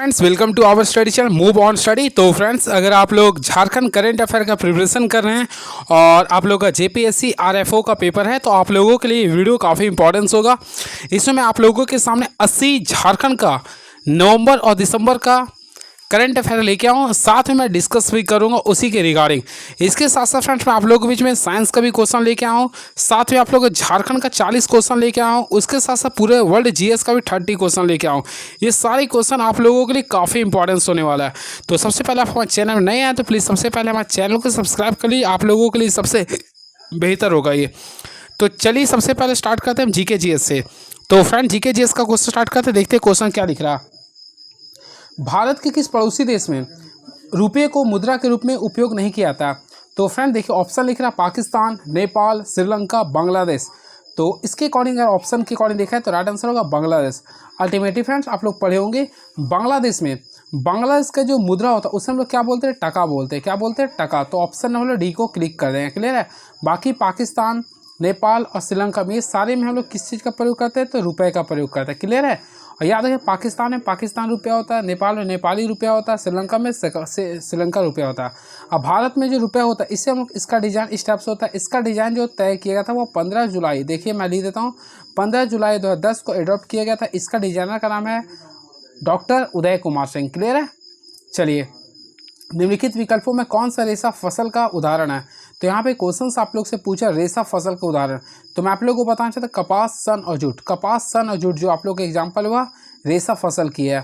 Friends welcome to our study channel move on study. तो friends अगर आप लोग झारखंड करंट अफेयर का प्रिपरेशन कर रहे हैं और आप लोग का जेपीएससी आरएफओ का पेपर है तो आप लोगों के लिए ये वीडियो काफ़ी इंपॉर्टेंस होगा। इसमें मैं आप लोगों के सामने 80 झारखंड का नवंबर और दिसंबर का करंट अफेयर लेके आऊँ, साथ में मैं डिस्कस भी करूँगा उसी के रिगार्डिंग। इसके साथ साथ फ्रेंड्स मैं आप लोगों के बीच में साइंस का भी क्वेश्चन लेके आऊँ, साथ में आप लोग झारखंड का 40 क्वेश्चन लेके आऊँ, उसके साथ साथ पूरे वर्ल्ड जीएस का भी 30 क्वेश्चन लेके आऊँ। ये सारे क्वेश्चन आप लोगों के लिए काफ़ी इंपॉर्टेंस होने वाला है। तो सबसे पहले आप हमारे चैनल में नए आए तो प्लीज़ सबसे पहले हमारे चैनल को सब्सक्राइब कर लीजिए, आप लोगों के लिए सबसे बेहतर होगा ये। तो चलिए सबसे पहले स्टार्ट करते हैं हम जीके जीएस से। तो फ्रेंड जीके जीएस का क्वेश्चन स्टार्ट करते हैं, देखते हैं क्वेश्चन क्या लिख रहा है। भारत के किस पड़ोसी देश में रुपये को मुद्रा के रूप में उपयोग नहीं किया जाता? तो फ्रेंड देखिए ऑप्शन लिख रहा है पाकिस्तान, नेपाल, श्रीलंका, बांग्लादेश। तो इसके अकॉर्डिंग अगर ऑप्शन के अकॉर्डिंग देखा है तो राइट आंसर होगा बांग्लादेश। अल्टीमेटली फ्रेंड्स आप लोग पढ़े होंगे बांग्लादेश में बांग्लादेश का जो मुद्रा होता है उसे हम लोग क्या बोलते हैं? टका बोलते हैं। क्या बोलते हैं? टका। तो ऑप्शन नंबर डी को क्लिक कर दें। क्लियर है। बाकी पाकिस्तान, नेपाल और श्रीलंका में ये सारे में हम लोग किस चीज़ का प्रयोग करते हैं? तो रुपए का प्रयोग करते हैं। क्लियर है। और याद रखें पाकिस्तान में पाकिस्तान रुपया होता है, नेपाल में नेपाली रुपया होता है, श्रीलंका में श्रीलंका रुपया होता है। अब भारत में जो रुपया होता है इससे हम इसका डिज़ाइन इस टाइप से होता है। इसका डिज़ाइन जो तय किया गया था वो 15 जुलाई, देखिए मैं लिख देता हूँ, 15 जुलाई 2010 को एडॉप्ट किया गया था। इसका डिजाइनर का नाम है डॉक्टर उदय कुमार सिंह। क्लियर है। चलिए निम्नलिखित विकल्पों में कौन सा रेशा फसल का उदाहरण है? तो यहाँ पे क्वेश्चन आप लोग से पूछा रेशा फसल का उदाहरण, तो मैं आप लोगों को बताना चाहता कपास, सन और जूट। कपास, सन और जूट जो आप लोग का एग्जाम्पल हुआ रेशा फसल की है।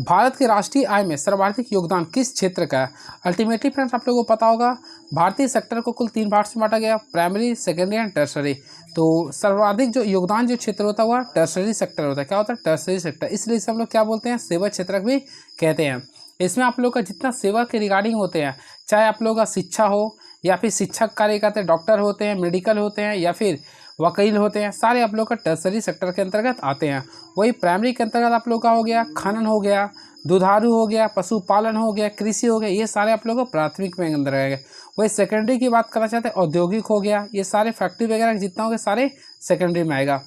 भारत के राष्ट्रीय आय में सर्वाधिक योगदान किस क्षेत्र का है? अल्टीमेटली फ्रेंड्स आप लोगों को पता होगा भारतीय सेक्टर को कुल 3 पार्ट्स में बांटा गया, प्राइमरी, सेकेंडरी एंड टर्सरी। तो सर्वाधिक जो योगदान जो क्षेत्र होता है वह टर्सरी सेक्टर होता है। क्या होता है? Tertiary sector. इसलिए इसे हम लोग क्या बोलते हैं? सेवा क्षेत्र भी कहते हैं। इसमें आप लोग का जितना सेवा के रिगार्डिंग होते हैं, चाहे आप लोग का शिक्षा हो या फिर शिक्षक कार्य करते हैं, डॉक्टर होते हैं, मेडिकल होते हैं या फिर वकील होते हैं, सारे आप लोग का टर्सरी सेक्टर के अंतर्गत आते हैं। वही प्राइमरी के अंतर्गत आप लोग का हो गया खनन हो गया, दुधारू हो गया, पशुपालन हो गया, कृषि हो गया, ये सारे आप लोग को प्राथमिक में अंदर आएंगे। वही सेकेंडरी की बात करना चाहते हैं औद्योगिक हो गया, ये सारे फैक्ट्री वगैरह जितना हो गया सारे सेकेंडरी में आएगा।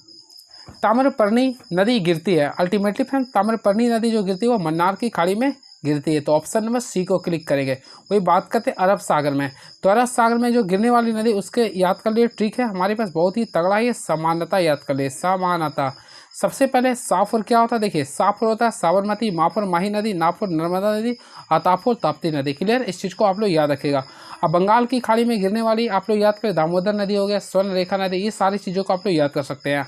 ताम्रपर्णी नदी गिरती है, अल्टीमेटली फ्रेंड ताम्रपर्णी नदी जो गिरती है वो मन्नार की खाड़ी में गिरती है। तो ऑप्शन नंबर सी को क्लिक करेंगे। वही बात करते हैं अरब सागर में, तो अरब सागर में जो गिरने वाली नदी उसके याद कर लिए ट्रिक है हमारे पास बहुत ही तगड़ा है, समानता याद कर लिए। समानता सबसे पहले साफुर क्या होता है? देखिए साफुर होता है साबरमती, मापुर माही नदी, नापुर नर्मदा नदी, अतापुर ताप्ती नदी। क्लियर। इस चीज़ को आप लोग याद रखेगा। अब बंगाल की खाड़ी में गिरने वाली आप लोग याद करें दामोदर नदी हो गया, स्वर्ण रेखा नदी, ये सारी चीज़ों को आप लोग याद कर सकते हैं।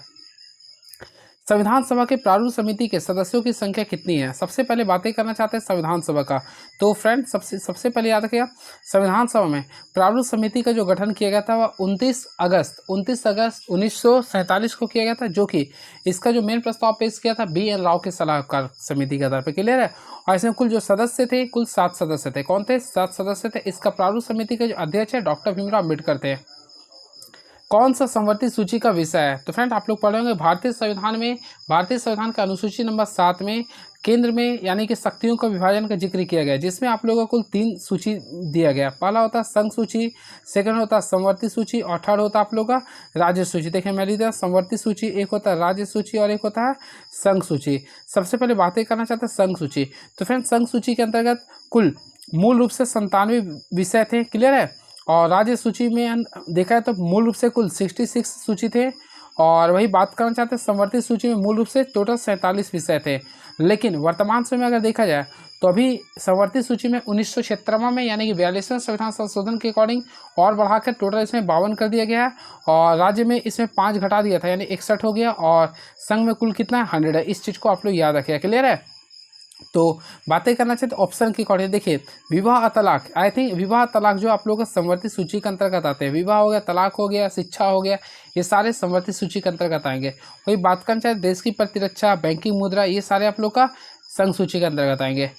संविधान सभा के प्रारूप समिति के सदस्यों की संख्या कितनी है? सबसे पहले बातें करना चाहते हैं संविधान सभा का। तो फ्रेंड सबसे पहले याद रखिएगा संविधान सभा में प्रारूप समिति का जो गठन किया गया था वह 29 अगस्त 1947 को किया गया था, जो कि इसका जो मेन प्रस्ताव पेश किया था BN राव के सलाहकार समिति के आधार पर। क्लियर है। और इसमें कुल जो सदस्य थे कुल 7 सदस्य थे। कौन थे? 7 सदस्य थे। इसका प्रारूप समिति के जो अध्यक्ष है डॉक्टर भीमराव अम्बेडकर थे। कौन सा संवर्धित सूची का विषय है? तो फ्रेंड आप लोग पढ़ेंगे भारतीय संविधान का अनुसूची नंबर 7 में केंद्र में यानी कि शक्तियों का विभाजन का जिक्र किया गया, जिसमें आप लोगों को कुल 3 सूची दिया गया। पहला होता है संघ सूची, सेकंड होता है संवर्धित सूची और थर्ड होता है आप लोग का राज्य सूची। देखिए मैं लिख दिया संवर्धित सूची, एक होता है राज्य सूची और एक होता है संघ सूची। सबसे पहले बातें करना चाहते हैं संघ सूची। तो फ्रेंड संघ सूची के अंतर्गत कुल मूल रूप से 97 विषय थे। क्लियर है। और राज्य सूची में देखा है तो मूल रूप से कुल 66 सूची थे। और वही बात करना चाहते हैं संवर्धित सूची में मूल रूप से टोटल 47 विषय थे। लेकिन वर्तमान समय में अगर देखा जाए तो अभी संवर्धित सूची में 1976 में यानी कि 42वें संविधान संशोधन के अकॉर्डिंग और बढ़ाकर टोटल इसमें 52 कर दिया गया है। और राज्य में इसमें 5 घटा दिया था यानी 61 हो गया। और संघ में कुल कितना है? 100 है। इस चीज़ को आप लोग याद रखिएगा। क्लियर है। तो बातें करना चाहिए तो ऑप्शन की अकॉर्डिंग देखिए विवाह तलाक, आई थिंक विवाह तलाक जो आप लोगों का संवर्धित सूची के अंतर्गत आते हैं। विवाह हो गया, तलाक हो गया, शिक्षा हो गया, ये सारे संवर्धित सूची के अंतर्गत आएंगे। वही बात करना चाहिए देश की प्रतिरक्षा, बैंकिंग मुद्रा, ये सारे आप लोग का संघ सूची के अंतर्गत आएंगे।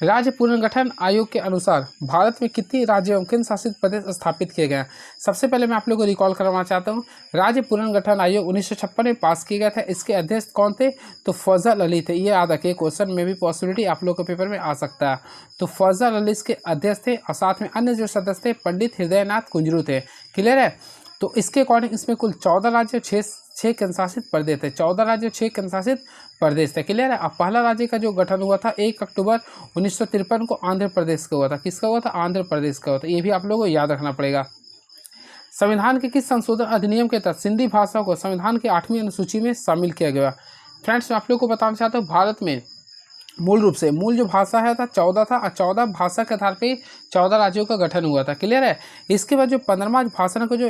राज्य पुनर्गठन आयोग के अनुसार भारत में कितनी राज्य एवं केंद्र शासित प्रदेश स्थापित किए गए हैं? सबसे पहले मैं आप लोगों को रिकॉल करवाना चाहता हूँ राज्य पुनर्गठन आयोग 1956 में पास किया गया था। इसके अध्यक्ष कौन थे? तो फजल अली थे। ये याद रखिए, क्वेश्चन में भी पॉसिबिलिटी आप लोगों के पेपर में आ सकता है। तो फजल अली इसके अध्यक्ष थे और साथ में अन्य जो सदस्य थे पंडित हृदयनाथ कुंजरू थे। क्लियर है। तो इसके अकॉर्डिंग इसमें कुल 14 राज्य, 6 6 केंद्रशासित प्रदेश थे, 14 राज्य 6 केंद्रशासित प्रदेश थे। क्लियर है। अब पहला राज्य का जो गठन हुआ था 1 अक्टूबर 1953 को आंध्र प्रदेश का हुआ था। किसका हुआ था? आंध्र प्रदेश का हुआ था। ये भी आप लोगों को याद रखना पड़ेगा। संविधान के किस संशोधन अधिनियम के तहत सिंधी भाषा को संविधान की 8वीं अनुसूची में शामिल किया गया? फ्रेंड्स, मैं आप लोगों को बताना चाहता हूँ, भारत में मूल रूप से मूल जो भाषा है था 14 था, और 14 भाषा के आधार पे 14 राज्यों का गठन हुआ था। क्लियर है। इसके बाद जो 15वां भाषा का जो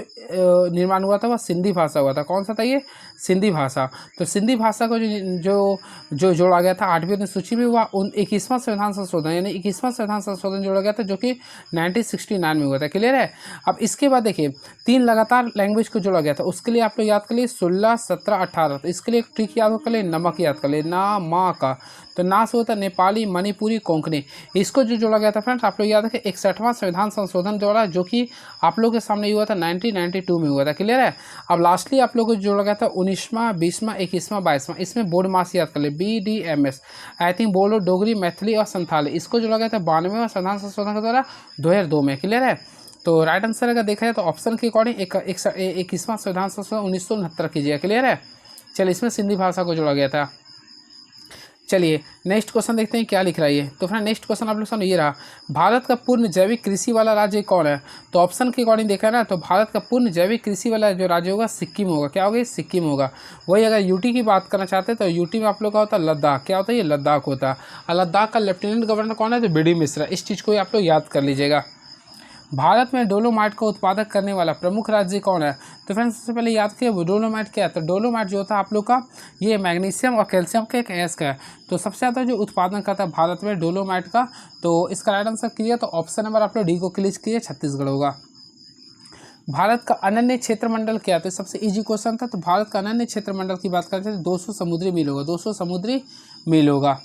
निर्माण हुआ था वह सिंधी भाषा हुआ था। कौन सा था ये? सिंधी भाषा। तो सिंधी भाषा को जो जोड़ा गया था 8वीं अनुसूची में, हुआ 21वां संविधान संशोधन, यानी 21वां संविधान संशोधन जोड़ा गया था, जो कि 1969 में हुआ था। क्लियर है। अब इसके बाद देखिए 3 लगातार लैंग्वेज को जोड़ा गया था। उसके लिए आप लोग याद कर लिए 16, 17, 18। तो इसके लिए एक ट्रिक याद कर लिए, नमक याद कर लिए, ना मा का। तो ना से होता नेपाली, मणिपुरी, कोंकणी। इसको जो जोड़ा गया था फ्रेंड्स, आप लोग याद रखें 61वां संविधान संशोधन जोड़ा, जो कि आप लोग के सामने हुआ था 1992 में हुआ था। क्लियर है। अब लास्टली आप लोग को जोड़ा गया था 19वां, 20वां, 21वां, 22वां। इसमें बोर्ड मास याद कर ले, BDMS, आई थिंक बोलो, डोगरी, मैथिली और संथाली। इसको जोड़ा गया था 92वां संविधान संशोधन के द्वारा 2002 में। क्लियर है। तो राइट आंसर अगर देखा जाए तो ऑप्शन के अकॉर्डिंग 21वां संविधान संशोधन 1969 कीजिएगा। क्लियर है। चलिए, इसमें सिंधी भाषा को जोड़ा गया था। चलिए नेक्स्ट क्वेश्चन देखते हैं क्या लिख रहा है ये। तो फ्रेंड नेक्स्ट क्वेश्चन आप लोग सामने ये रहा, भारत का पूर्ण जैविक कृषि वाला राज्य कौन है? तो ऑप्शन के अकॉर्डिंग देखा है ना, तो भारत का पूर्ण जैविक कृषि वाला जो राज्य होगा सिक्किम होगा। क्या होगा? सिक्किम होगा। वही अगर यूटी की बात करना चाहते हैं तो यूटी में आप लोग का होता है लद्दाख। क्या होता है? ये लद्दाख होता है। और लद्दाख का लेफ्टिनेंट गवर्नर कौन है? तो BD मिश्रा। इस चीज़ को आप लोग याद कर लीजिएगा। भारत में डोलोमाइट का उत्पादक करने वाला प्रमुख राज्य कौन है? तो फ्रेंड्स सबसे पहले याद किया डोलोमाइट क्या है। तो डोलोमाइट जो होता है आप लोग का, ये मैग्नीशियम और कैल्शियम के एक अयस्क है। तो सबसे ज़्यादा जो उत्पादन करता है भारत में डोलोमाइट का, तो इसका राइट आंसर किया तो ऑप्शन नंबर आप लोग डी को क्लिक किए, छत्तीसगढ़ होगा। भारत का अनन्य क्षेत्रमंडल क्या है? तो सबसे इजी क्वेश्चन था। तो भारत का अनन्य क्षेत्रमंडल की बात करते हैं 200 समुद्री मील होगा। 200 समुद्री मील होगा।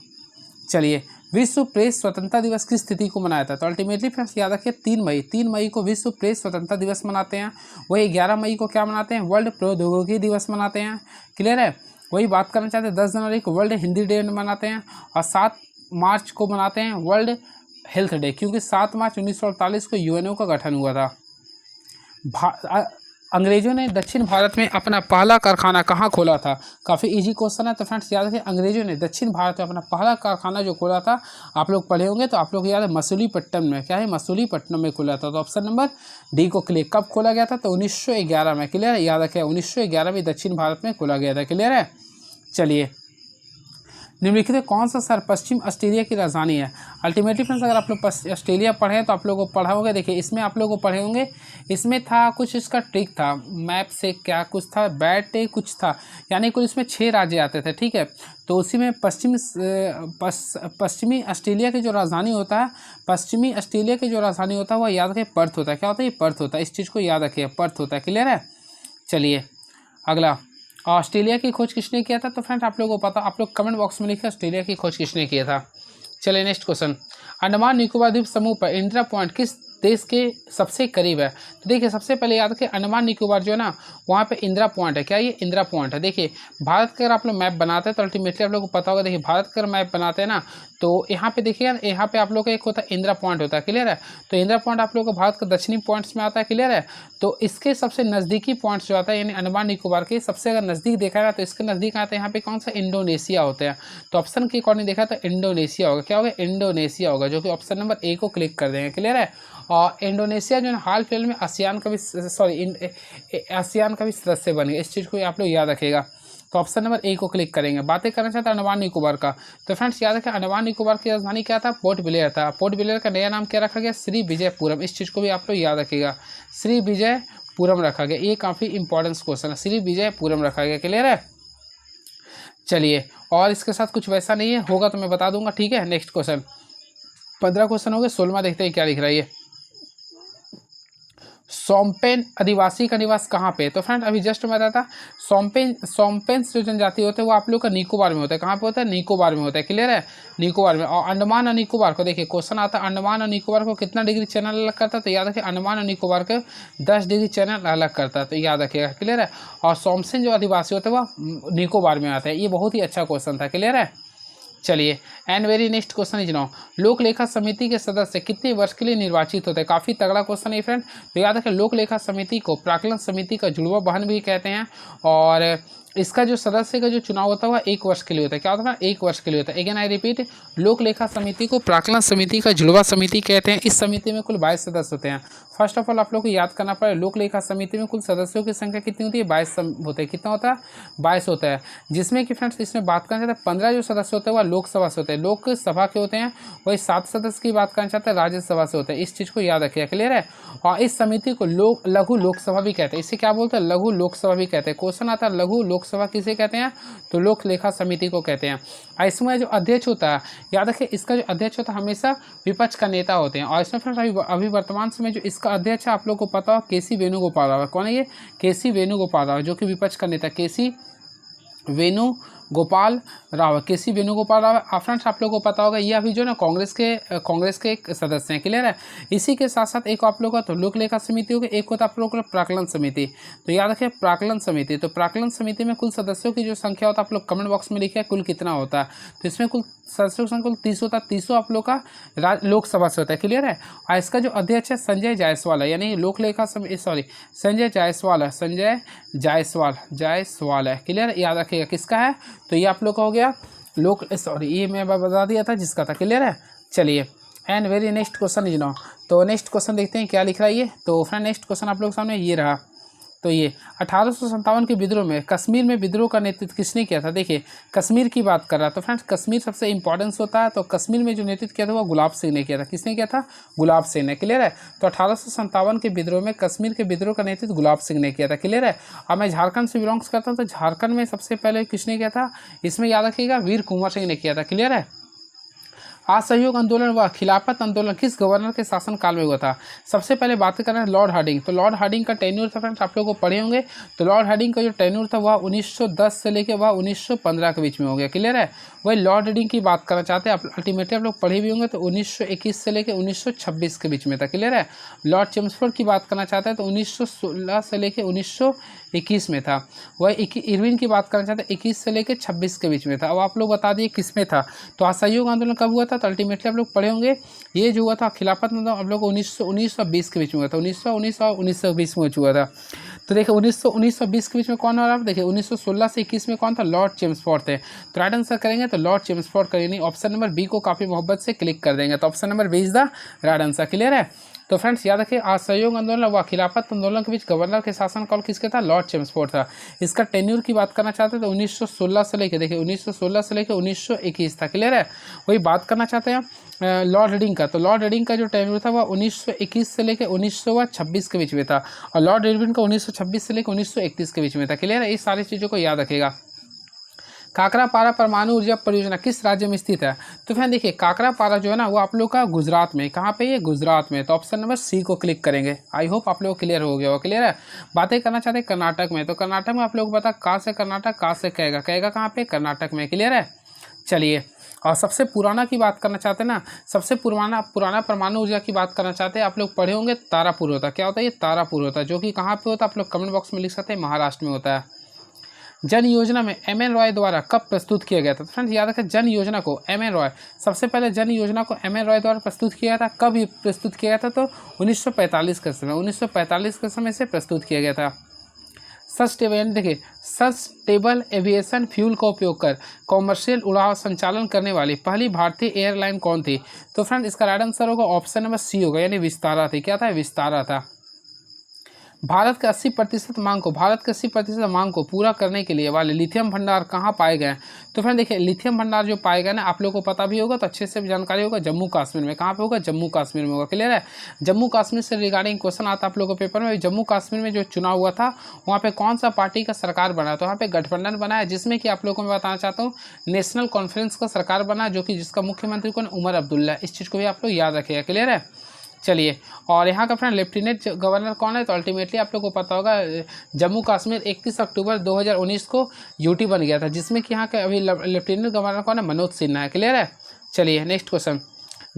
चलिए, विश्व प्रेस स्वतंत्रता दिवस किस तिथि को मनाया था? तो अल्टीमेटली फ्रेंड्स याद रखिए 3 मई को विश्व प्रेस स्वतंत्रता दिवस मनाते हैं। वही 11 मई को क्या मनाते हैं? वर्ल्ड प्रौद्योगिकी दिवस मनाते हैं। क्लियर है। वही बात करना चाहते हैं 10 जनवरी को वर्ल्ड हिंदी डे मनाते हैं, और 7 मार्च को मनाते हैं वर्ल्ड हेल्थ डे, क्योंकि 7 मार्च 1948 को UNO का गठन हुआ था। अंग्रेजों ने दक्षिण भारत में अपना पहला कारखाना कहाँ खोला था? काफ़ी इजी क्वेश्चन है। तो फ्रेंड्स याद रखिए अंग्रेजों ने दक्षिण भारत में अपना पहला कारखाना जो खोला था, आप लोग पढ़े होंगे तो आप लोग याद है मसूलीपट्टनम में। क्या है? मसूलीपट्टनम में खोला था। तो ऑप्शन नंबर डी को क्लिक। कब खोला गया था? तो 1911 में। क्लियर है। याद रखिए 1911 में दक्षिण भारत में खोला गया था। क्लियर है। चलिए, निम्नलिखित में कौन सा शहर पश्चिम ऑस्ट्रेलिया की राजधानी है? अल्टीमेटली फ्रेंड्स अगर आप लोग ऑस्ट्रेलिया पढ़े तो आप लोगों को पढ़ा होंगे। देखिए इसमें आप लोगों को पढ़े होंगे, इसमें था कुछ इसका ट्रिक था, मैप से क्या कुछ था, बैट कुछ था, यानी कुल इसमें 6 राज्य आते थे। ठीक है। तो उसी में पश्चिमी ऑस्ट्रेलिया की जो राजधानी होता है, पश्चिमी ऑस्ट्रेलिया की जो राजधानी होता है वह याद रखिए पर्थ होता है। क्या होता है? ये पर्थ होता है। इस चीज़ को याद रखिए, पर्थ होता है। क्लियर है। चलिए अगला, ऑस्ट्रेलिया की खोज किसने किया था? तो फ्रेंड्स आप लोगों को पता, आप लोग कमेंट बॉक्स में लिखिए ऑस्ट्रेलिया की खोज किसने किया था। चलिए नेक्स्ट क्वेश्चन, अंडमान निकोबार द्वीप समूह पर इंदिरा पॉइंट किस देश के सबसे करीब है? तो देखिए सबसे पहले याद रखिए अंडमान निकोबार जो है ना, वहाँ पे इंदिरा पॉइंट है। क्या ये इंदिरा पॉइंट है? देखिए भारत का अगर आप लोग मैप बनाते हैं तो अल्टीमेटली आप लोगों को पता होगा। देखिए भारत का मैप बनाते हैं ना, तो यहाँ पे देखिए यहाँ पे आप लोग का एक होता है इंदिरा पॉइंट होता है। क्लियर है। तो इंदिरा पॉइंट आप लोग को भारत का दक्षिणी पॉइंट्स में आता है। क्लियर है। तो इसके सबसे नज़दीकी पॉइंट्स जो आता है, यानी अंडमान निकोबार के सबसे अगर नज़दीक देखा जाए तो इसके नज़दीक आता है यहाँ पे कौन सा? इंडोनेशिया होता है। तो ऑप्शन के अकॉर्डिंग देखा तो इंडोनेशिया होगा। क्या होगा? इंडोनेशिया होगा, जो कि ऑप्शन नंबर ए को क्लिक कर देंगे। क्लियर है। और इंडोनेशिया जो है हाल फिलहाल में आसियान का भी सदस्य बन गया। इस चीज़ को आप लोग याद रखिएगा। तो ऑप्शन नंबर ए को क्लिक करेंगे। बातें करना चाहते हैं अंडमान निकोबार का, तो फ्रेंड्स याद रखें अंडमान निकोबार की राजधानी क्या था? पोर्ट ब्लेयर था। पोर्ट ब्लेयर का नया नाम क्या रखा गया? श्री विजयपुरम। इस चीज़ को भी आप लोग याद रखिएगा, श्री विजयपुरम रखा गया। ये काफ़ी इंपॉर्टेंट क्वेश्चन है, श्री विजयपुरम रखा गया। क्लियर है। चलिए, और इसके साथ कुछ वैसा नहीं है, होगा तो मैं बता दूंगा। ठीक है। नेक्स्ट क्वेश्चन, 15 क्वेश्चन हो गए, 16वां देखते हैं क्या लिख रहा है। सोम्पेन आदिवासी का निवास कहाँ पे? तो फ्रेंड अभी जस्ट मैं बताया था, सोम्पेन्स जो जनजाति होते हैं वो आप लोग का निकोबार में होता है। कहाँ पे होता है? निकोबार में होता है। क्लियर है। निकोबार में। और अंडमान और निकोबार को देखिए क्वेश्चन आता है, अंडमान और निकोबार को कितना डिग्री चैनल अलग करता है? तो याद रखिए अंडमान और निकोबार के 10 डिग्री चैनल अलग करता है। तो याद रखिएगा। क्लियर है। और सोम्पेन जो आदिवासी होते हैं वह निकोबार में आता है। ये बहुत ही अच्छा क्वेश्चन था। क्लियर है। चलिए, and very next question is now, लोक लेखा समिति के सदस्य कितने वर्ष के लिए निर्वाचित होते हैं? काफ़ी तगड़ा क्वेश्चन है फ्रेंड। तो याद रखें, लोक लेखा समिति को प्राक्कलन समिति का जुड़वा बहन भी कहते हैं, और इसका जो सदस्य का जो चुनाव होता है वह 1 वर्ष के लिए होता है। क्या होता है? 1 वर्ष के लिए होता है। अगेन आई रिपीट, लोक लेखा समिति को प्राक्कलन समिति का जुड़वा समिति कहते हैं। इस समिति में कुल 22 सदस्य होते हैं। फर्स्ट ऑफ ऑल आप लोग को याद करना पड़ेगा, लोक लेखा समिति में कुल सदस्यों की संख्या कितनी होती है? 22 होते हैं। कितना होता है? 22 होता है। जिसमें कि फ्रेंड्स इसमें बात करना चाहते हैं 15 जो सदस्य होते हैं वह लोकसभा से होते हैं, लोकसभा के होते हैं। वही 7 सदस्य की बात करना चाहते हैं राज्यसभा से होते हैं। इस चीज़ को याद रखिएगा, क्लियर है। और इस समिति को लघु लोकसभा भी कहते हैं। इसे क्या बोलते हैं? लघु लोकसभा भी कहते हैं। क्वेश्चन आता है लघु लोकसभा किसे कहते हैं? तो लोक लेखा समिति को कहते हैं। इसमें जो अध्यक्ष होता है, याद रखिए, इसका जो अध्यक्ष होता है हमेशा विपक्ष का नेता होते हैं। और इसमें फ्रेंड्स अभी वर्तमान समय जो इसका अध्यक्ष है आप लोग को पता हो, केसी वेणुगोपाल राव। कौन है ये? केसी वेणुगोपाल राव, जो कि विपक्ष का नेता केसी वेणुगोपाल राव। केसी वेणुगोपाल राव फ्रेंड्स आप लोगों को पता होगा, ये अभी जो ना कांग्रेस के एक सदस्य हैं, क्लियर है। इसी के साथ साथ एक आप लोग का तो लोक लेखा समिति होगी, एक होता है आप लोग का प्राक्कलन समिति। तो याद रखिए प्राक्कलन समिति, तो प्राक्कलन समिति में कुल सदस्यों की जो संख्या होता है आप लोग कमेंट बॉक्स में लिखिए कुल कितना होता है। तो इसमें कुल सदस्यों की संख्या कुल 30 होता है। 30 आप लोग का लोकसभा से होता है, क्लियर है। और इसका जो अध्यक्ष है संजय जायसवाल है, यानी लोक लेखा संजय जायसवाल है, संजय जायसवाल है, क्लियर है। याद रखिएगा किसका है, तो ये आप लोग का हो गया ये मैं बता दिया था जिसका था, क्लियर है। चलिए, and very next question is now, तो नेक्स्ट क्वेश्चन देखते हैं क्या लिख रहा है ये। तो फ्रेंड नेक्स्ट क्वेश्चन आप लोग सामने ये रहा। तो ये 1857 के विद्रोह में कश्मीर में विद्रोह का नेतृत्व किसने किया था? देखिए कश्मीर की बात कर रहा है, तो फ्रेंड्स कश्मीर सबसे इंपॉर्टेंस होता है। तो कश्मीर में जो नेतृत्व किया था वो गुलाब सिंह ने किया था। किसने किया था? गुलाब सिंह ने, क्लियर है। तो 1857 के विद्रोह में कश्मीर के विद्रोह का नेतृत्व गुलाब सिंह ने किया था, क्लियर है। अब मैं झारखंड से बिलोंग्स करता हूँ, तो झारखंड में सबसे पहले किसने किया था? इसमें याद रखिएगा वीर कुंवर सिंह ने किया था, क्लियर है। असहयोग आंदोलन व खिलाफत आंदोलन किस गवर्नर के शासनकाल में हुआ था? सबसे पहले बात करें लॉर्ड हार्डिंग, तो लॉर्ड हार्डिंग का टेन्योर था फ्रेंड्स आप लोगों को पढ़े होंगे। तो लॉर्ड हार्डिंग का जो टेन्योर था वह 1910 से लेकर वह 1915 के बीच में हो गया, क्लियर है। वही लॉर्ड हार्डिंग की बात करना चाहते हैं अल्टीमेटली आप लोग पढ़े भी होंगे, तो 1921 से लेकर 1926 के बीच में था, क्लियर है। लॉर्ड चेम्सफोर्ड की बात करना चाहते हैं तो 1916 से लेकर 1921 में था। वही इरविन की बात करना चाहते हैं 21 से लेकर 26 के बीच में था। अब आप लोग बता दिए किस में था। तो असहयोग आंदोलन कब हुआ था? तो अल्टीमेटली आप लोग पढ़े होंगे, ये जो हुआ था खिलाफत आंदोलन आप लोग 1919 और 20 के बीच में हुआ था। 1919 और 1920 में हुआ था। तो देखिए 1919 और 20 के बीच में कौन हो रहा है? देखिए 1916 से 21 में कौन था? लॉर्ड चेम्सफोर्ड थे। तो राइट आंसर करेंगे तो लॉर्ड चेम्सफोर्ड करेंगे। ऑप्शन नंबर बी को काफ़ी मोहब्बत से क्लिक कर देंगे, तो option number B is the right answer, clear है। तो फ्रेंड्स याद रखिए असहयोग आंदोलन व खिलाफत आंदोलन के बीच गवर्नर के शासनकाल किसके था? लॉर्ड चेम्सफोर्ड था। इसका टेन्योर की बात करना चाहते हैं तो 1916 से लेकर देखिए 1916 से लेकर 1921 था, क्लियर है। वही बात करना चाहते हैं लॉर्ड हार्डिंग का, तो लॉर्ड हार्डिंग का जो टेन्योर था वह 1921 से लेकर 1926 के बीच में था। और लॉर्ड इरविन का 1926 से लेकर 1931 के बीच में था, क्लियर है। इस सारी चीज़ों को याद रखेगा। काकरापारा परमाणु ऊर्जा परियोजना किस राज्य में स्थित है? तो फ्रेंड देखिए काकरापारा जो है ना वो आप लोग का गुजरात में, कहाँ पे? ये गुजरात में। तो ऑप्शन नंबर सी को क्लिक करेंगे। आई होप आप लोग क्लियर हो गया हो, क्लियर है। बातें करना चाहते हैं कर्नाटक में, तो कर्नाटक में आप लोग पता का से कर्नाटक, का से कहेगा, कहेगा कहाँ पे? कर्नाटक में, क्लियर है। चलिए, और सबसे पुराना की बात करना चाहते हैं ना, सबसे पुराना परमाणु ऊर्जा की बात करना चाहते हैं आप लोग पढ़े होंगे तारापुर होता है। क्या होता है? ये तारापुर होता है, जो कि कहाँ पे होता है आप लोग कमेंट बॉक्स में लिख सकते हैं, महाराष्ट्र में होता है। जन योजना में एम.एन. रॉय द्वारा कब प्रस्तुत किया गया था? तो फ्रेंड्स याद रखें जन योजना को एम.एन. रॉय, सबसे पहले जन योजना को एम.एन. रॉय द्वारा प्रस्तुत किया था। कब प्रस्तुत किया गया था? तो 1945 के समय, 1945 के समय से प्रस्तुत किया गया था। देखिए सस्टेनेबल एविएशन फ्यूल का उपयोग कर कॉमर्शियल उड़ान संचालन करने वाली पहली भारतीय एयरलाइन कौन थी? तो फ्रेंड इसका राइट आंसर होगा ऑप्शन नंबर सी होगा, यानी विस्तारा थी। क्या था? विस्तारा था। भारत के 80% मांग को पूरा करने के लिए वाले लिथियम भंडार कहाँ पाए गए? तो फ्रेंड देखिए लिथियम भंडार जो पाए गए ना आप लोगों को पता भी होगा, तो अच्छे से जानकारी होगा, जम्मू कश्मीर में। कहाँ पे होगा? जम्मू कश्मीर में होगा, क्लियर है। जम्मू कश्मीर से रिगार्डिंग क्वेश्चन आता है आप लोगों के पेपर में। जम्मू कश्मीर में जो चुनाव हुआ था वहाँ पे कौन सा पार्टी का सरकार बना? तो वहाँ पे गठबंधन बना है, जिसमें कि आप लोगों को मैं बताना चाहता हूँ नेशनल कॉन्फ्रेंस का सरकार बना, जो कि जिसका मुख्यमंत्री कौन? उमर अब्दुल्ला। इस चीज़ को भी आप लोग याद रखिएगा, क्लियर है। चलिए, और यहाँ का फ्रेंड लेफ्टिनेंट गवर्नर कौन है? तो अल्टीमेटली आप लोग को पता होगा जम्मू कश्मीर 31 अक्टूबर 2019 को यूटी बन गया था, जिसमें कि यहाँ के अभी लेफ्टिनेंट गवर्नर कौन है? मनोज सिन्हा है, क्लियर है। चलिए नेक्स्ट क्वेश्चन,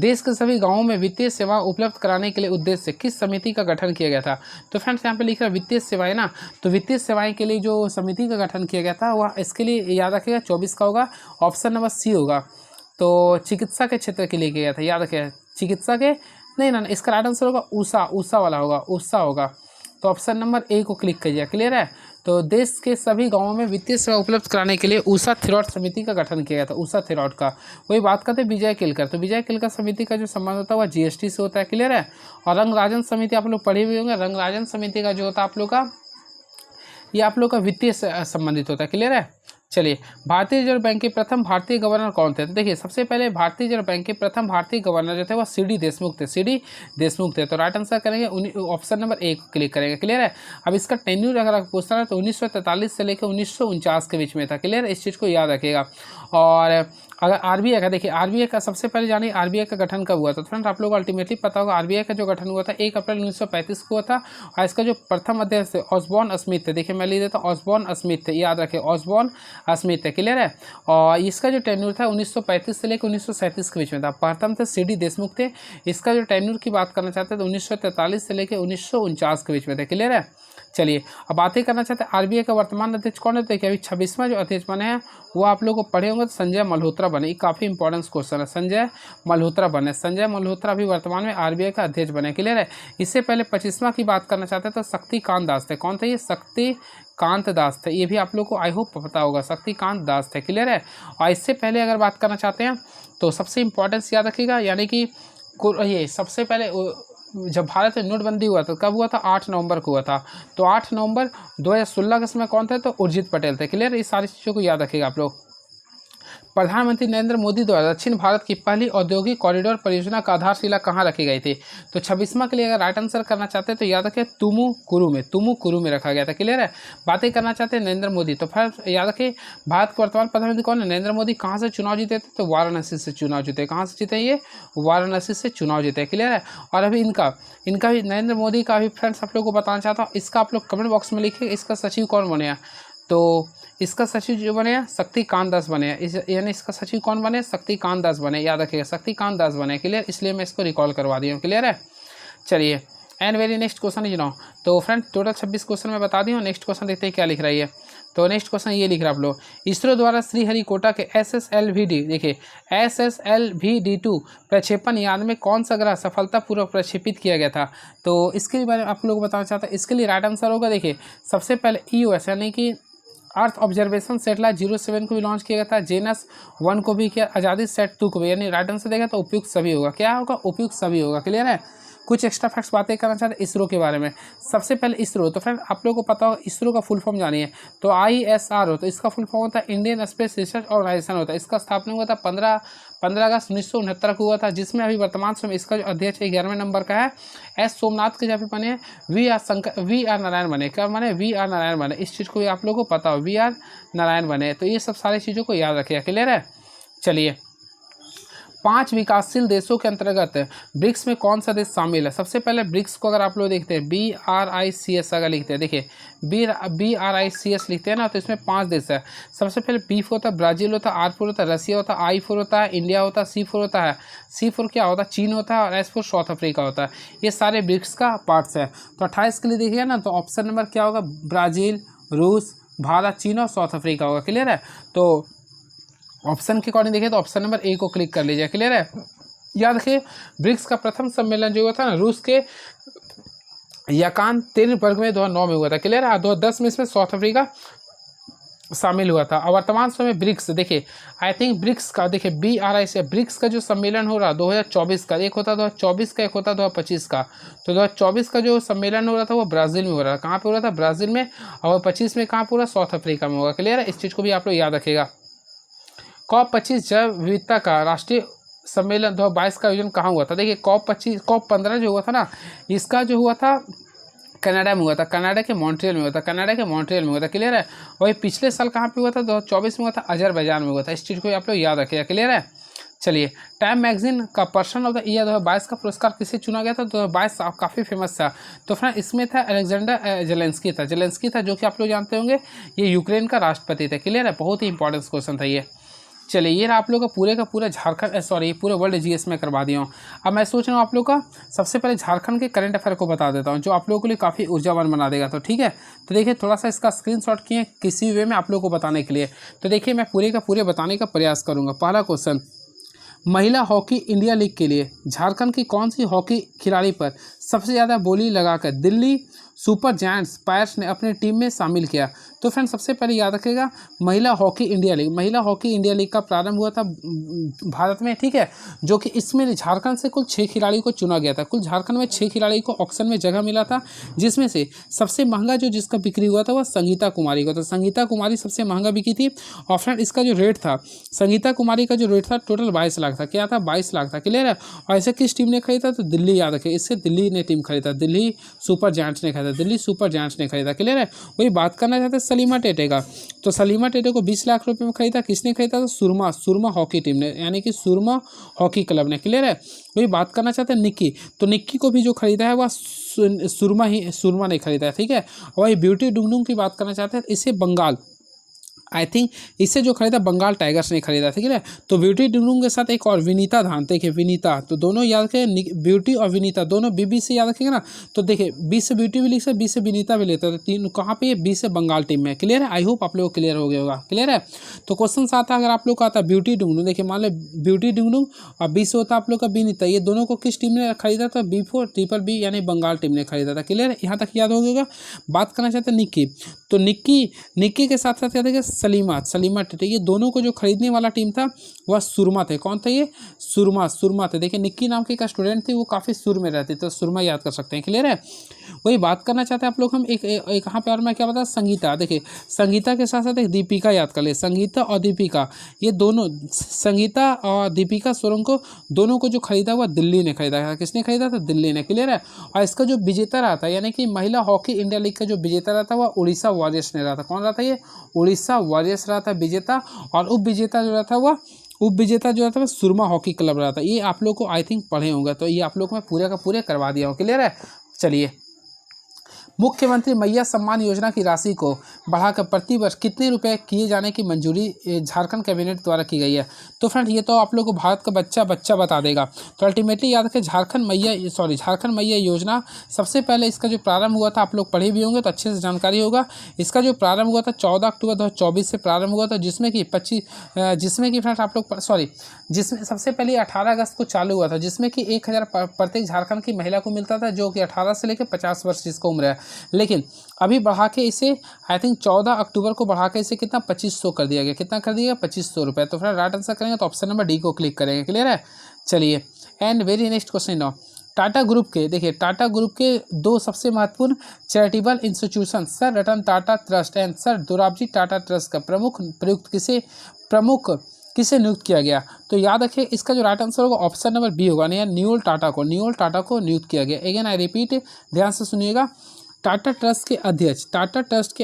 देश के सभी गांवों में वित्तीय सेवा उपलब्ध कराने के लिए उद्देश्य से किस समिति का गठन किया गया था? तो फ्रेंड्स यहाँ पे लिख रहा है वित्तीय सेवाएं ना, तो वित्तीय सेवाएं के लिए जो समिति का गठन किया गया था वह इसके लिए याद रखिएगा 24 का होगा, ऑप्शन नंबर सी होगा। तो चिकित्सा के क्षेत्र के लिए किया गया था, याद रखिए चिकित्सा के नहीं ना, इसका राइट आंसर होगा ऊषा, ऊषा वाला होगा, ऊषा होगा। तो ऑप्शन नंबर ए को क्लिक कीजिए। क्लियर है। तो देश के सभी गांवों में वित्तीय सेवा उपलब्ध कराने के लिए ऊषा थेरौड समिति का गठन किया गया था, ऊषा थेरौड का। वही बात करते हैं विजय केलकर, तो विजय केलकर समिति का जो संबंध होता है वह जीएसटी से होता है। क्लियर है। और रंगराजन समिति आप लोग पढ़े हुए होंगे, रंगराजन समिति का जो होता है आप लोग का, ये आप लोग का वित्तीय से संबंधित होता है। क्लियर है। चलिए, भारतीय रिजर्व बैंक के प्रथम भारतीय गवर्नर कौन थे? तो देखिए सबसे पहले भारतीय रिजर्व बैंक के प्रथम भारतीय गवर्नर जो थे वह सीडी देशमुख थे, सीडी देशमुख थे। तो राइट आंसर करेंगे ऑप्शन नंबर ए को क्लिक करेंगे। क्लियर है। अब इसका टेन्यूर अगर पूछना है तो 1943 से लेकर 1949 के बीच में था। क्लियर है, इस चीज़ को याद रखिएगा। और अगर आरबीआई का देखिए, आरबीआई का सबसे पहले जानिए आरबीआई का गठन कब हुआ था। फ्रेंड आप लोगों को अल्टीमेटली पता होगा आरबीआई का जो गठन हुआ था 1 अप्रैल 1935 को हुआ था। और इसका जो प्रथम अध्यक्ष थे ऑसबॉर्न स्मिथ थे। देखिए मैं लिख देता हूँ ऑसबॉर्न स्मिथ थे, याद रखें ऑसबॉर्न स्मिथ थे। क्लियर है। और इसका जो टेन्यूर था 1935 से लेकर 1937 के बीच में था। प्रथम थे सीडी देशमुख थे। इसका जो टेन्यूर की बात करना चाहते हैं तो 1943 से लेकर 1949 के बीच में थे। क्लियर है। चलिए, अब बातें करना चाहते हैं आरबीआई का वर्तमान अध्यक्ष कौन है। तो अभी 26वां जो अध्यक्ष बने हैं वो आप लोगों को पढ़े होंगे तो संजय मल्होत्रा बने। ये काफ़ी इंपॉर्टेंट क्वेश्चन है, संजय मल्होत्रा बने। संजय मल्होत्रा अभी वर्तमान में आरबीआई का अध्यक्ष बने। क्लियर है। इससे पहले 25वां की बात करना चाहते हैं तो शक्तिकांत दास थे। कौन थे ये? शक्तिकांत दास थे। ये भी आप लोग को आई होप पता होगा, शक्तिकांत दास थे। क्लियर है। और इससे पहले अगर बात करना चाहते हैं तो सबसे इंपॉर्टेंस याद रखिएगा, यानी कि ये सबसे पहले जब भारत में नोटबंदी हुआ था कब हुआ था? 8 नवंबर को हुआ था। तो 8 नवंबर 2016 के समय कौन थे? तो उर्जित पटेल थे। क्लियर, इस सारी चीज़ों को याद रखिएगा आप लोग। प्रधानमंत्री नरेंद्र मोदी द्वारा दक्षिण भारत की पहली औद्योगिक कॉरिडोर परियोजना का आधारशिला कहाँ रखी गई थी? तो 26वां के लिए अगर राइट आंसर करना चाहते हैं तो याद रखें तुमुकुरु में रखा गया था। क्लियर है। बातें करना चाहते हैं नरेंद्र मोदी, तो फिर याद रखें भारत के वर्तमान प्रधानमंत्री कौन है? नरेंद्र मोदी। कहाँ से चुनाव जीते थे? तो वाराणसी से चुनाव जीते। कहाँ से जीते? ये वाराणसी से चुनाव जीते। क्लियर है। और अभी इनका भी नरेंद्र मोदी का भी फ्रेंड्स आप लोग को बताना चाहता हूँ, इसका आप लोग कमेंट बॉक्स में लिखिए इसका सचिव कौन बने। तो इसका सचिव जो बने हैं शक्तिकांत दास बने हैं, यानी इसका सचिव कौन बने? शक्तिकांत दास बने। याद रखिएगा शक्तिकांत दास बने। क्लियर, इसलिए मैं इसको रिकॉल करवा दी हूँ। क्लियर है। चलिए, and very next question is now. तो फ्रेंड टोटल 26 क्वेश्चन मैं बता दी हूँ। नेक्स्ट क्वेश्चन देखते हैं क्या लिख रही है। तो नेक्स्ट क्वेश्चन ये लिख रहा है आप लोग, इसरो द्वारा श्रीहरिकोटा के SSLV-D देखिए SSLV-D2 प्रक्षेपण यान में कौन सा ग्रह सफलतापूर्वक प्रक्षेपित किया गया था? तो इसके बारे में आप लोग बताना चाहते हैं। इसके लिए राइट आंसर होगा, देखिए सबसे पहले EOS यानी कि अर्थ ऑब्जर्वेशन सेटेलाइट 07 को भी लॉन्च किया गया था, जेनस 1 को भी किया, आज़ादी सेट 2 को भी, यानी राइट आंसर देगा तो उपयुक्त सभी होगा। क्या होगा? उपयुक्त सभी होगा। क्लियर है। कुछ एक्स्ट्रा फैक्ट्स बातें करना चाहते हैं इसरो के बारे में। सबसे पहले इसरो, तो फ्रेंड आप लोगों को पता होगा इसरो का फुल फॉर्म जानिए। तो ISRO, तो इसका फुल फॉर्म होता है इंडियन स्पेस रिसर्च ऑर्गेनाइजेशन होता है। इसका स्थापना हुआ था 15 अगस्त 1969 को हुआ था, जिसमें अभी वर्तमान समय इसका जो अध्यक्ष 11वें नंबर का है S सोमनाथ के जहाँ पे बने VR नारायण बने। क्या बने? VR नारायण बने। इस चीज़ को भी आप लोगों को पता हो, VR नारायण बने। तो ये सब सारी चीज़ों को याद रखिएगा। क्लियर है। चलिए, 5 विकासशील देशों के अंतर्गत ब्रिक्स में कौन सा देश शामिल है? सबसे पहले ब्रिक्स को अगर आप लोग देखते हैं BRICS अगर लिखते हैं, देखिए BRICS लिखते हैं ना, तो इसमें 5 देश है। सबसे पहले B4 होता है ब्राज़ील होता है, R4 होता है रसिया होता है, I4 होता है इंडिया होता है, C4 होता है C4 क्या होता है? चीन होता है, और S4 साउथ अफ्रीका होता है। ये सारे ब्रिक्स का पार्ट्स है। तो 28 के लिए देखिए ना, तो ऑप्शन नंबर क्या होगा? ब्राज़ील, रूस, भारत, चीन और साउथ अफ्रीका होगा। क्लियर है। तो ऑप्शन के अकॉर्डिंग देखिए तो ऑप्शन नंबर ए को क्लिक कर लीजिए। क्लियर है। याद रखिए ब्रिक्स का प्रथम सम्मेलन जो हुआ था ना रूस के यकातेरिनबर्ग में 2009 में हुआ था। क्लियर है। 2010 में इसमें साउथ अफ्रीका शामिल हुआ था। और वर्तमान समय ब्रिक्स देखिए आई थिंक ब्रिक्स का देखिए BRI से ब्रिक्स का जो सम्मेलन हो रहा 2024 का, एक होता 2024 का, एक होता 2025 का। तो 2024 का जो सम्मेलन हो रहा था वो ब्राज़ील में हो रहा था। कहाँ पे हो रहा था? ब्राज़ील में। और 25 में कहाँ पूरा? साउथ अफ्रीका में होगा। क्लियर है। इस चीज़ को भी आप लोग याद रखिएगा। COP25 जैव विविधता का राष्ट्रीय सम्मेलन 2022 का आयोजन कहाँ हुआ था? देखिए COP15 जो हुआ था ना, इसका जो हुआ था कनाडा में हुआ था, कनाडा के मॉन्ट्रियल में हुआ था। क्लियर है। वही पिछले साल कहाँ पे हुआ था? 2024 में हुआ था, अजरबैजान में हुआ था। इस चीज़ को आप लोग याद रखिएगा। क्लियर है। चलिए, टाइम मैगजीन का पर्सन ऑफ द ईयर 2022 का पुरस्कार किसे चुना गया था? 2022 काफ़ी फेमस था। तो फ्रेंड इसमें था अलेक्जेंडर जेलेंस्की था, जो कि आप लोग जानते होंगे ये यूक्रेन का राष्ट्रपति थे। क्लियर है। बहुत ही इंपॉर्टेंट क्वेश्चन था ये। चलिए, ये आप लोग का पूरा झारखंड पूरे वर्ल्ड जीएस में करवा दिया हूँ। अब मैं सोच रहा हूँ आप लोग का सबसे पहले झारखंड के करंट अफेयर को बता देता हूँ, जो आप लोगों के लिए काफ़ी ऊर्जावान बना देगा। तो ठीक है। तो देखिए थोड़ा सा इसका स्क्रीनशॉट किए किसी वे में आप लोग को बताने के लिए। तो देखिए मैं पूरे का पूरे बताने का प्रयास करूँगा। पहला क्वेश्चन, महिला हॉकी इंडिया लीग के लिए झारखंड की कौन सी हॉकी खिलाड़ी पर सबसे ज़्यादा बोली लगाकर दिल्ली सुपर जायंट्स पायर्स ने अपनी टीम में शामिल किया? तो फ्रेंड सबसे पहले याद रखिएगा महिला हॉकी इंडिया लीग, महिला हॉकी इंडिया लीग का प्रारंभ हुआ था भारत में, ठीक है, जो कि इसमें झारखंड से कुल 6 खिलाड़ियों को चुना गया था। कुल झारखंड में 6 खिलाड़ी को ऑक्शन में जगह मिला था, जिसमें से सबसे महंगा जो जिसका बिक्री हुआ था वह संगीता कुमारी को, तो संगीता कुमारी सबसे महंगा बिकी थी। और फ्रेंड इसका जो रेट था, संगीता कुमारी का जो रेट था टोटल 22 लाख था। क्या था? 22 लाख था। क्लियर है? और ऐसे किस टीम ने खरीदा? तो दिल्ली, याद रखिए, इससे दिल्ली ने टीम खरीदा, दिल्ली सुपर जायंट्स ने खरीदा, दिल्ली सुपर जायंट्स ने खरीदा। क्लियर है? वही बात करना चाहते हैं सलीमा टेटे का, तो सलीमा टेटे को 20 लाख रुपए में खरीदा। किसने खरीदा? तो सुरमा हॉकी टीम ने, यानी कि सुरमा हॉकी क्लब ने। क्लियर है? वही बात करना चाहते हैं निक्की, तो निक्की को भी जो खरीदा है वह सुरमा ने खरीदा है, ठीक है। वही ब्यूटी डुंगडुंग की बात करना चाहते हैं, इसे बंगाल, आई थिंक इससे जो खरीदा बंगाल टाइगर्स ने खरीदा, ठीक है। तो ब्यूटी डुंगडुंग के साथ एक और विनीता धान, देखिए विनीता, तो दोनों याद रखें, ब्यूटी और विनीता दोनों बीबी से याद रखेंगे ना, तो देखिए 20 से ब्यूटी भी लिख सकते, 20 से विनीता भी लेते हैं, तो तीन कहाँ पे? 20 से बंगाल टीम में। क्लियर है? आई होप आप लोग क्लियर हो गया होगा। क्लियर है? तो क्वेश्चन आता है, अगर आप लोग का आता ब्यूटी डुंगडुंग, देखिए मान लो ब्यूटी डुंगडुंग और 20 होता आप लोग का विनीता, ये दोनों को किस टीम ने खरीदा था? BB यानी बंगाल टीम ने खरीदा था। क्लियर है? यहाँ तक याद हो गया। बात करना चाहते हैं निक्की, तो निक्की के साथ साथ क्या देखिए सलीमा टेटे, ये दोनों को जो खरीदने वाला टीम था वह सुरमा थे। कौन था ये? सुरमा थे। देखिए निक्की नाम की एक स्टूडेंट थी, वो काफ़ी सुर में रहती, तो सुरमा याद कर सकते हैं। क्लियर है? वही बात करना चाहते हैं आप लोग हम एक यहाँ पे, और मैं क्या बता, संगीता, देखिए संगीता के साथ साथ एक दीपिका याद कर ले, संगीता और दीपिका, ये दोनों, संगीता और दीपिका सोरेंको दोनों को जो खरीदा हुआ दिल्ली ने खरीदा था। किसने खरीदा था? दिल्ली ने। क्लियर है? और इसका जो विजेता रहा था, यानी कि महिला हॉकी इंडिया लीग का जो विजेता रहा था वह उड़ीसा वॉरियर्स ने रहा था। कौन रहा था? ये उड़ीसा वॉरियर्स रहा था विजेता, और उपविजेता जो रहा था वह सुरमा हॉकी क्लब रहा था। ये आप लोग को आई थिंक पढ़े होंगे, तो ये आप लोग को मैं पूरे का पूरे करवा दिया हूँ। क्लियर है? चलिए, मुख्यमंत्री मैया सम्मान योजना की राशि को बढ़ाकर प्रतिवर्ष कितने रुपए किए जाने की मंजूरी झारखंड कैबिनेट द्वारा की गई है? तो फ्रेंड ये तो आप लोग को भारत का बच्चा बता देगा। तो अल्टीमेटली याद रखें, झारखंड मैया योजना, सबसे पहले इसका जो प्रारंभ हुआ था, आप लोग पढ़े भी होंगे तो अच्छे से जानकारी होगा। इसका जो प्रारंभ हुआ था 14 अक्टूबर 2024 से प्रारंभ हुआ था, जिसमें कि फ्रेंड आप लोग जिसमें सबसे पहले 18 अगस्त को चालू हुआ था, जिसमें कि 1000 प्रत्येक झारखंड की महिला को मिलता था, जो कि 18 से लेकर 50 वर्ष जिसको उम्र है। लेकिन अभी बढ़ा के इसे आई थिंक 14 अक्टूबर को बढ़ा के इसे कितना 2500 कर दिया गया। कितना कर दिया गया? 2500 रुपये। तो फिर राइट आंसर करेंगे तो ऑप्शन नंबर डी को क्लिक करेंगे। क्लियर है? चलिए, and very next question now, Tata group के, देखिए टाटा ग्रुप के 2 सबसे महत्वपूर्ण charitable institution, sir Ratan Tata trust and sir Dorabji Tata trust का प्रमुख किसे नियुक्त किया गया? तो याद रखिए, इसका जो राइट आंसर होगा ऑप्शन नंबर बी होगा, नहीं, न्यूल टाटा को नियुक्त किया गया। अगेन आई रिपीट, ध्यान से सुनिएगा, टाटा ट्रस्ट के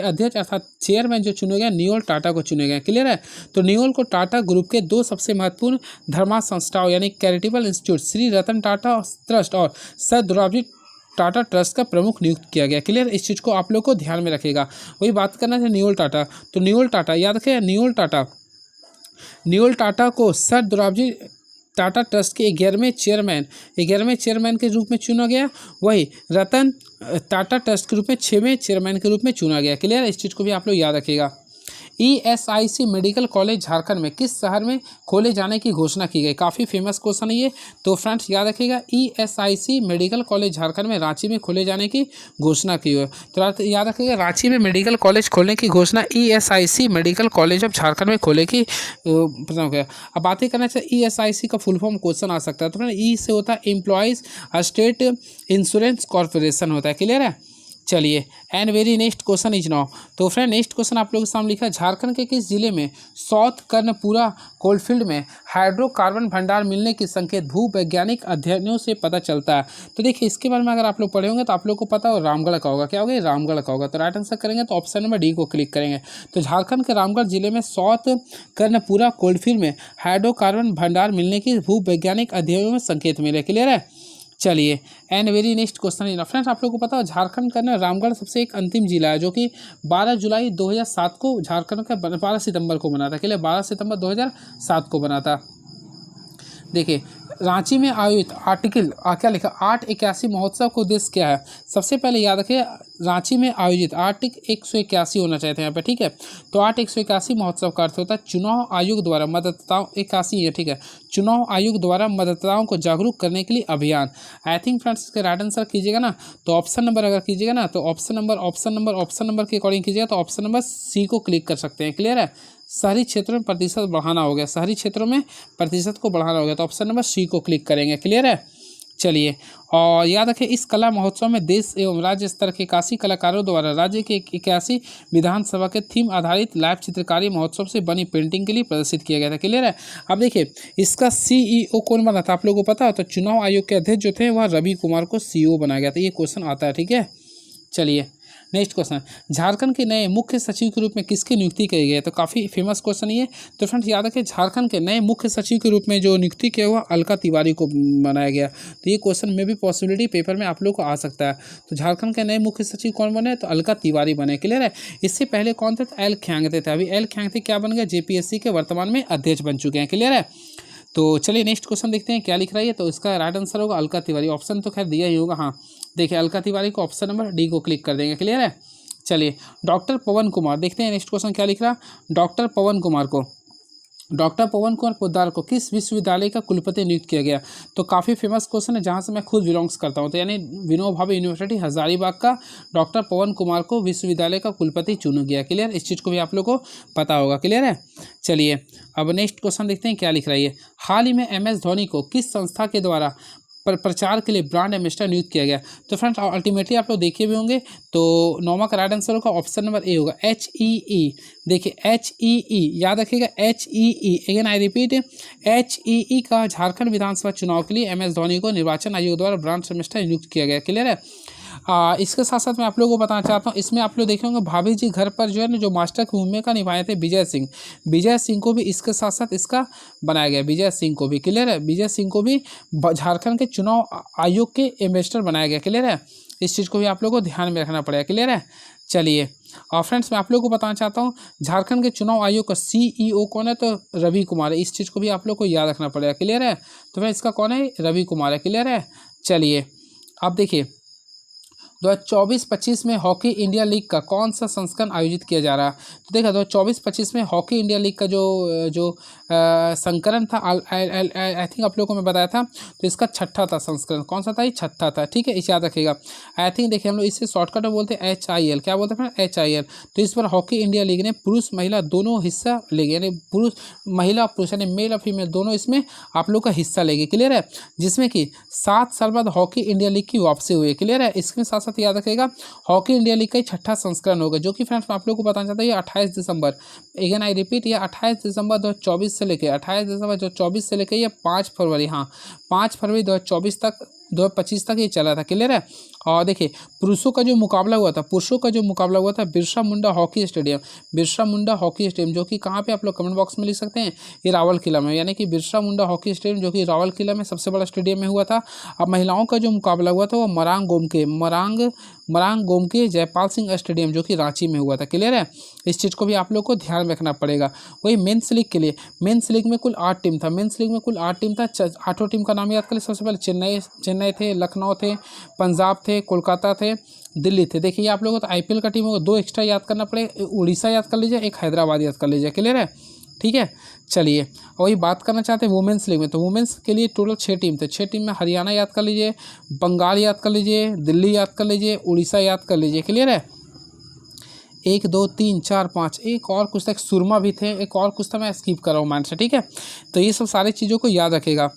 अध्यक्ष अर्थात चेयरमैन जो चुने गए, न्यूल टाटा को चुने गए। क्लियर है? तो न्यूल को टाटा ग्रुप के 2 सबसे महत्वपूर्ण धर्मा संस्थाओं, यानी charitable institute Shri Ratan Tata trust और सर दोराबजी टाटा ट्रस्ट का प्रमुख नियुक्त किया गया। क्लियर? इस चीज़ को आप लोग को ध्यान में रखेगा। वही बात करना है न्यूल टाटा, तो न्यूल टाटा याद रखें, न्यूल टाटा को सर दोराबजी टाटा ट्रस्ट के 11वें चेयरमैन के रूप में चुना गया। वही रतन टाटा ट्रस्ट के रूप में 6वें चेयरमैन के रूप में चुना गया। क्लियर? इस चीज़ को भी आप लोग याद रखिएगा। ESIC मेडिकल कॉलेज झारखंड में किस शहर में खोले जाने की घोषणा की गई? काफ़ी फेमस क्वेश्चन है ये, तो फ्रेंड्स याद रखिएगा, ESIC मेडिकल कॉलेज झारखंड में रांची में खोले जाने की घोषणा की है। तो याद रखिएगा, रांची में मेडिकल कॉलेज खोलने की घोषणा ESIC medical college of Jharkhand में खोले की अब बातें करना चाहिए। ESIC का फुल फॉर्म क्वेश्चन आ सकता है, तो फ्रेंड ई से होता है एम्प्लॉयज़ स्टेट इंश्योरेंस कॉर्पोरेशन होता है। क्लियर है? चलिए, and very next question is now, तो फ्रेंड नेक्स्ट क्वेश्चन आप लोगों के सामने लिखा है, झारखंड के किस जिले में साउथ कर्णपुरा कोलफील्ड में हाइड्रोकार्बन भंडार मिलने की संकेत भूवैज्ञानिक अध्ययनों से पता चलता है? तो देखिए, इसके बारे में अगर आप लोग पढ़े होंगे तो आप लोग को पता हो रामगढ़ का होगा। क्या होगा? रामगढ़ का होगा। तो राइट आंसर करेंगे तो ऑप्शन नंबर डी को क्लिक करेंगे। तो झारखंड के रामगढ़ जिले में साउथ कर्णपुरा कोलफील्ड में हाइड्रोकार्बन भंडार मिलने की भूवैज्ञानिक अध्ययनों में संकेत मिले। क्लियर है? चलिए, and very next question in friends, आप लोगों को पता है झारखंड का ना रामगढ़ सबसे एक अंतिम जिला है, जो कि 12 जुलाई 2007 को झारखंड का 12 सितंबर को बना था। के लिए 12 सितंबर 2007 को बना था। देखिए, रांची में आयोजित आर्टिकल क्या लिखा 881 महोत्सव का उद्देश्य क्या है। सबसे पहले याद रखिए रांची में आयोजित आर्टिक 181 होना चाहिए था यहाँ पे, ठीक है। तो 181 महोत्सव का अर्थ होता है चुनाव आयोग द्वारा मतदाताओं 81 है, ठीक है, चुनाव आयोग द्वारा मतदाताओं को जागरूक करने के लिए अभियान। आई थिंक फ्रेंड्स इसके राइट आंसर कीजिएगा ना तो ऑप्शन नंबर अगर कीजिएगा ना तो ऑप्शन नंबर के अकॉर्डिंग कीजिएगा तो ऑप्शन नंबर सी को क्लिक कर सकते हैं। क्लियर है, शहरी क्षेत्रों में प्रतिशत बढ़ाना हो गया, शहरी क्षेत्रों में प्रतिशत को बढ़ाना हो गया तो ऑप्शन नंबर सी को क्लिक करेंगे। क्लियर है, चलिए। और याद रखें इस कला महोत्सव में देश एवं राज्य स्तर के 81 कलाकारों द्वारा राज्य के 81 विधानसभा के थीम आधारित लाइव चित्रकारी महोत्सव से बनी पेंटिंग के लिए प्रदर्शित किया गया था। क्लियर है, अब देखिए इसका सीईओ कौन बना था आप लोगों को पता है, तो चुनाव आयोग के अध्यक्ष जो थे वह रवि कुमार को सीईओ बनाया गया था। ये क्वेश्चन आता है, ठीक है। चलिए नेक्स्ट क्वेश्चन, झारखंड के नए मुख्य सचिव के रूप में किसकी नियुक्ति की गई है, तो काफ़ी फेमस क्वेश्चन ये। तो फ्रेंड्स याद रखें झारखंड के नए मुख्य सचिव के रूप में जो नियुक्ति किया हुआ अलका तिवारी को बनाया गया। तो ये क्वेश्चन में भी पॉसिबिलिटी पेपर में आप लोग को आ सकता है। तो झारखंड के नए मुख्य सचिव कौन बने, तो अलका तिवारी बने। क्लियर है, इससे पहले कौन थे, एल ख्यांगते थे। अभी एल ख्यांगते क्या बन गया, जेपीएससी के वर्तमान में अध्यक्ष बन चुके हैं। क्लियर है, तो चलिए नेक्स्ट क्वेश्चन देखते हैं क्या लिख रहा है। तो इसका राइट आंसर होगा अलका तिवारी। ऑप्शन तो खैर दिया ही होगा, हाँ देखिए अलका तिवारी को ऑप्शन नंबर डी को क्लिक कर देंगे। क्लियर है, चलिए डॉक्टर पवन कुमार देखते हैं नेक्स्ट क्वेश्चन क्या लिख रहा। डॉक्टर पवन कुमार पोद्दार को किस विश्वविद्यालय का कुलपति नियुक्त किया गया, तो काफ़ी फेमस क्वेश्चन है जहां से मैं खुद बिलोंग्स करता हूं। तो यानी विनोबा भावे यूनिवर्सिटी हजारीबाग का डॉक्टर पवन कुमार को विश्वविद्यालय का कुलपति चुना गया। क्लियर, इस चीज़ को भी आप लोग को पता होगा। क्लियर है, चलिए अब नेक्स्ट क्वेश्चन देखते हैं क्या लिख रही है। हाल ही में MS धोनी को किस संस्था के द्वारा प्रचार के लिए ब्रांड एम्बेसडर नियुक्त किया गया, तो फ्रेंड्स अल्टीमेटली आप लोग देखे भी होंगे तो नौमा का राइट आंसर होगा ऑप्शन नंबर ए होगा HEE। देखिए HEE याद रखिएगा HEE, again I repeat HEE का झारखंड विधानसभा चुनाव के लिए MS धोनी को निर्वाचन आयोग द्वारा ब्रांड एम्बेसडर नियुक्त किया गया। क्लियर है, इसके साथ साथ मैं आप लोगों को बताना चाहता हूँ इसमें आप लोग देखे होंगे भाभी जी घर पर जो है ना जो मास्टर की भूमिका निभाए थे विजय सिंह को भी इसके साथ साथ इसका बनाया गया, विजय सिंह को भी। क्लियर है, विजय सिंह को भी झारखंड के चुनाव आयोग के एम्बेसडर बनाया गया। क्लियर है, इस चीज़ को भी आप लोगों को ध्यान में रखना पड़ेगा। क्लियर है, चलिए और फ्रेंड्स मैं आप लोगों को बताना चाहता हूँ झारखंड के चुनाव आयोग का CEO कौन है, तो रवि कुमार है। इस चीज़ को भी आप लोग को याद रखना पड़ेगा। क्लियर है, तो फिर इसका कौन है, रवि कुमार है। क्लियर है, चलिए अब देखिए 2024-25 में हॉकी इंडिया लीग का कौन सा संस्करण आयोजित किया जा रहा है, तो देखा 2024-25 में हॉकी इंडिया लीग का जो संस्करण था आई थिंक आप लोगों को मैं बताया था, तो इसका छठा था संस्करण। कौन सा था, ये छठा था। ठीक है, इसे याद रखिएगा। आई थिंक देखिए हम लोग इसे शॉर्टकट में बोलते हैं HIL। क्या बोलते हैं HIL। तो इस पर हॉकी इंडिया लीग ने पुरुष महिला दोनों हिस्सा लेंगे, यानी पुरुष महिला पुरुष यानी मेल और फीमेल दोनों इसमें आप लोग का हिस्सा लेंगे। क्लियर है, जिसमें कि 7 साल बाद हॉकी इंडिया लीग की वापसी हुई है। क्लियर है, इसके साथ साथ याद रखिएगा हॉकी इंडिया लीग का छठा संस्करण होगा, जो कि फ्रेंड्स आप लोग को बताना चाहता है ये 28 दिसंबर, अगेन आई रिपीट, ये 28 दिसंबर 2024 से लेकर 28 दिसंबर 2024 से लेकर ये 5 फरवरी 2024 तक 2025 तक ये चला था। क्लियर है, और देखिए पुरुषों का जो मुकाबला हुआ था बिरसा मुंडा हॉकी स्टेडियम, जो कि कहाँ पे आप लोग कमेंट बॉक्स में लिख सकते हैं, ये रावलकिला में, यानी कि बिरसा मुंडा हॉकी स्टेडियम जो कि रावलकिला में सबसे बड़ा स्टेडियम में हुआ था। अब महिलाओं का जो मुकाबला हुआ था वो मरांग गोमके जयपाल सिंह स्टेडियम जो कि रांची में हुआ था। क्लियर है, इस चीज़ को भी आप लोग को ध्यान में रखना पड़ेगा। वही मेंस लीग के लिए, मेंस लीग में कुल 8 टीम था, 8 टीम का नाम याद कर ले। सबसे पहले चेन्नई थे, लखनऊ थे, पंजाब थे, कोलकाता थे, दिल्ली थे। देखिए आप लोगों को तो IPL का टीम होगा, 2 एक्स्ट्रा याद करना पड़ेगा, उड़ीसा याद कर लीजिए, एक हैदराबाद याद कर लीजिए। क्लियर है, ठीक है, चलिए वही बात करना चाहते हैं वुमेंस लीग में, तो वुमेंस के लिए टोटल 6 टीम थे। 6 टीम में हरियाणा याद कर लीजिए, बंगाल याद कर लीजिए, दिल्ली याद कर लीजिए, उड़ीसा याद कर लीजिए। क्लियर है, 1 2 3 4 5 एक और कुछ तक सुरमा भी थे, एक और कुछ था मैं स्किप कर रहा हूँ माइंड से। ठीक है, तो ये सब सारी चीज़ों को याद रखेगा।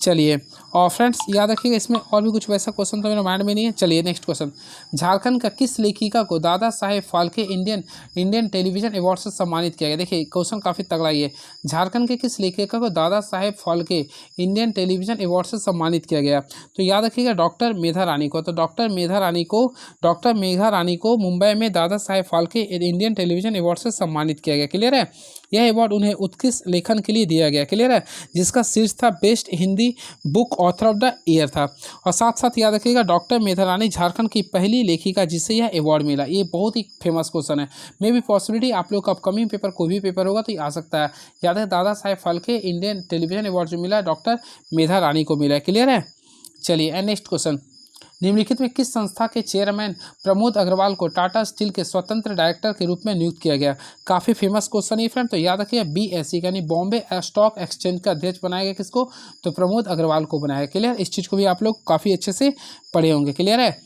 चलिए और फ्रेंड्स याद रखिएगा इसमें और भी कुछ वैसा क्वेश्चन तो मेरे माइंड में नहीं है। चलिए नेक्स्ट क्वेश्चन, झारखंड का किस लेखिका को Dada Saheb Phalke Indian television award से सम्मानित किया गया। देखिए क्वेश्चन काफ़ी तगड़ा ही है। झारखंड के किस लेखिका को Dada Saheb Phalke Indian television award से सम्मानित किया गया, तो याद रखिएगा डॉक्टर मेधा रानी को। तो डॉक्टर मेघा रानी को मुंबई में Dada Saheb Phalke Indian television award से सम्मानित किया गया। क्लियर है, यह अवार्ड उन्हें उत्कृष्ट लेखन के लिए दिया गया। क्लियर है, जिसका शीर्ष था best Hindi book author of the year था। और साथ साथ याद रखिएगा डॉक्टर मेधा रानी झारखंड की पहली लेखिका जिसे यह अवार्ड मिला। ये बहुत ही फेमस क्वेश्चन है, मे बी पॉसिबिलिटी आप लोग का अपकमिंग पेपर कोई भी पेपर होगा तो ये आ सकता है। याद है Dada Saheb Phalke Indian television award जो मिला डॉक्टर मेधा रानी को मिला है। क्लियर है। चलिए एंड नेक्स्ट क्वेश्चन, निम्नलिखित में किस संस्था के चेयरमैन प्रमोद अग्रवाल को टाटा स्टील के स्वतंत्र डायरेक्टर के रूप में नियुक्त किया गया। काफ़ी फेमस क्वेश्चन है फ्रेंड, तो याद रखिए BSE यानी बॉम्बे स्टॉक एक्सचेंज का अध्यक्ष बनाया गया किसको, तो प्रमोद अग्रवाल को बनाया गया। क्लियर, इस चीज़ को भी आप लोग काफ़ी अच्छे से पढ़े होंगे। क्लियर है।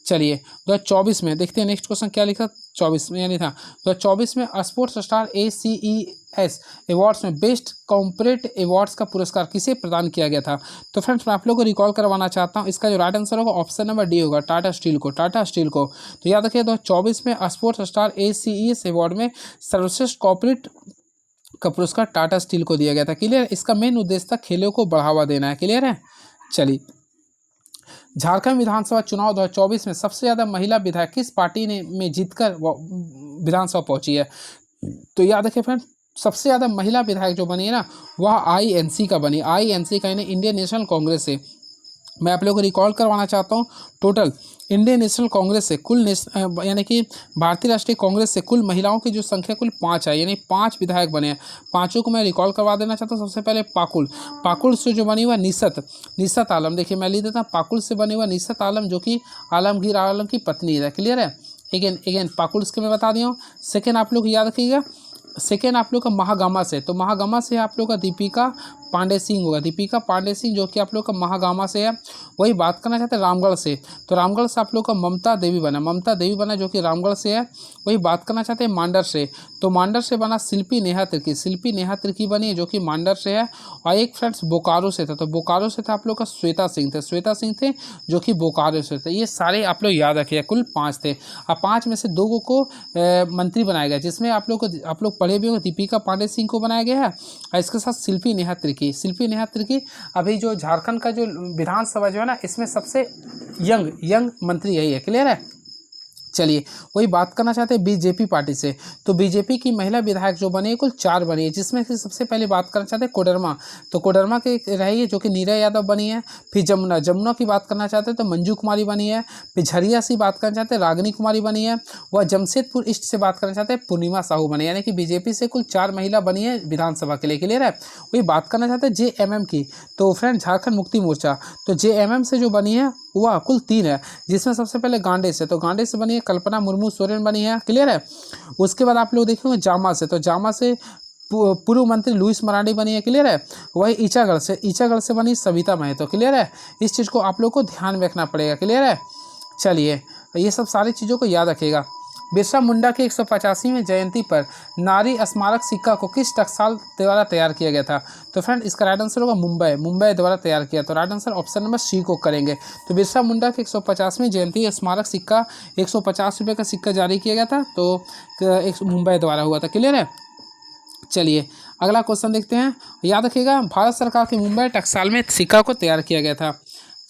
चलिए 2024 में देखते हैं नेक्स्ट क्वेश्चन क्या लिखा 24 में, यानी था 2024 में स्पोर्ट्स स्टार ACES अवार्ड्स में बेस्ट कॉर्पोरेट अवार्ड्स का पुरस्कार किसे प्रदान किया गया था। तो फ्रेंड्स मैं आप लोगों को रिकॉल करवाना चाहता हूं, इसका जो राइट आंसर होगा ऑप्शन नंबर डी होगा, टाटा स्टील को। तो याद रखिए 2024 में स्पोर्ट्स स्टार ACES अवार्ड में सर्वश्रेष्ठ कॉर्पोरेट का पुरस्कार टाटा स्टील को दिया गया था। क्लियर, इसका मेन उद्देश्य था खेलों को बढ़ावा देना है। क्लियर है। चलिए झारखंड विधानसभा चुनाव 2024 में सबसे ज़्यादा महिला विधायक किस पार्टी ने में जीतकर विधानसभा पहुंची है। तो याद रखिए फ्रेंड सबसे ज़्यादा महिला विधायक जो बनी है ना वह INC का बनी। INC का यानी इंडियन नेशनल कांग्रेस से। मैं आप लोगों को रिकॉल करवाना चाहता हूँ, टोटल इंडियन नेशनल कांग्रेस से कुल यानी कि भारतीय राष्ट्रीय कांग्रेस से कुल महिलाओं की जो संख्या कुल 5 है, यानी 5 विधायक बने हैं। पांचों को मैं रिकॉल करवा देना चाहता हूँ। सबसे पहले पाकुल से जो बनी हुआ निशत आलम, देखिए मैं लिख देता हूँ, पाकुल से बनी हुआ निशत आलम जो कि आलमगीर आलम की पत्नी है। क्लियर है। अगेन पाकुल के मैं बता दिया हूँ। सेकेंड आप लोग याद रखिएगा, सेकेंड आप लोग का महागामा से, तो महागामा से आप लोग का दीपिका पांडे सिंह होगा। दीपिका पांडे सिंह जो कि आप लोग का महागामा से है। वही बात करना चाहते हैं रामगढ़ से, तो रामगढ़ से आप लोग का ममता देवी बना जो कि रामगढ़ से है। वही बात करना चाहते हैं मांडर से, तो मांडर से बना शिल्पी नेहा तिर्की बनी है जो कि मांडर से है। और एक फ्रेंड्स बोकारो से था, तो बोकारो से था आप लोग का श्वेता सिंह थे जो कि बोकारो से थे। ये सारे आप लोग याद रखिए, कुल 5 थे। अब 5 में से 2 को मंत्री बनाया गया, जिसमें आप लोग पढ़े भी होंगे। दीपिका पांडे सिंह को बनाया गया है और इसके साथ शिल्पी नेहा तिर्की अभी जो झारखंड का जो विधानसभा जो है ना इसमें सबसे यंग मंत्री यही है। क्लियर है। चलिए वही बात करना चाहते हैं बीजेपी पार्टी से, तो बीजेपी की महिला विधायक जो बनी है कुल 4 बनी है, जिसमें से सबसे पहले बात करना चाहते हैं कोडरमा, तो कोडरमा के रही है जो कि नीरा यादव बनी है। फिर जमुना की बात करना चाहते हैं तो मंजू कुमारी बनी है। फिर झरिया से बात करना चाहते हैं रागिनी कुमारी बनी है। वह जमशेदपुर ईस्ट से बात करना चाहते हैं पूर्णिमा साहू बनी, यानी कि बीजेपी से कुल 4 महिला बनी है विधानसभा के लिए। क्लियर है। वही बात करना चाहते हैं JMM की, तो फ्रेंड झारखंड मुक्ति मोर्चा, तो JMM से जो बनी है वह कुल 3 है, जिसमें सबसे पहले गांडे से, तो गांडे से बनी है कल्पना मुर्मू सोरेन बनी है। क्लियर है। उसके बाद आप लोग देखेंगे जामा से, तो जामा से पूर्व मंत्री लुइस मरांडी बनी है। क्लियर है। वही ईचागढ़ से बनी सविता महतो। क्लियर है। इस चीज़ को आप लोग को ध्यान में रखना पड़ेगा। क्लियर है। चलिए ये सब सारी चीज़ों को याद रखिएगा। बिरसा मुंडा की 185वीं जयंती पर नारी स्मारक सिक्का को किस टकसाल द्वारा तैयार किया गया था। तो फ्रेंड इसका राइट आंसर होगा मुंबई द्वारा तैयार किया। तो right answer option number C को करेंगे। तो बिरसा मुंडा की 150वीं जयंती स्मारक सिक्का 150 रुपये का सिक्का जारी किया गया था, तो मुंबई द्वारा हुआ था। क्लियर है। चलिए अगला क्वेश्चन देखते हैं। याद रखिएगा भारत सरकार के मुंबई टकसाल में सिक्का को तैयार किया गया था।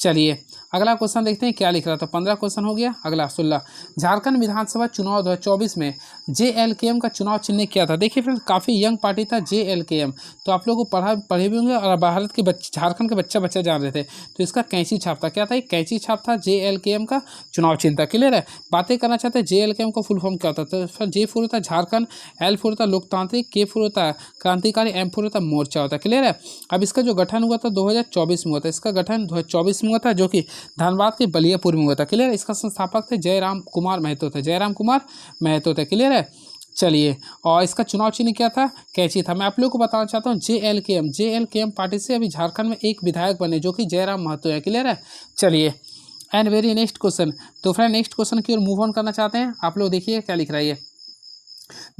चलिए अगला क्वेश्चन देखते हैं क्या लिख रहा था। 15 क्वेश्चन हो गया। अगला 16, झारखंड विधानसभा चुनाव 2024 में JLKM का चुनाव चिन्ह क्या था। देखिए फ्रेंड काफ़ी यंग पार्टी था JLKM, तो आप लोगों को पढ़े भी होंगे और भारत के झारखंड के बच्चा जान रहे थे। तो इसका कैंची छाप था। क्या था? एक कैंची छाप था, JLKM का चुनाव चिन्ह था। क्लियर है। बातें करना चाहते हैं JLKM का फुल फॉर्म क्या होता है। तो J फुल होता है झारखंड, L फुल होता है लोकतांत्रिक, K फुल होता है क्रांतिकारी, M फुल होता है मोर्चा होता है। क्लियर है। अब इसका जो गठन हुआ था 2024 में हुआ था। इसका गठन 2024 में हुआ था जो कि धनबाद के बलियापुर में हुआ था। क्लियर है। इसका संस्थापक थे जयराम कुमार महतो थे। क्लियर है। चलिए और इसका चुनाव चिन्ह क्या था? कैंची था। मैं आप लोगों को बताना चाहता हूँ JLKM पार्टी से अभी झारखंड में एक विधायक बने जो कि जयराम महतो है। क्लियर है। चलिए एंड वेरी नेक्स्ट क्वेश्चन। तो फ्रेंड नेक्स्ट क्वेश्चन की ओर मूव ऑन करना चाहते हैं। आप लोग देखिए क्या लिख रहा है।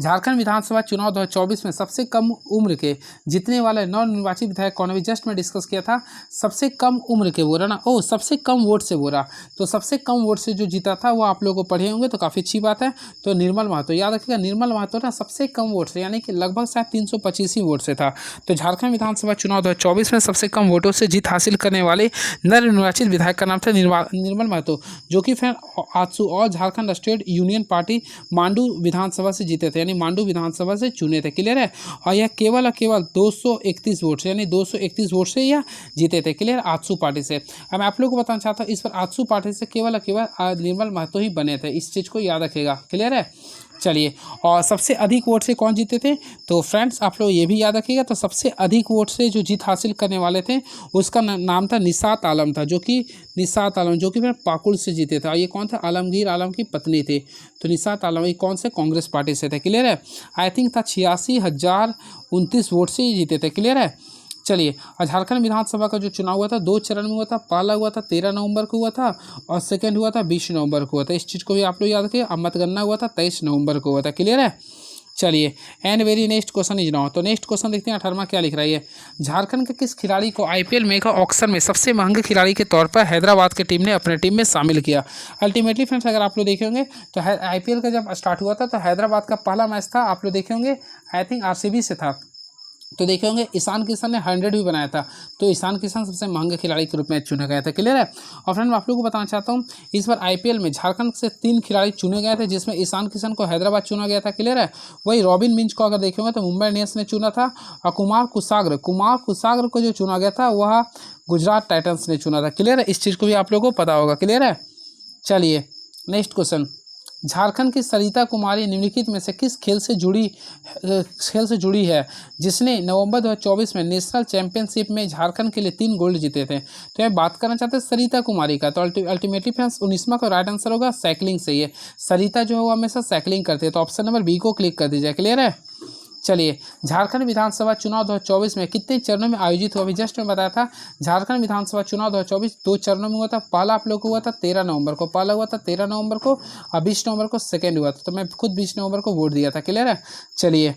झारखंड विधानसभा चुनाव 2024 में सबसे कम उम्र के जीतने वाले नवनिर्वाचित विधायक कौन है? जस्ट मैं डिस्कस किया था। सबसे कम उम्र के बोल रहा ना, सबसे कम वोट से बोल रहा, तो सबसे कम वोट से जो जीता था वो आप लोगों को पढ़े होंगे, तो काफ़ी अच्छी बात है। तो निर्मल महतो, याद रखिएगा निर्मल महतो ना सबसे कम वोट से, यानी कि लगभग शायद 325 ही वोट से था। तो झारखंड विधानसभा चुनाव 2024 में सबसे कम वोटों से जीत हासिल करने वाले नवनिर्वाचित विधायक का नाम था निर्मल महतो, जो कि फिर आजसू और Jharkhand state union party Mandu Vidhansabha से जीते जीते थे, यानी मांडू विधानसभा से चुने थे। क्लियर है। और यह केवल और केवल 231 वोट से, यानी 231 वोट से यह जीते थे। क्लियर, आजसू पार्टी से। अब मैं आप लोग को बताना चाहता हूँ, इस पर आजसू पार्टी से केवल और केवल निर्मल महतो ही बने थे। इस चीज़ को याद रखेगा। क्लियर है। चलिए, और सबसे अधिक वोट से कौन जीते थे, तो फ्रेंड्स आप लोग ये भी याद रखिएगा। तो सबसे अधिक वोट से जो जीत हासिल करने वाले थे उसका नाम था निसात आलम था, जो कि निसात आलम जो कि फिर पाकुड़ से जीते थे। और ये कौन था, आलमगीर आलम की पत्नी थी। तो निसात आलम ये कौन से, कांग्रेस पार्टी से थे। क्लियर है। आई थिंक था 86,029 वोट से ही जीते थे। क्लियर है। चलिए, झारखंड विधानसभा का जो चुनाव हुआ था 2 चरण में हुआ था। पहला हुआ था 13 नवंबर को हुआ था और सेकंड हुआ था 20 नवंबर को हुआ था। इस चीज़ को भी आप लोग याद रखिए। अब मतगणना हुआ था 23 नवंबर को हुआ था। क्लियर है। चलिए, and very next question is now. तो नेक्स्ट क्वेश्चन देखते हैं 18वां क्या लिख रहा है। झारखंड के किस खिलाड़ी को आईपीएल मेगा ऑक्शन में सबसे महंगे खिलाड़ी के तौर पर हैदराबाद की टीम ने अपने टीम में शामिल किया। अल्टीमेटली फ्रेंड्स अगर आप लोग देखे होंगे तो आईपीएल का जब स्टार्ट हुआ था तो हैदराबाद का पहला मैच था, आप लोग देखे होंगे, आई थिंक आरसीबी से था। तो देखे होंगे ईशान किशन ने 100 भी बनाया था। तो ईशान किशन सबसे महंगे खिलाड़ी के रूप में चुना गया था। क्लियर है। और फ्रेंड मैं आप लोगों को बताना चाहता हूँ, इस बार आईपीएल में झारखंड से 3 खिलाड़ी चुने गए थे, जिसमें ईशान किशन को हैदराबाद चुना गया था। क्लियर है। वही रॉबिन मिंच को अगर देखेंगे तो मुंबई इंडियंस ने चुना था। और कुमार कुसाग्र को जो चुना गया था वह गुजरात टाइटंस ने चुना था। क्लियर है। इस चीज़ को भी आप लोगों को पता होगा। क्लियर है। चलिए, नेक्स्ट क्वेश्चन। झारखंड की सरिता कुमारी निम्नलिखित में से किस खेल से जुड़ी है जिसने नवंबर 2024 में नेशनल चैंपियनशिप में झारखंड के लिए 3 गोल्ड जीते थे। तो मैं बात करना चाहते हैं सरिता कुमारी का। तो अल्टीमेटली फ्रेंड्स 19वां का राइट आंसर होगा साइकिलिंग से। ये सरिता जो है वो हमेशा साइकिलिंग करते हैं। तो ऑप्शन नंबर बी को क्लिक कर दीजिए। क्लियर है। चलिए, झारखंड विधानसभा चुनाव 2024 में कितने चरणों में आयोजित हुआ। अभी जस्ट मैं बताया था झारखंड विधानसभा चुनाव 2024 2 चरणों में हुआ था। पहला आप लोग को हुआ था 13 नवंबर को, और 20 नवंबर को सेकेंड हुआ था। तो मैं खुद 20 नवंबर को वोट दिया था। क्लियर है। चलिए,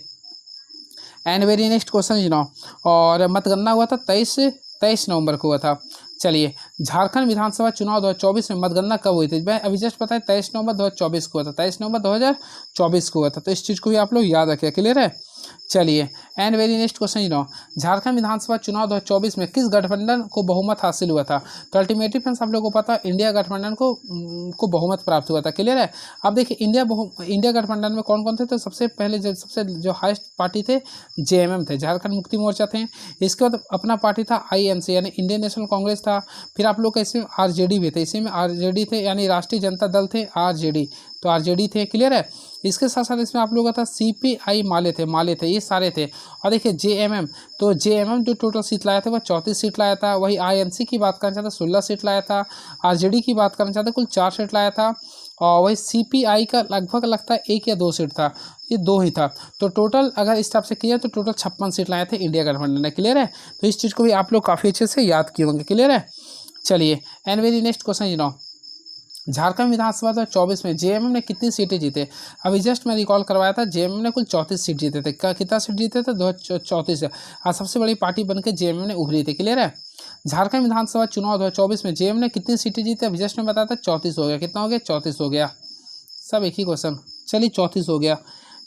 and very next question you no. और मतगणना हुआ था 23 नवंबर को हुआ था। चलिए, झारखंड विधानसभा चुनाव 2024 में मतगणना कब हुई थी। मैं अभी जस्ट बताया 23 नवंबर 2024 को हुआ था। 23 नवंबर 2024 को हुआ था। तो इस चीज़ को भी आप लोग याद रखिए। क्लियर है। चलिए, and very next question you know. Jharkhand Vidhansabha चुनाव 2024 में किस गठबंधन को बहुमत हासिल हुआ था। तो अल्टीमेटली फ्रेंड्स आप लोगों को पता है इंडिया गठबंधन को बहुमत प्राप्त हुआ था। क्लियर है। अब देखिए इंडिया गठबंधन में कौन कौन थे। तो सबसे पहले सबसे जो हाईएस्ट पार्टी थे जेएमएम थे, झारखंड मुक्ति मोर्चा थे। इसके बाद अपना पार्टी था आईएनसी यानी इंडियन नेशनल कांग्रेस था। फिर आप लोग का इसमें आरजेडी भी थे, इसी में आरजेडी थे यानी राष्ट्रीय जनता दल थे आरजेडी, तो आरजेडी थे। क्लियर है। इसके साथ साथ इसमें आप लोगों का था सीपीआई माले थे, ये सारे थे। और देखिए जेएमएम, तो जेएमएम जो टोटल सीट लाया था वह 34 सीट लाया था। वही आईएनसी की बात करना चाहता 16 सीट लाया था। आरजेडी की बात करना चाहता कुल 4 सीट लाया था। और वही सीपीआई का लगभग लगता है 1 या 2 सीट था, ये 2 ही था। तो टोटल अगर इस टाइप से किया तो टोटल 56 सीट लाए थे इंडिया गठबंधन ने। क्लियर है। तो इस चीज़ को भी आप लोग काफ़ी अच्छे से याद किए होंगे। क्लियर है। चलिए, and very next question you know. Jharkhand Vidhansabha 2024 में जेएमएम ने कितनी सीटें जीते। अभी जस्ट मैं रिकॉल करवाया था जेएमएम ने कुल 34 सीट जीते थे। कितना सीट जीते थे 34। और सबसे बड़ी पार्टी बनकर जेएमएम ने उभरी थी। क्लियर है। झारखंड विधानसभा चुनाव 2024 में जेएमएम ने कितनी सीटें जीते। अभी जस्ट मैं बताया था 34 हो गया। कितना हो गया 34 हो गया। सब एक ही क्वेश्चन। चलिए 34 हो गया।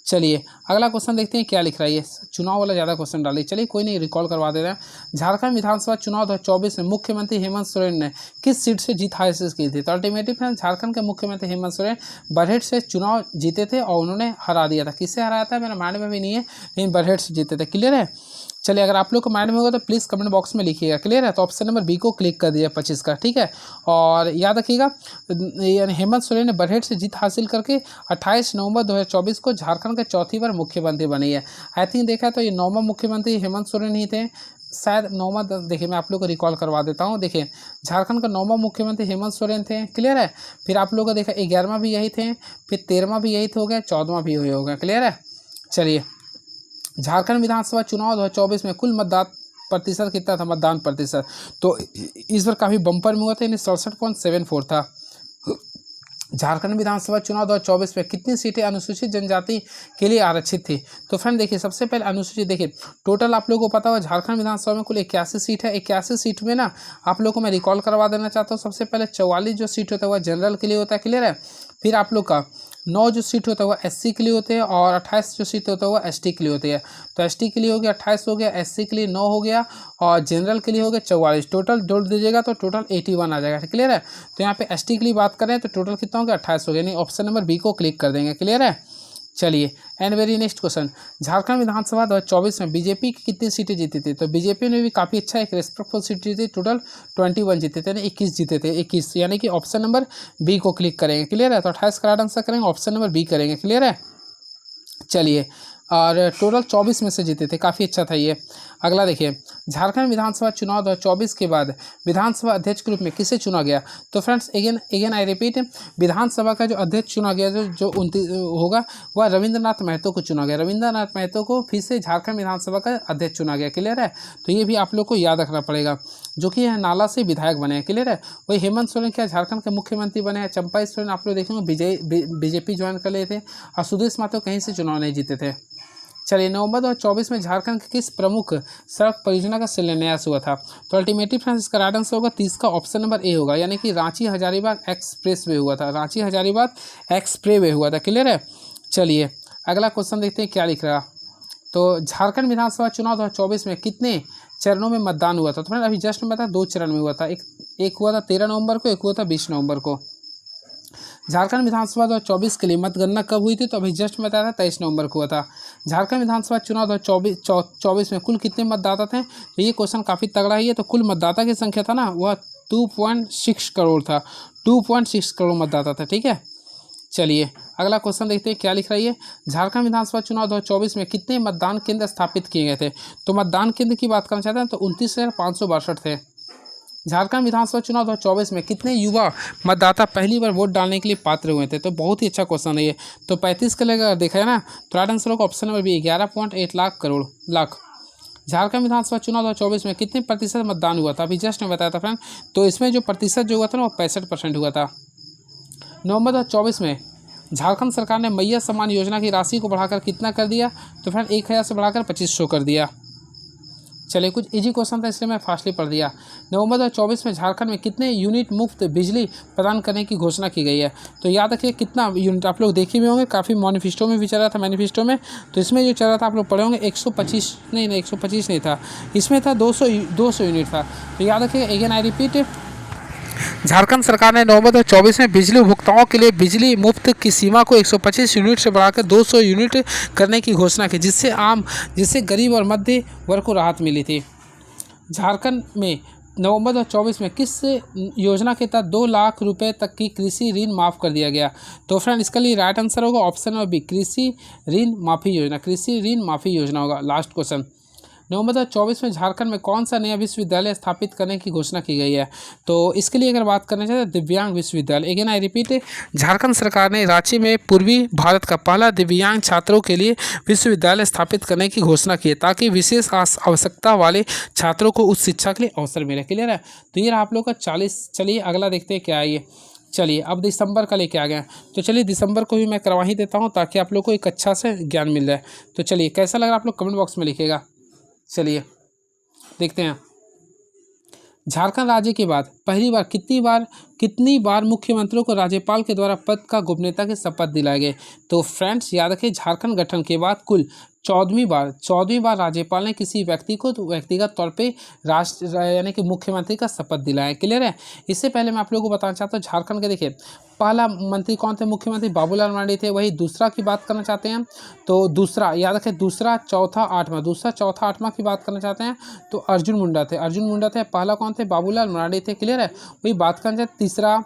चलिए, अगला क्वेश्चन देखते हैं क्या लिख रहा है। ये चुनाव वाला ज़्यादा क्वेश्चन डालिए। चलिए कोई नहीं, रिकॉल करवा दे रहे हैं। झारखंड विधानसभा चुनाव 2024 में मुख्यमंत्री हेमंत सोरेन ने किस सीट से जीत हासिल की थी। तो अल्टीमेटली फ्रेंड्स झारखंड के मुख्यमंत्री हेमंत सोरेन बरहेट से चुनाव जीते थे और उन्होंने हरा दिया था। किससे हराया था मेरा माइंड में भी नहीं है, लेकिन बरहेट से जीते थे। क्लियर है। चलिए, अगर आप लोग को माइंड में होगा तो प्लीज़ कमेंट बॉक्स में लिखिएगा। क्लियर है। तो ऑप्शन नंबर बी को क्लिक कर दिया 25 का। ठीक है। और याद रखिएगा यानी हेमंत सोरेन ने बरहेट से जीत हासिल करके 28 नवंबर 2024 को झारखंड के चौथी बार मुख्यमंत्री बनी है। आई थिंक देखा तो ये 9वां मुख्यमंत्री हेमंत सोरेन ही थे शायद। 9वां, देखिए मैं आप लोग को रिकॉल करवा देता हूँ। देखिए झारखंड का 9वां मुख्यमंत्री हेमंत सोरेन थे। क्लियर है। फिर आप लोगों को देखा 11वां भी यही थे, फिर 13वां भी यही हो गया, 14वां भी यही हो गया। क्लियर है। चलिए, झारखंड विधानसभा चुनाव 2024 में कुल मतदान प्रतिशत कितना था, मतदान प्रतिशत। तो इस बार काफ़ी बम्पर में हुआ था, यानी 67.74 था। झारखंड विधानसभा चुनाव 2024 में कितनी सीटें अनुसूचित जनजाति के लिए आरक्षित थी। तो फ्रेंड देखिए सबसे पहले अनुसूचित, देखिए टोटल आप लोगों को पता होगा झारखंड विधानसभा में कुल 81 सीट है। 81 सीट में ना आप लोगों को मैं रिकॉल करवा देना चाहता हूँ। सबसे पहले 44 जो सीट होता है वह जनरल के लिए होता है। क्लियर है। फिर आप लोग का 9 जो सीट होता है वह एससी के लिए होते हैं और 28 जो सीट होता है वह एसटी के लिए होती है। तो एसटी के लिए हो गया 28 हो गया, एससी के लिए 9 हो गया और जनरल के लिए हो गया 44। टोटल जोड़ दीजिएगा तो टोटल 81 आ जाएगा। क्लियर है। तो यहाँ पे एसटी के लिए बात करें तो टोटल कितना हो गया 28 हो गया, यानी ऑप्शन नंबर बी को क्लिक कर देंगे। क्लियर है। चलिए and very next question, Jharkhand Vidhansabha 2024 में बीजेपी की कितनी सीटें जीती थी? तो बीजेपी ने भी काफ़ी अच्छा एक रेस्पेक्टफुल सीट जीती, टोटल 21 जीते थे, यानी 21 जीते थे, 21, यानी कि ऑप्शन नंबर बी को क्लिक करेंगे। क्लियर है? तो 28 का राइट आंसर करेंगे, ऑप्शन नंबर बी करेंगे। क्लियर है? चलिए, और टोटल 24 में से जीते थे, काफ़ी अच्छा था ये। अगला देखिए, झारखंड विधानसभा चुनाव 2024 के बाद विधानसभा अध्यक्ष के रूप में किसे चुना गया? तो फ्रेंड्स अगेन आई रिपीट, विधानसभा का जो अध्यक्ष चुना गया जो 29 होगा वह रविंद्रनाथ महतो को चुना गया। रविंद्रनाथ महतो को फिर से झारखंड विधानसभा का अध्यक्ष चुना गया। क्लियर है? तो ये भी आप लोग को याद रखना पड़ेगा, जो कि यह नाला से विधायक बने हैं। क्लियर है? वही हेमंत सोरेन क्या झारखंड के मुख्यमंत्री बने हैं। चंपा सोरेन आप लोग देखेंगे बीजेपी ज्वाइन कर लिए थे, और सुदेश महतो कहीं से चुनाव नहीं जीते थे। चलिए, नवंबर 2024 में झारखंड के किस प्रमुख सड़क परियोजना का शिलान्यास हुआ था? तो अल्टीमेटली फ्रेंड्स इसका राइट आंसर होगा 30 का ऑप्शन नंबर ए होगा, यानी कि रांची हजारीबाग एक्सप्रेस वे हुआ था। रांची हजारीबाग एक्सप्रेस वे हुआ था। क्लियर है? चलिए, अगला क्वेश्चन देखते हैं क्या लिख रहा। तो झारखंड विधानसभा चुनाव 2024 में कितने चरणों में मतदान हुआ था? तो फ्रेंड अभी जस्ट में बताया 2 चरण में हुआ था। एक हुआ था 13 नवंबर को, एक हुआ था 20 नवंबर को। झारखंड विधानसभा 2024 के लिए मतगणना कब हुई थी? तो अभी जस्ट बताया था 23 नवंबर को हुआ था। झारखंड विधानसभा चुनाव 2024 में कुल कितने मतदाता थे? तो ये क्वेश्चन काफ़ी तगड़ा है। तो कुल मतदाता की संख्या था ना, वह 2.6 करोड़ था। 2.6 करोड़ मतदाता था। ठीक है? चलिए, अगला क्वेश्चन देखते हैं क्या लिख रही है। झारखंड विधानसभा चुनाव 2024 में कितने मतदान केंद्र स्थापित किए गए थे? तो मतदान केंद्र की बात करना चाहते हैं तो 29,562 थे। झारखंड विधानसभा चुनाव 2024 में कितने युवा मतदाता पहली बार वोट डालने के लिए पात्र हुए थे? तो बहुत ही अच्छा क्वेश्चन है ये। तो 35 के लिए अगर देखा है ना, तो राइट आंसर होगा option number B, 11.8 lakh. Jharkhand Vidhansabha चुनाव 2024 में कितने प्रतिशत मतदान हुआ था? अभी जस्ट मैं बताया था फ्रेंड। तो इसमें जो प्रतिशत जो हुआ था ना, वो 65% हुआ था। नवंबर 2024 में झारखंड सरकार ने मैया सम्मान योजना की राशि को बढ़ाकर कितना कर दिया? तो फ्रेंड 1000 से बढ़ाकर 2500 कर दिया। चलिए, कुछ इजी क्वेश्चन था इसलिए मैं फास्टली पढ़ दिया। नवंबर 2024 में झारखंड में कितने यूनिट मुफ्त बिजली प्रदान करने की घोषणा की गई है? तो याद रखिए कितना यूनिट, आप लोग देखे भी होंगे, काफ़ी मैनिफेस्टो में भी चल रहा था। मैनिफेस्टो में तो इसमें जो चल रहा था आप लोग पढ़े होंगे 125 नहीं 125 नहीं था, इसमें था 200 यूनिट था। तो याद रखिए, अगेन आई रिपीट, झारखंड सरकार ने नवंबर 2024 में बिजली उपभोक्ताओं के लिए बिजली मुफ्त की सीमा को 125 यूनिट से बढ़ाकर 200 यूनिट करने की घोषणा की, जिससे गरीब और मध्य वर्ग को राहत मिली थी। झारखंड में नवंबर 2024 में किस योजना के तहत 2 लाख रुपए तक की कृषि ऋण माफ़ कर दिया गया? तो फ्रेंड इसके लिए राइट आंसर होगा ऑप्शन नंबर बी, कृषि ऋण माफ़ी योजना। कृषि ऋण माफ़ी योजना होगा। लास्ट क्वेश्चन, नवंबर 2024 में झारखंड में कौन सा नया विश्वविद्यालय स्थापित करने की घोषणा की गई है? तो इसके लिए अगर बात करना चाहते हैं दिव्यांग विश्वविद्यालय। अगेन आई रिपीट, झारखंड सरकार ने रांची में पूर्वी भारत का पहला दिव्यांग छात्रों के लिए विश्वविद्यालय स्थापित करने की घोषणा की है, ताकि विशेष आवश्यकता वाले छात्रों को उच्च शिक्षा के लिए अवसर मिले। क्लियर है? तो ये आप लोग का 40। चलिए, अगला देखते हैं क्या है ये। चलिए, अब दिसंबर का लेके आ गए, तो चलिए दिसंबर को भी मैं करवा ही देता हूँ, ताकि आप लोग को एक अच्छा से ज्ञान मिल जाए। तो चलिए, कैसा लगा आप लोग कमेंट बॉक्स में लिखिएगा। चलिए देखते हैं, झारखंड राज्य के बाद पहली बार कितनी बार मुख्यमंत्रियों को राज्यपाल के द्वारा पद का गोपनीयता की शपथ दिलाए गए? तो फ्रेंड्स याद रखें, झारखंड गठन के बाद कुल 14वीं बार राज्यपाल ने किसी व्यक्ति को व्यक्तिगत तौर पे राष्ट्र यानी कि मुख्यमंत्री का शपथ दिलाया। क्लियर है? इससे पहले मैं आप लोगों को बताना चाहता हूँ, झारखंड के देखिए पहला मंत्री कौन थे? मुख्यमंत्री बाबूलाल मरांडी थे। वही दूसरा की बात करना चाहते हैं तो दूसरा याद रखें, दूसरा चौथा आठवां की बात करना चाहते हैं तो अर्जुन मुंडा थे। पहला कौन थे? बाबूलाल मरांडी थे। क्लियर है? वही बात करना चाहते तीसरा,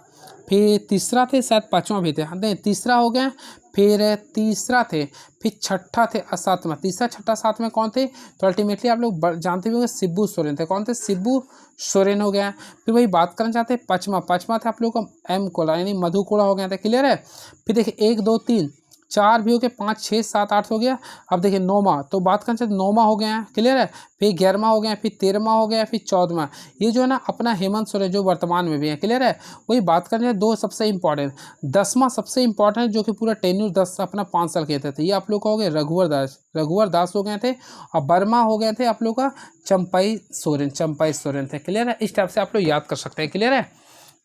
फिर तीसरा थे, शायद पाँचवां भी थे। नहीं, तीसरा हो गया, फिर तीसरा थे, फिर छठा थे, सातवां। तीसरा, छठा, सातवां कौन थे? तो अल्टीमेटली आप लोग जानते भी होंगे, शिबू सोरेन थे। कौन थे? शिबू सोरेन हो गया। फिर वही बात करना चाहते हैं पाँचवा थे आप लोग का एम कोला यानी मधु कोला हो गया था। क्लियर है? फिर देखिए 1 2 3 4 भी हो गए, 5 6 7 8 हो गया। अब देखिए 9वां, तो बात करना चाहते 9वां हो गया। क्लियर है? फिर 11वां हो गया, फिर 13वां हो गया, फिर 14वां। ये जो है ना अपना हेमंत सोरेन जो वर्तमान में भी है। क्लियर है? वही बात करना है 2 सबसे इंपॉर्टेंट, 10वां सबसे इंपॉर्टेंट जो कि पूरा टेन्यूर 10 अपना 5 साल के थे। ये आप लोग का हो गए रघुवर दास हो गए थे, और वर्मा हो गए थे आप लोग का चंपाई सोरेन थे। क्लियर है? इस टाइप से आप लोग याद कर सकते हैं। क्लियर है?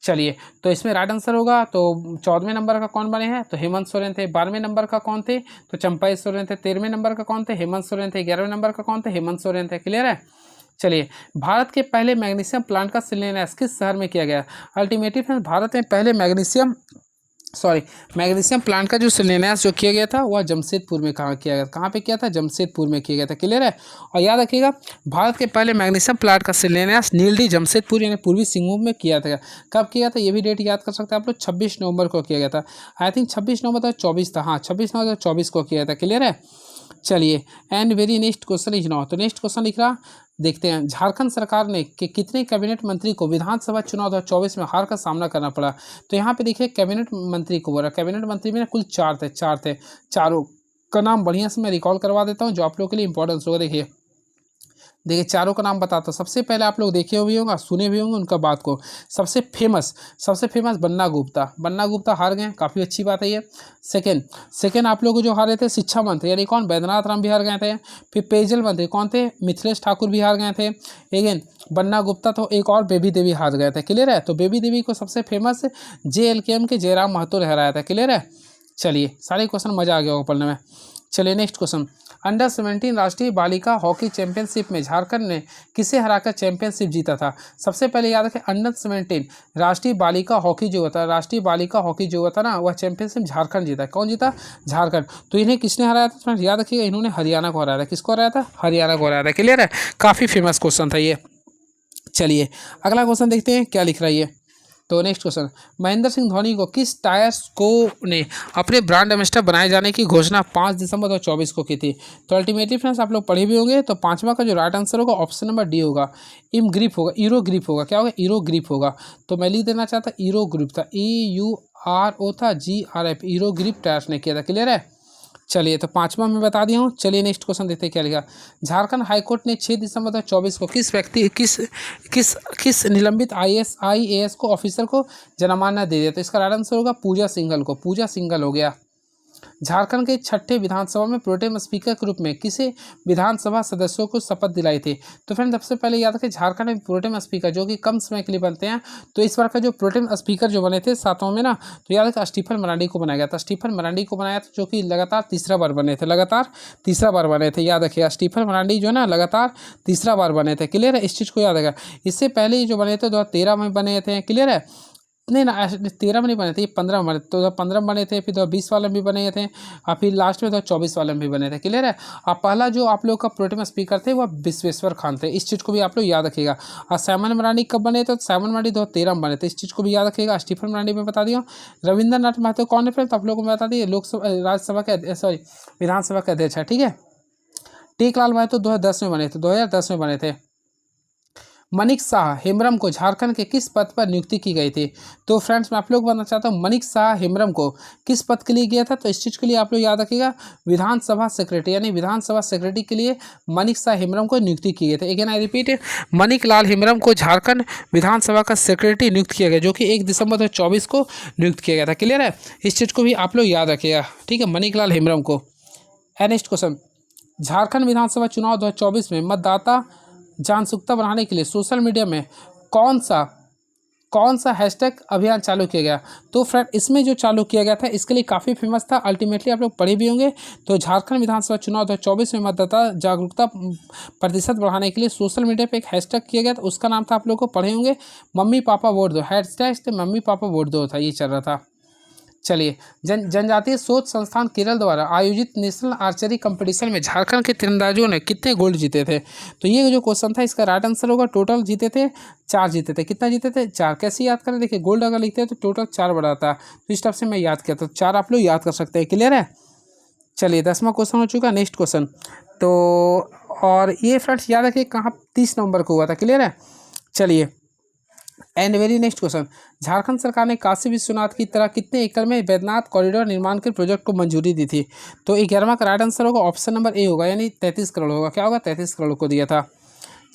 चलिए, तो इसमें राइट आंसर होगा, तो 14वें नंबर का कौन बने हैं? तो हेमंत सोरेन थे। 12वें नंबर का कौन थे? तो चंपाई सोरेन थे। 13वें नंबर का कौन थे? हेमंत सोरेन थे। 11वें नंबर का कौन थे? हेमंत सोरेन थे। क्लियर है? चलिए, भारत के पहले मैग्नीशियम प्लांट का शिलान्यास किस शहर में किया गया? अल्टीमेटली भारत में पहले मैग्नीशियम सॉरी, मैग्नीशियम प्लांट का जो शिलान्यास जो किया गया था वह जमशेदपुर में कहाँ किया गया, कहाँ पे किया था, जमशेदपुर में किया गया था। क्लियर है। और याद रखिएगा, भारत के पहले मैग्नीशियम प्लांट का शिलान्यास नीलडी जमशेदपुर यानी पूर्वी सिंहभूम में किया था। कब किया था, ये भी डेट याद कर सकते हैं आप लोग, 26 नवंबर को किया गया था। आई थिंक 26 नवंबर 2024 था, हाँ 26 नवंबर 2024 को किया था। क्लियर है। चलिए, and very next question is now, तो नेक्स्ट क्वेश्चन लिख रहा, देखते हैं। झारखंड सरकार ने कि कितने कैबिनेट मंत्री को विधानसभा चुनाव 2024 में हार का सामना करना पड़ा। तो यहाँ पे देखिए कैबिनेट मंत्री को बोला, कैबिनेट मंत्री में कुल चार थे, चारों का नाम बढ़िया से मैं रिकॉल करवा देता हूँ जो आप लोगों के लिए इंपॉर्टेंस होगा। देखिए चारों का नाम बताता हूँ। सबसे पहले आप लोग देखे भी होंगे, सुने भी होंगे उनका बात को। सबसे फेमस बन्ना गुप्ता हार गए, काफ़ी अच्छी बात है ये। सेकेंड आप लोग जो हारे थे शिक्षा मंत्री यानी कौन, बैद्यनाथ राम भी हार गए थे। फिर पेयजल मंत्री कौन थे, मिथिलेश ठाकुर भी हार गए थे। अगेन बन्ना गुप्ता, तो एक और बेबी देवी हार गए थे। क्लियर है। तो बेबी देवी को सबसे फेमस JLKM के जयराम महतो ने हराया था। क्लियर है। चलिए सारे क्वेश्चन मजा आ गया होगा पढ़ने में। चलिए नेक्स्ट क्वेश्चन, अंडर 17 राष्ट्रीय बालिका हॉकी चैंपियनशिप में झारखंड ने किसे हराकर चैंपियनशिप जीता था। सबसे पहले याद रखें, अंडर 17 राष्ट्रीय बालिका हॉकी जो होता ना, वह चैंपियनशिप झारखंड जीता। कौन जीता, झारखंड। तो इन्हें किसने हराया था फ्रेंड्स, याद रखिएगा, इन्होंने हरियाणा को हराया था। किसको हराया था, हरियाणा को हराया था। क्लियर है। काफ़ी फेमस क्वेश्चन था ये। चलिए अगला क्वेश्चन देखते हैं क्या लिख रहा है ये। तो नेक्स्ट क्वेश्चन, महेंद्र सिंह धोनी को किस टायर्स को ने अपने ब्रांड एम्बेसडर बनाए जाने की घोषणा 5 दिसंबर 2024 को की थी। तो अल्टीमेटली फ्रेंड्स आप लोग पढ़े भी होंगे। तो पांचवा का जो राइट आंसर होगा ऑप्शन नंबर डी होगा, इम ग्रिप होगा, ईरो ग्रिप होगा। क्या होगा, ईरो ग्रिप होगा। तो मैं लिख देना चाहता, ईरो ग्रिप था, EURO था, GRF, ईरो ग्रिप टायर्स ने किया था। क्लियर है। चलिए तो पांचवा मैं बता दिया हूँ। चलिए नेक्स्ट क्वेश्चन देखते हैं क्या लिखा। झारखंड हाईकोर्ट ने 6 दिसंबर 2024 को किस निलंबित IAS को ऑफिसर को जमानत दे दिया। तो इसका राइट आंसर होगा पूजा सिंघल हो गया। झारखंड के छठे विधानसभा में प्रोटेम स्पीकर के रूप में किसे विधानसभा सदस्यों को शपथ दिलाई थी। तो फ्रेंड सबसे पहले याद रखें, झारखंड में प्रोटेम स्पीकर जो कि कम समय के लिए बनते हैं। तो इस बार का जो प्रोटेम स्पीकर जो बने थे सातों में ना, तो याद रखें स्टीफन मरांडी को बनाया गया था। स्टीफन मरांडी को बनाया था जो कि लगातार तीसरा बार बने थे। याद रखिएगा स्टीफन मरांडी जो है ना लगातार तीसरा बार बने थे। क्लियर है। इस चीज़ को याद रखा। इससे पहले जो बने थे 2013 में बने थे। क्लियर है। नहीं ना, 13 में नहीं बने थे, 15 में बने। तो 2015 में बने थे, फिर 2020 वाले में भी बने थे, और फिर लास्ट में 2024 वाले में भी बने थे। क्लियर है। और पहला जो आप लोग का प्रोटेम स्पीकर थे वह विश्वेश्वर खान थे। इस चीज़ को भी आप लोग याद रखिएगा। और साइमन मरांडी कब बने थे, तो साइमन मरांडी 2013 में बने थे। इस चीज़ को भी याद रखिएगा। स्टीफन मरांडी में बता दिया। रविंद्रनाथ महतो कौन है फ्रेंड, तो आप लोगों को बता दिए राज्यसभा के विधानसभा के अध्यक्ष है। ठीक है। टेकलाल महतो 2010 में बने थे। मनिक शाह हेम्ब्रम को झारखंड के किस पद पर नियुक्ति की गई थी। तो फ्रेंड्स मैं आप लोग बताना चाहता हूँ, मनिक शाह हेम्ब्रम को किस पद के लिए गया था। तो इस चीज़ के लिए आप लोग याद रखिएगा, विधानसभा सेक्रेटरी यानी विधानसभा सेक्रेटरी के लिए मनिक शाह हेम्ब्रम को नियुक्ति की गई थी। अगेन आई रिपीट, मनिक लाल हेम्ब्रम को झारखंड विधानसभा का सेक्रेटरी नियुक्त किया गया, जो कि 1 दिसंबर 2024 को नियुक्त किया गया था। क्लियर है। इस चीज़ को भी आप लोग याद रखिएगा। ठीक है, मनिक लाल हेम्ब्रम को। नेक्स्ट क्वेश्चन, झारखंड विधानसभा चुनाव 2024 में मतदाता जागरूकता बढ़ाने के लिए सोशल मीडिया में कौन सा हैशटैग अभियान चालू किया गया। तो फ्रेंड इसमें जो चालू किया गया था इसके लिए काफ़ी फेमस था। अल्टीमेटली आप लोग पढ़े भी होंगे। तो झारखंड विधानसभा चुनाव 2024 में मतदाता जागरूकता प्रतिशत बढ़ाने के लिए सोशल मीडिया पे एक हैशटैग किया गया था। उसका नाम था, आप लोग को पढ़े होंगे, मम्मी पापा वोट दो। हैशटैग मम्मी पापा वोट दो था, ये चल रहा था। चलिए, जनजातीय शोध संस्थान केरल द्वारा आयोजित नेशनल आर्चरी कंपटीशन में झारखंड के तीरंदाजों ने कितने गोल्ड जीते थे। तो ये जो क्वेश्चन था इसका राइट आंसर होगा, टोटल जीते थे 4 जीते थे। कितना जीते थे, 4। कैसे याद करें, देखिए गोल्ड अगर लिखते हैं तो टोटल 4 बढ़ाता है। तो इस टाइप से मैं याद किया, तो 4 आप लोग याद कर सकते हैं। क्लियर है। चलिए 10वां क्वेश्चन हो चुका। नेक्स्ट क्वेश्चन, तो और ये फ्रेंड्स याद रखिए कहाँ 30 नवंबर को हुआ था। क्लियर है। चलिए and very next question, Jharkhand सरकार ने काशी विश्वनाथ की तरह कितने एकड़ में बैद्यनाथ कॉरिडोर निर्माण के प्रोजेक्ट को मंजूरी दी थी। तो 11वां का राइट आंसर होगा ऑप्शन नंबर ए होगा, यानी 33 करोड़ होगा। क्या होगा, 33 करोड़ को दिया था।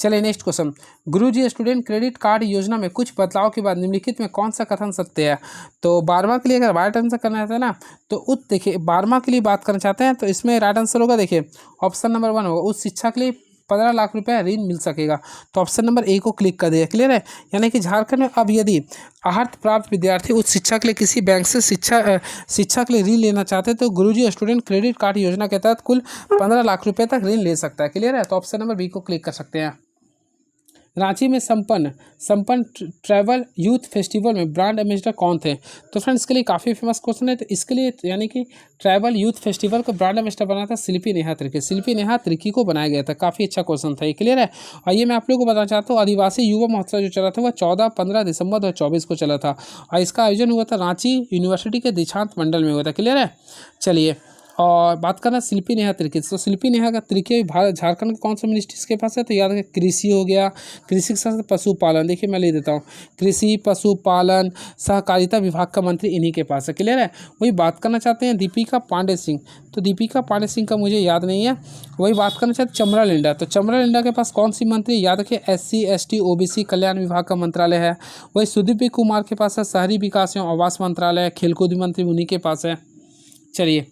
चलिए नेक्स्ट क्वेश्चन, गुरुजी स्टूडेंट क्रेडिट कार्ड योजना में कुछ बदलाव के बाद निम्नलिखित में कौन सा कथन सत्य है। तो 12वां के लिए अगर राइट आंसर करना चाहते हैं ना, तो देखिए 12वां के लिए बात करना चाहते हैं तो इसमें राइट आंसर होगा, देखिए ऑप्शन नंबर 1 होगा, उस शिक्षा के लिए 15 लाख रुपए ऋण मिल सकेगा। तो ऑप्शन नंबर ए को क्लिक कर दिया। क्लियर है। यानी कि झारखंड में अब यदि अर्हत प्राप्त विद्यार्थी उच्च शिक्षा के लिए किसी बैंक से शिक्षा के लिए ऋण लेना चाहते हैं तो गुरुजी स्टूडेंट क्रेडिट कार्ड योजना के तहत कुल 15 लाख रुपए तक ऋण ले सकता है। क्लियर है। तो ऑप्शन नंबर बी को क्लिक कर सकते हैं। रांची में संपन्न ट्रैवल यूथ फेस्टिवल में ब्रांड एम्बेसडर कौन थे? तो फ्रेंड्स इसके लिए काफ़ी फेमस क्वेश्चन है। तो इसके लिए यानी कि ट्रैवल यूथ फेस्टिवल को ब्रांड एम्बेसडर बना था शिल्पी नेहा तिर्की। शिल्पी नेहा तिर्की को बनाया गया था। काफ़ी अच्छा क्वेश्चन था, ये क्लियर है। और ये मैं आप लोगों को बताना चाहता हूँ, आदिवासी युवा महोत्सव जो चला था वह 14-15 दिसंबर 2024 को चला था और इसका आयोजन हुआ था रांची यूनिवर्सिटी के दीक्षांत मंडल में हुआ था, क्लियर है। चलिए, और बात करना शिल्पी नेहा तिर्की। तो शिल्पी नेहा का तिर्की भारत झारखंड का कौन सा मिनिस्ट्री इसके पास है? तो याद रखें, कृषि हो गया, कृषि के साथ पशुपालन। देखिए मैं ले देता हूँ, कृषि, पशुपालन, सहकारिता विभाग का मंत्री इन्हीं के पास है, क्लियर है। वही बात करना चाहते हैं दीपिका पांडे सिंह। तो दीपिका पांडे सिंह का मुझे याद नहीं है। वही बात करना चाहते चमरा लिंडा। तो चमरा लिंडा के पास कौन सी मंत्री? याद रखें, SC ST OBC कल्याण विभाग का मंत्रालय है। वही सुदीप कुमार के पास है शहरी विकास एवं आवास मंत्रालय, खेलकूद मंत्री उन्हीं के पास है। चलिए,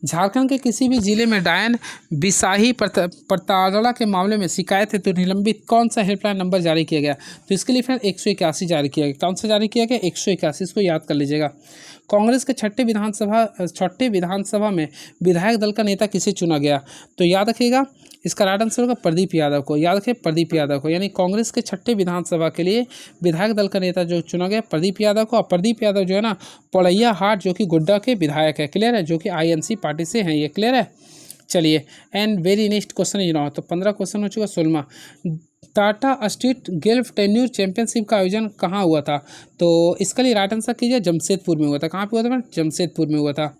झारखंड के किसी भी जिले में डायन बिसाही प्रताड़ना के मामले में शिकायत है तो निलंबित कौन सा हेल्पलाइन नंबर जारी किया गया? तो इसके लिए फिर 181 जारी किया गया। कौन सा जारी किया गया? 181। इसको याद कर लीजिएगा। कांग्रेस के छठे विधानसभा में विधायक दल का नेता किसे चुना गया? तो याद रखिएगा, इसका राइट आंसर होगा प्रदीप यादव को। याद रखिए, प्रदीप यादव को। यानी कांग्रेस के छठे विधानसभा के लिए विधायक दल का नेता जो चुना गया प्रदीप यादव को। और प्रदीप यादव जो है ना पड़ैया हाट जो कि गोड्डा के विधायक है, क्लियर है, जो कि INC पार्टी से हैं, ये क्लियर है। चलिए, and very next question is now. तो 15 क्वेश्चन हो चुका। 16 Tata street golf tenure championship का आयोजन कहाँ हुआ था? तो इसके लिए राइट आंसर कीजिए, जमशेदपुर में हुआ था। कहाँ पे हुआ था? जमशेदपुर में हुआ था।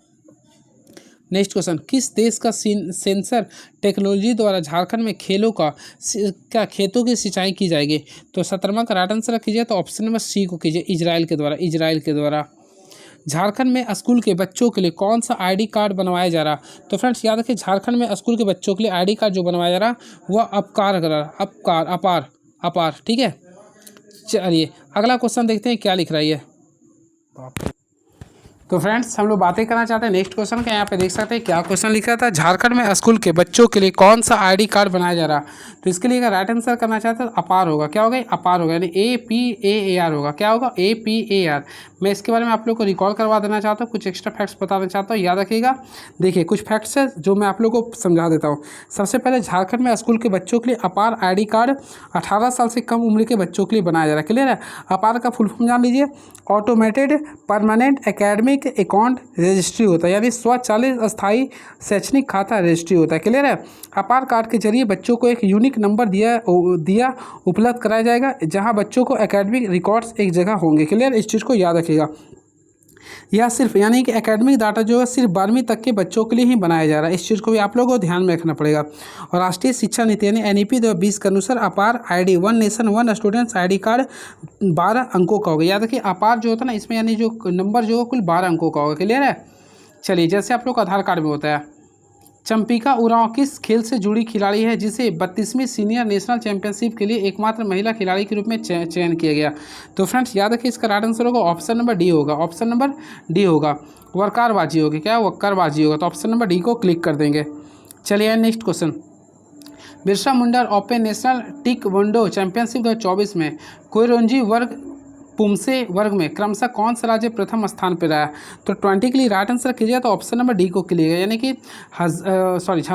नेक्स्ट क्वेश्चन, किस देश का सेंसर टेक्नोलॉजी द्वारा झारखंड में खेतों की सिंचाई की जाएगी? तो 17वां का राइट आंसर कीजिए, तो ऑप्शन नंबर C को कीजिए, इजराइल के द्वारा। झारखंड में स्कूल के बच्चों के लिए कौन सा ID कार्ड बनवाया जा रहा? तो फ्रेंड्स याद रखिए, झारखंड में स्कूल के बच्चों के लिए ID कार्ड जो बनवाया जा रहा वह अपार, ठीक है। चलिए, अगला क्वेश्चन देखते हैं क्या लिख रहा है ये। तो फ्रेंड्स हम लोग बातें करना चाहते हैं नेक्स्ट क्वेश्चन का। यहाँ पे देख सकते हैं क्या क्वेश्चन लिखा था, झारखंड में स्कूल के बच्चों के लिए कौन सा ID कार्ड बनाया जा रहा? तो इसके लिए अगर राइट आंसर करना चाहते हैं तो अपार होगा। क्या होगा? अपार होगा, यानी APAAR होगा। क्या होगा? APAR। मैं इसके बारे में आप लोग को रिकॉल करवा देना चाहता हूँ, कुछ एक्स्ट्रा फैक्ट्स बताना चाहता हूँ, याद रखिएगा। देखिए, कुछ फैक्ट्स है जो मैं आप लोग को समझा देता हूँ। सबसे पहले, झारखंड में स्कूल के बच्चों के लिए अपार ID कार्ड 18 साल से कम उम्र के बच्चों के लिए बनाया जा रहा है, क्लियर है। अपार का फुल फॉर्म जान लीजिए, automated permanent academic account registry होता है, यानी स्वचालित अस्थायी शैक्षणिक खाता रजिस्ट्री होता है, क्लियर है। अपार कार्ड के जरिए बच्चों को एक यूनिक नंबर दिया उपलब्ध कराया जाएगा, जहां बच्चों को एकेडमिक रिकॉर्ड्स एक जगह होंगे, क्लियर। इस चीज़ को याद रखिएगा। यह सिर्फ यानी कि एकेडमिक डाटा जो है सिर्फ 12वीं तक के बच्चों के लिए ही बनाया जा रहा है। इस चीज़ को भी आप लोगों को ध्यान में रखना पड़ेगा। और राष्ट्रीय शिक्षा नीति यानी NEP 2020 के अनुसार अपार ID 1 nation 1 students ID card 12 अंकों का होगा। याद रखिए, अपार जो होता है ना, इसमें यानी जो नंबर जो है कुल 12 अंकों का होगा, क्लियर है। चलिए, जैसे आप लोग का आधार कार्ड में होता है। चंपिका उरांव किस खेल से जुड़ी खिलाड़ी है जिसे 32वीं सीनियर नेशनल चैंपियनशिप के लिए एकमात्र महिला खिलाड़ी के रूप में चयन किया गया? तो फ्रेंड्स याद रखिए, इसका राइट आंसर होगा ऑप्शन नंबर D होगा। ऑप्शन नंबर D होगा, वक्कारबाजी होगी। क्या? वक्कारबाजी होगा। तो ऑप्शन नंबर D को क्लिक कर देंगे। चलिए, next question, Birsa Munda open national टेक्वोंडो championship 2024 में कोइरोंजी वर्ग पुमसे वर्ग में क्रमशः कौन सा राज्य प्रथम स्थान पर रहा? तो 20 के लिए राइट आंसर कीजिए, तो ऑप्शन नंबर D को क्लियर, यानी कि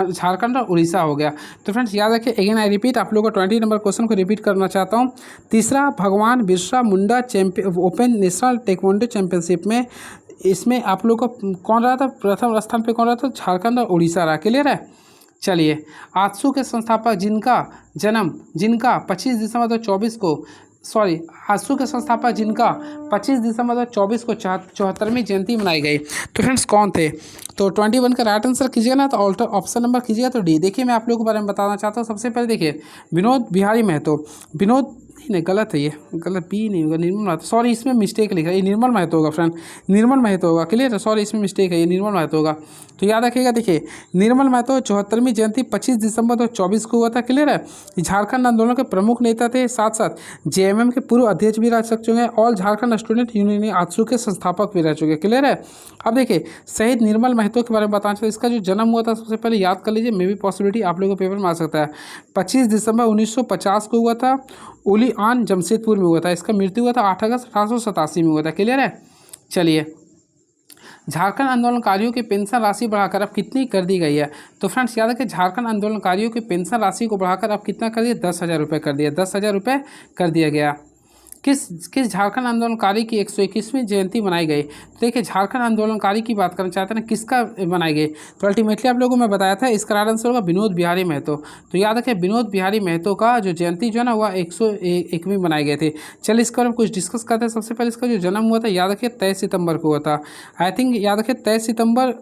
झारखंड और उड़ीसा हो गया। तो फ्रेंड्स याद रखिए, अगेन आई रिपीट, आप लोगों को 20 नंबर क्वेश्चन को रिपीट करना चाहता हूँ। तीसरा, भगवान Birsa Munda open national टेक्वोंडो championship में इसमें आप लोग को कौन रहा था? प्रथम स्थान पर कौन रहा था? झारखंड और उड़ीसा रहा, क्लियर है। चलिए, आजसू के संस्थापक जिनका 25 दिसंबर 2024 को आजसू के संस्थापक जिनका 25 दिसंबर 2024 को 74वीं जयंती मनाई गई, तो फ्रेंड्स कौन थे? तो 21 का राइट आंसर कीजिएगा ना, तो ऑप्शन नंबर कीजिएगा तो D। देखिए, मैं आप लोगों के बारे में बताना चाहता हूँ। सबसे पहले देखिए, विनोद बिहारी महतो। विनोद नहीं, गलत है, ये गलत, B नहीं होगा, निर्मल महतो। सॉरी, इसमें मिस्टेक लिखा है, ये निर्मल महतो होगा फ्रेंड, निर्मल महतो होगा, क्लियर है। सॉरी, इसमें मिस्टेक है, ये निर्मल महतो होगा। तो याद रखिएगा, देखिए, निर्मल महतो 74वीं जयंती 25 दिसंबर 2024 को हुआ था, क्लियर है। झारखंड आंदोलन के प्रमुख नेता थे, साथ साथ JMM के पूर्व अध्यक्ष भी रह चुके हैं, और झारखंड स्टूडेंट यूनियन आजसू के संस्थापक भी रह चुके हैं, क्लियर है। अब देखिए, शहीद निर्मल महतो के बारे में बताना चाहिए। इसका जो जन्म हुआ था सबसे पहले याद कर लीजिए, मे भी पॉसिबिलिटी आप लोगों को पेपर में आ सकता है। 25 दिसंबर 1950 को हुआ था, उलीआन जमशेदपुर में हुआ था। इसका मृत्यु हुआ था 8 अगस्त 1887 में हुआ था, क्लियर है। चलिए, झारखंड आंदोलनकारियों की पेंशन राशि बढ़ाकर अब कितनी कर दी गई है? तो फ्रेंड्स याद रखें, झारखंड आंदोलनकारियों की पेंशन राशि को बढ़ाकर अब कितना कर दिया? 10,000 रुपये कर दिया, 10,000 रुपये कर दिया गया। किस झारखंड आंदोलनकारी की 121वीं जयंती मनाई गई? तो देखिए, झारखंड आंदोलनकारी की बात करना चाहते हैं, किसका बनाई गई? तो अल्टीमेटली आप लोगों को मैं बताया था, इसका राइट आंसर होगा विनोद बिहारी महतो। तो याद रखें, विनोद बिहारी महतो का जो जयंती जो है ना, वह 101वीं बनाई गई थी। चलिए इसके बारे में कुछ डिस्कस करते हैं। सबसे पहले इसका जो जन्म हुआ था, याद रखिए 23 सितंबर को हुआ था। आई थिंक याद रखिए 23 सितंबर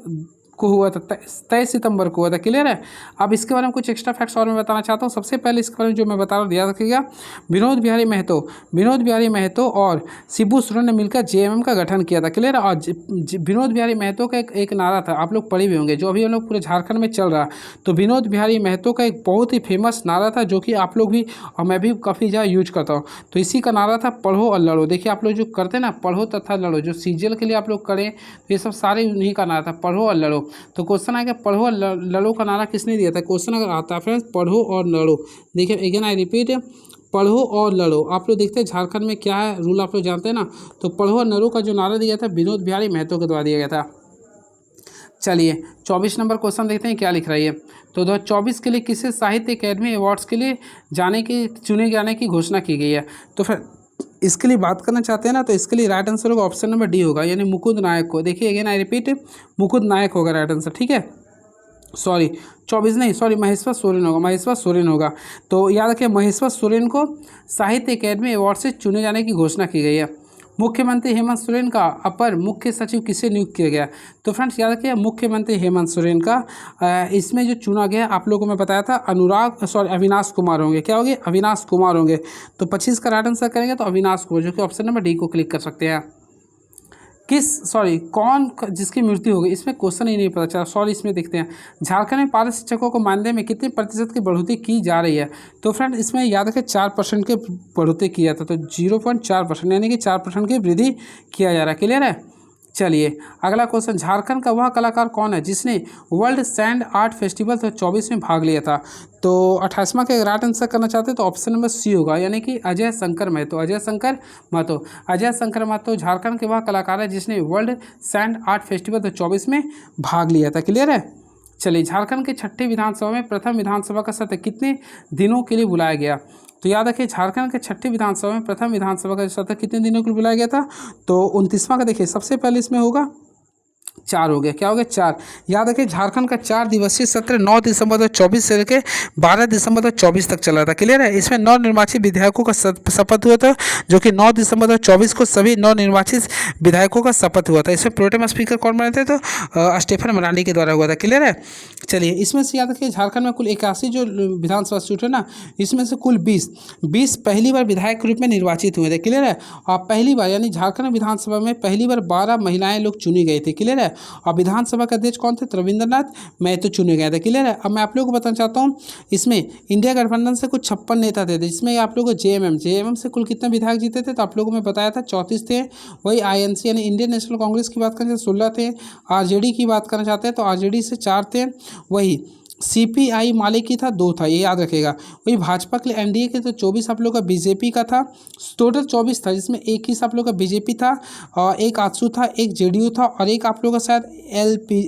को हुआ था, 23 सितंबर को हुआ था। क्लियर है? अब इसके बारे में कुछ एक्स्ट्रा फैक्ट्स और मैं बताना चाहता हूँ। सबसे पहले इसके बारे में जो मैं बता रहा हूँ, याद रखिएगा, विनोद बिहारी महतो और शिबू सोरेन ने मिलकर जेएमएम का गठन किया था। क्लियर है? और विनोद बिहारी महतो का एक नारा था, आप लोग पढ़े भी होंगे, जो अभी हम लोग पूरे झारखंड में चल रहा। तो विनोद बिहारी महतो का एक बहुत ही फेमस नारा था, जो कि आप लोग भी और मैं भी काफ़ी ज़्यादा यूज करता हूँ। तो इसी का नारा था, पढ़ो और लड़ो। देखिए, आप लोग जो करते हैं ना, पढ़ो तथा लड़ो, जो सीजीएल के लिए आप लोग करें, तो ये सब सारे उन्हीं का नारा था, पढ़ो और लड़ो। तो क्वेश्चन आएगा, पढ़ो और लड़ो का नारा किसने दिया था? क्वेश्चन अगर आता है फ्रेंड्स, पढ़ो और लड़ो। देखिए अगेन आई रिपीट, पढ़ो और लड़ो। आप लोग देखते हैं झारखंड में क्या है रूल, आप लोग जानते हैं ना। तो पढ़ो और लड़ो का जो नारा दिया था, विनोद बिहारी महतो के द्वारा दिया गया था। चलिए 24 नंबर क्वेश्चन देखते हैं क्या लिख रही है। तो 2024 के लिए किसे साहित्य अकेडमी अवार्ड्स के लिए चुने जाने की घोषणा की गई है? तो फिर इसके लिए बात करना चाहते हैं ना, तो इसके लिए राइट आंसर होगा ऑप्शन नंबर डी होगा, यानी मुकुंद नायक को। देखिए अगेन आई रिपीट, मुकुंद नायक होगा राइट आंसर। ठीक है, सॉरी 24 नहीं, सॉरी महेश्वर सोरेन होगा। तो याद रखिए, महेश्वर सोरेन को साहित्य अकेडमी अवार्ड से चुने जाने की घोषणा की गई है। मुख्यमंत्री हेमंत सोरेन का अपर मुख्य सचिव किसे नियुक्त किया गया? तो फ्रेंड्स याद रखिए, मुख्यमंत्री हेमंत सोरेन का इसमें जो चुना गया, आप लोगों को मैं बताया था, अविनाश कुमार होंगे। क्या होंगे? अविनाश कुमार होंगे। तो 25 का राइट आंसर करेंगे तो अविनाश कुमार, जो कि ऑप्शन नंबर डी को क्लिक कर सकते हैं। कौन जिसकी मृत्यु हो गई? इसमें क्वेश्चन ही नहीं पता चला, सॉरी इसमें देखते हैं। झारखंड में पात्र शिक्षकों को मानदेय में कितने प्रतिशत की बढ़ोतरी की जा रही है? तो फ्रेंड इसमें याद रखें 4% की बढ़ोतरी किया था, तो 0.4% यानी कि 4% की वृद्धि किया जा रहा है। क्लियर है? चलिए अगला क्वेश्चन, झारखंड का वह कलाकार कौन है जिसने वर्ल्ड सैंड आर्ट फेस्टिवल 2024 में भाग लिया था? तो 28वां का राइट आंसर करना चाहते हैं तो ऑप्शन नंबर सी होगा, यानी कि अजय शंकर महतो झारखंड के वह कलाकार है जिसने वर्ल्ड सैंड आर्ट फेस्टिवल 2024 में भाग लिया था। क्लियर है? चलिए, झारखंड के छठे विधानसभा में प्रथम विधानसभा का सत्र कितने दिनों के लिए बुलाया गया? तो याद रखिए, झारखंड के छठे विधानसभा में प्रथम विधानसभा का सत्र कितने दिनों के लिए बुलाया गया था? तो 29वां का देखिए, सबसे पहले इसमें होगा 4 हो गया। क्या हो गया? 4। याद रखिए, झारखंड का 4 दिवसीय सत्र 9 दिसंबर 2024 से लेकर 12 दिसंबर 2024 तक चला था। क्लियर है? इसमें नवनिर्वाचित विधायकों का शपथ हुआ था, जो कि 9 दिसंबर 2024 को सभी नवनिर्वाचित विधायकों का शपथ हुआ था। इसमें प्रोटेम स्पीकर कौन बने थे? तो स्टेफन मरांडी के द्वारा हुआ था। क्लियर है? चलिए, इसमें से याद रखिए, झारखंड में कुल 81 जो विधानसभा सीट है ना, इसमें से कुल 20 पहली बार विधायक के रूप में निर्वाचित हुए थे। क्लियर है? और पहली बार, यानी झारखंड विधानसभा में पहली बार 12 महिलाएं लोग चुनी गई थी। क्लियर है? और विधानसभा के अध्यक्ष कौन थे? रविंद्रनाथ महतो चुने गए थे। क्लियर है? अब मैं आप लोगों को बताना चाहता हूँ, इसमें इंडिया गठबंधन से कुछ 56 नेता थे, जिसमें आप लोगों को जेएमएम से कुल कितने विधायक जीते थे? तो आप लोगों को मैं बताया था 34 थे। वही आईएनसी यानी इंडियन नेशनल कांग्रेस की बात करें तो 16 थे। आरजेडी की बात करना चाहते हैं तो आरजेडी से 4 थे। वही सीपीआई माले की था 2 था, ये याद रखेगा। वही भाजपा के लिए एनडीए के तो 24 आप लोग का बीजेपी का था, टोटल 24 था, जिसमें 21 आप लोग का बीजेपी था और एक आजसू था, एक जेडीयू था और एक आप लोग का शायद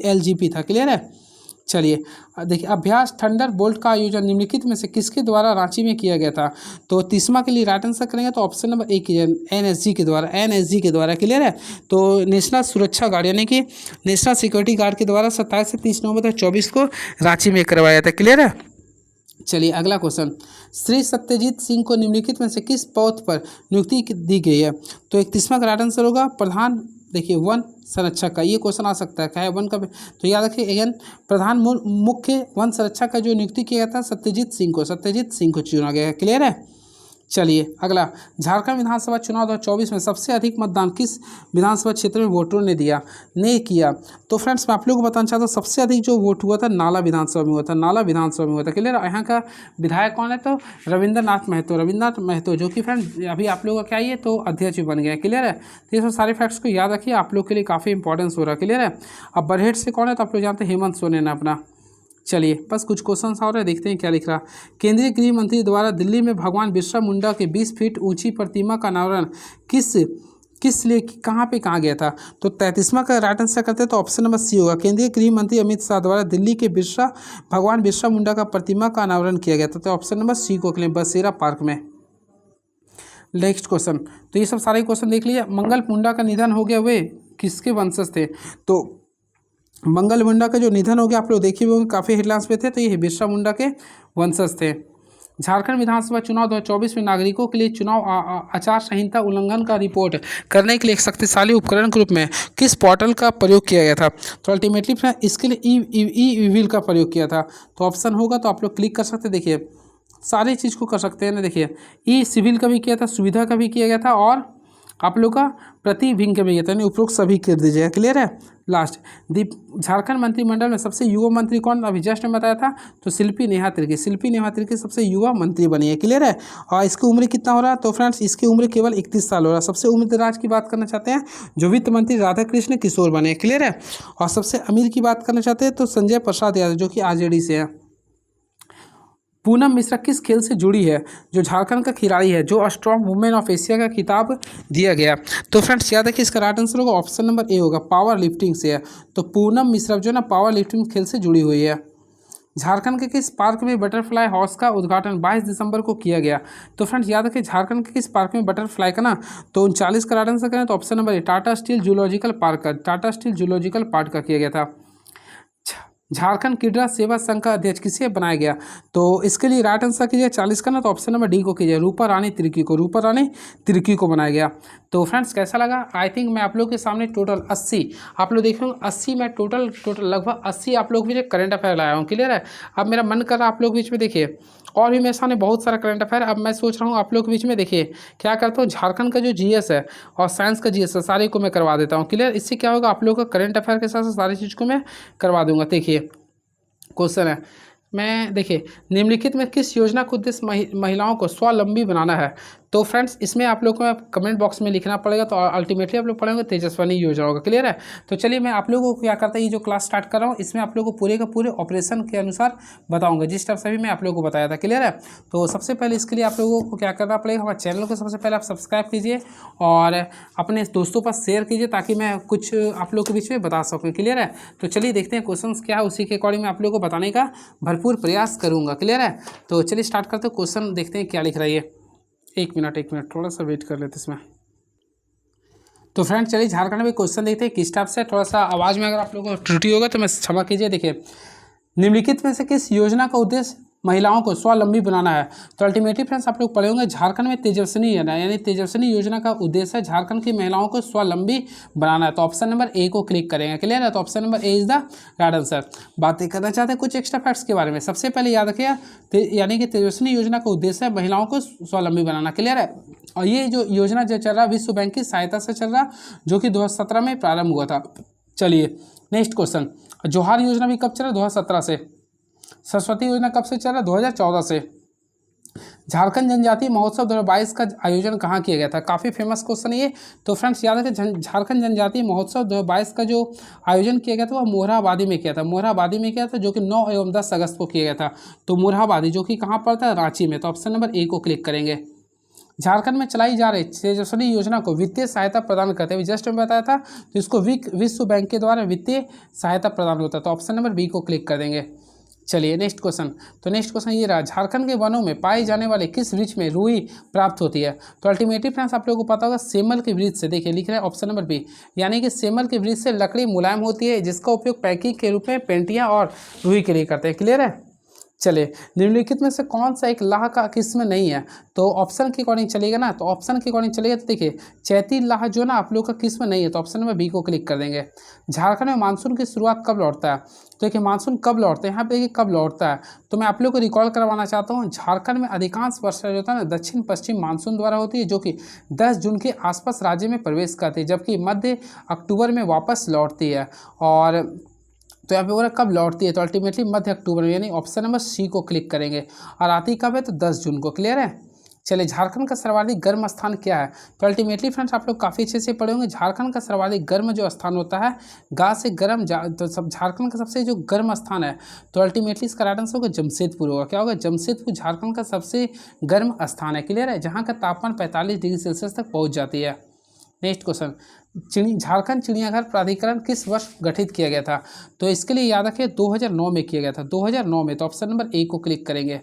एलजीपी था। क्लियर है? चलिए देखिए, अभ्यास थंडर बोल्ट का आयोजन निम्नलिखित में से किसके द्वारा रांची में किया गया था? तो 30वां के लिए राइट आंसर करेंगे तो ऑप्शन नंबर ए एनएसजी के द्वारा। क्लियर है? तो नेशनल सुरक्षा गार्ड यानी कि नेशनल सिक्योरिटी गार्ड के द्वारा 27 से 30 नवंबर 2024 को रांची में करवाया था। क्लियर है? चलिए अगला क्वेश्चन, श्री सत्यजीत सिंह को निम्नलिखित में से किस पद पर नियुक्ति दी गई है? तो 31वां का राइट आंसर होगा प्रधान, देखिए वन संरक्षक का, ये क्वेश्चन आ सकता है, क्या है वन का? तो याद रखिए अगेन, प्रधान मुख्य वन संरक्षक का जो नियुक्ति किया गया था सत्यजीत सिंह को चुना गया है। क्लियर है? चलिए अगला, झारखंड विधानसभा चुनाव 2024 में सबसे अधिक मतदान किस विधानसभा क्षेत्र में वोटरों ने किया? तो फ्रेंड्स मैं आप लोगों को बताना चाहता हूँ, सबसे अधिक जो वोट हुआ था नाला विधानसभा में हुआ था। क्लियर? यहाँ का विधायक कौन है? तो रविंद्रनाथ महतो, जो कि फ्रेंड अभी आप लोगों का क्या है, तो अध्यक्ष बन गया। क्लियर है? तो ये सब सारे फैक्ट्स को याद रखिए, आप लोग के लिए काफ़ी इंपॉर्टेंस हो रहा है। क्लियर है? अब बरहेट से कौन है? तो आप लोग जानते हैं हेमंत सोरेन है अपना। चलिए बस कुछ क्वेश्चन और है, देखते हैं क्या लिख रहा। केंद्रीय गृह मंत्री द्वारा दिल्ली में भगवान बिरसा मुंडा के 20 फीट ऊंची प्रतिमा का अनावरण किस किस लिए कहाँ पे कहाँ गया था? तो 33वां का राइट आंसर करते हैं तो ऑप्शन नंबर सी होगा। केंद्रीय गृह मंत्री अमित शाह द्वारा दिल्ली के भगवान बिरसा मुंडा का प्रतिमा का अनावरण किया गया था। तो ऑप्शन नंबर सी को क्लेम बसेरा पार्क में। नेक्स्ट क्वेश्चन, तो ये सब सारे क्वेश्चन देख लीजिए। मंगल मुंडा का निधन हो गया, वे किसके वंशज थे? तो मंगल मुंडा का जो निधन हो गया आप लोग देखे हुए काफ़ी हेडलाइंस पे थे, तो ये बिरसा मुंडा के वंशज थे। झारखंड विधानसभा चुनाव 2024 में नागरिकों के लिए चुनाव आचार संहिता उल्लंघन का रिपोर्ट करने के लिए एक शक्तिशाली उपकरण के रूप में किस पोर्टल का प्रयोग किया गया था? तो अल्टीमेटली इसके लिए ई विल का प्रयोग किया था। तो ऑप्शन होगा, तो आप लोग क्लिक कर सकते, देखिए सारी चीज़ को कर सकते हैं ना। देखिए ई सिविल का भी किया था, सुविधा का भी किया गया था, और आप लोग का प्रतिभिंग का भी किया था, यानी उपरोक्त सभी कर दीजिएगा। क्लियर है? लास्ट, झारखंड मंत्रिमंडल में सबसे युवा मंत्री कौन? अभी जस्ट में बताया था, तो शिल्पी नेहा तिर्की। शिल्पी नेहा तिर्की सबसे युवा मंत्री बनी है। क्लियर है? और इसकी उम्र कितना हो रहा है? तो फ्रेंड्स इसकी उम्र केवल 31 साल हो रहा है। सबसे उम्रदराज की बात करना चाहते हैं जो वित्त मंत्री राधा कृष्ण किशोर बने। क्लियर है? और सबसे अमीर की बात करना चाहते हैं तो संजय प्रसाद यादव, जो कि आरजेडी से है। पूनम मिश्रा किस खेल से जुड़ी है? जो झारखंड का खिलाड़ी है, जो स्ट्रॉन्ग वुमेन ऑफ एशिया का खिताब दिया गया। तो फ्रेंड्स याद है कि इसका राइट आंसर होगा ऑप्शन नंबर ए होगा, पावर लिफ्टिंग से है। तो पूनम मिश्रा जो है ना पावर लिफ्टिंग खेल से जुड़ी हुई है। झारखंड के किस पार्क में बटरफ्लाई हाउस का उद्घाटन 22 दिसंबर को किया गया? तो फ्रेंड्स याद है कि झारखंड के किस पार्क में बटरफ्लाई का ना, तो 39 का राइट आंसर करें तो option number A Tata steel zoological park का, टाटा स्टील जूलॉजिकल पार्क का किया गया था। झारखंड क्रीड़ा सेवा संघ का अध्यक्ष किसे बनाया गया? तो इसके लिए राइट आंसर कीजिए 40 का ना, तो ऑप्शन नंबर डी को कीजिए, रूपा रानी तिर्की को, रूपा रानी तिर्की को बनाया गया। तो फ्रेंड्स कैसा लगा? आई थिंक मैं आप लोग के सामने टोटल 80 आप लोग देख रहे हो, 80 मैं टोटल लगभग 80 आप लोग भी करंट अफेयर लाया हूँ। क्लियर है? अब मेरा मन कर रहा है आप लोग बीच में देखिए, और भी मेरे सामने बहुत सारा करंट अफेयर। अब मैं सोच रहा हूँ आप लोग के बीच में देखिए क्या करता हूँ, झारखंड का जो जीएस है और साइंस का जीएस है सारे को मैं करवा देता हूँ। क्लियर? इससे क्या होगा, आप लोग का करंट अफेयर के साथ साथ सारी चीज़ को मैं करवा दूंगा। देखिए क्वेश्चन है, मैं देखिए निम्नलिखित में किस योजना का उद्देश्य महिलाओं को स्वावलंबी बनाना है? तो फ्रेंड्स इसमें आप लोग को कमेंट बॉक्स में लिखना पड़ेगा, तो अल्टीमेटली आप लोग पढ़ेंगे तेजस्विनी योजना होगा। क्लियर है? तो चलिए मैं आप लोगों को क्या करता है, ये जो क्लास स्टार्ट कर रहा हूँ इसमें आप लोगों को पूरे का पूरे ऑपरेशन के अनुसार बताऊंगा, जिस टाइप से भी मैं आप लोगों को बताया था। क्लियर है? तो सबसे पहले इसके लिए आप लोगों को क्या करना पड़ेगा, हमारे चैनल को सबसे पहले आप सब्सक्राइब कीजिए और अपने दोस्तों पर शेयर कीजिए, ताकि मैं कुछ आप लोग के बीच में बता सकूँ। क्लियर है? तो चलिए देखते हैं क्वेश्चन क्या है, उसी के अकॉर्डिंग मैं आप लोगों को बताने का भरपूर प्रयास करूँगा। क्लियर है? तो चलिए स्टार्ट करते हैं, क्वेश्चन देखते हैं क्या लिख रहा है ये। एक मिनट थोड़ा सा वेट कर लेते इसमें। तो फ्रेंड चलिए झारखंड में क्वेश्चन देखते हैं किस टाइप से। थोड़ा सा आवाज़ में अगर आप लोगों को त्रुटि होगा तो मैं क्षमा कीजिए। देखिए निम्नलिखित में से किस योजना का उद्देश्य महिलाओं को स्वावलंबी बनाना है? तो अल्टीमेटली फ्रेंड्स आप लोग पढ़े होंगे झारखंड में तेजस्विनी योजना, यानी तेजस्विनी योजना का उद्देश्य है झारखंड की महिलाओं को स्वावलंबी बनाना है। तो ऑप्शन नंबर ए को क्लिक करेंगे। क्लियर है? तो option number A is the right answer. बातें करना चाहते हैं कुछ एक्स्ट्रा फैक्ट्स के बारे में। सबसे पहले याद रखिए यानी कि तेजस्विनी योजना का उद्देश्य है महिलाओं को स्वावलंबी बनाना। क्लियर है? और ये जो योजना जो चल रहा है विश्व बैंक की सहायता से चल रहा, जो कि 2017 में प्रारंभ हुआ था। चलिए नेक्स्ट क्वेश्चन, जोहार योजना भी कब चला? 2017 से। सरस्वती योजना कब से चल रहा? 2014 से। झारखंड जनजातीय महोत्सव 2022 का आयोजन कहाँ किया गया था? काफ़ी फेमस क्वेश्चन है ये। तो फ्रेंड्स याद है कि झारखंड जनजातीय महोत्सव 2022 का जो आयोजन किया गया था वह मोरहाबादी में किया था। मोरहाबादी में किया था, जो कि 9 एवं 10 अगस्त को किया गया था। तो मोरहाबादी जो कि कहाँ पड़ता है? रांची में। तो ऑप्शन नंबर ए को क्लिक करेंगे। झारखंड में चलाई जा रही तेजस्विनी योजना को वित्तीय सहायता प्रदान करते हुए, जस्ट में बताया था, तो इसको विश्व बैंक के द्वारा वित्तीय सहायता प्रदान होता है। तो ऑप्शन नंबर बी को क्लिक कर देंगे। चलिए नेक्स्ट क्वेश्चन। तो नेक्स्ट क्वेश्चन ये रहा, झारखंड के वनों में पाए जाने वाले किस वृक्ष में रुई प्राप्त होती है? तो अल्टीमेटली फ्रेंड्स आप लोगों को पता होगा सेमल के वृक्ष से। देखिए लिख रहे हैं ऑप्शन नंबर बी, यानी कि सेमल के वृक्ष से लकड़ी मुलायम होती है, जिसका उपयोग पैकिंग के रूप में पेंटियाँ और रुई के लिए करते हैं। क्लियर है? चलिए निम्नलिखित में से कौन सा एक लाह का किस्म नहीं है? तो ऑप्शन के अकॉर्डिंग चलेगा ना, तो ऑप्शन के अकॉर्डिंग चलेगा। तो देखिए चैती लाह जो ना आप लोग का किस्म नहीं है, तो ऑप्शन नंबर बी को क्लिक कर देंगे। झारखंड में मानसून की शुरुआत कब लौटता है? तो देखिए मानसून कब लौटता है, यहाँ पे देखिए कब लौटता है। तो मैं आप लोग को रिकॉल करवाना चाहता हूँ, झारखंड में अधिकांश वर्षा जो होता है ना दक्षिण पश्चिम मानसून द्वारा होती है, जो कि 10 जून के आसपास राज्य में प्रवेश करती है, जबकि मध्य अक्टूबर में वापस लौटती है। और तो यहाँ पे बोला कब लौटती है? तो अल्टीमेटली मध्य अक्टूबर में, यानी ऑप्शन नंबर सी को क्लिक करेंगे। और आती कब है? तो 10 जून को। क्लियर है? चलिए झारखंड का सर्वाधिक गर्म स्थान क्या है? तो अल्टीमेटली फ्रेंड्स आप लोग काफ़ी अच्छे से पढ़े होंगे, झारखंड का सर्वाधिक गर्म जो स्थान होता है गा से गर्म तो सब झारखंड का सबसे जो गर्म स्थान है, तो अल्टीमेटली इसका राइट आंसर होगा जमशेदपुर होगा। क्या होगा? जमशेदपुर झारखंड का सबसे गर्म स्थान है। क्लियर है? जहाँ का तापमान 45 डिग्री सेल्सियस तक पहुँच जाती है। नेक्स्ट क्वेश्चन, झारखंड चिड़ियाघर प्राधिकरण किस वर्ष गठित किया गया था? तो इसके लिए याद रखें 2009 में किया गया था, 2009 में। तो ऑप्शन नंबर ए को क्लिक करेंगे।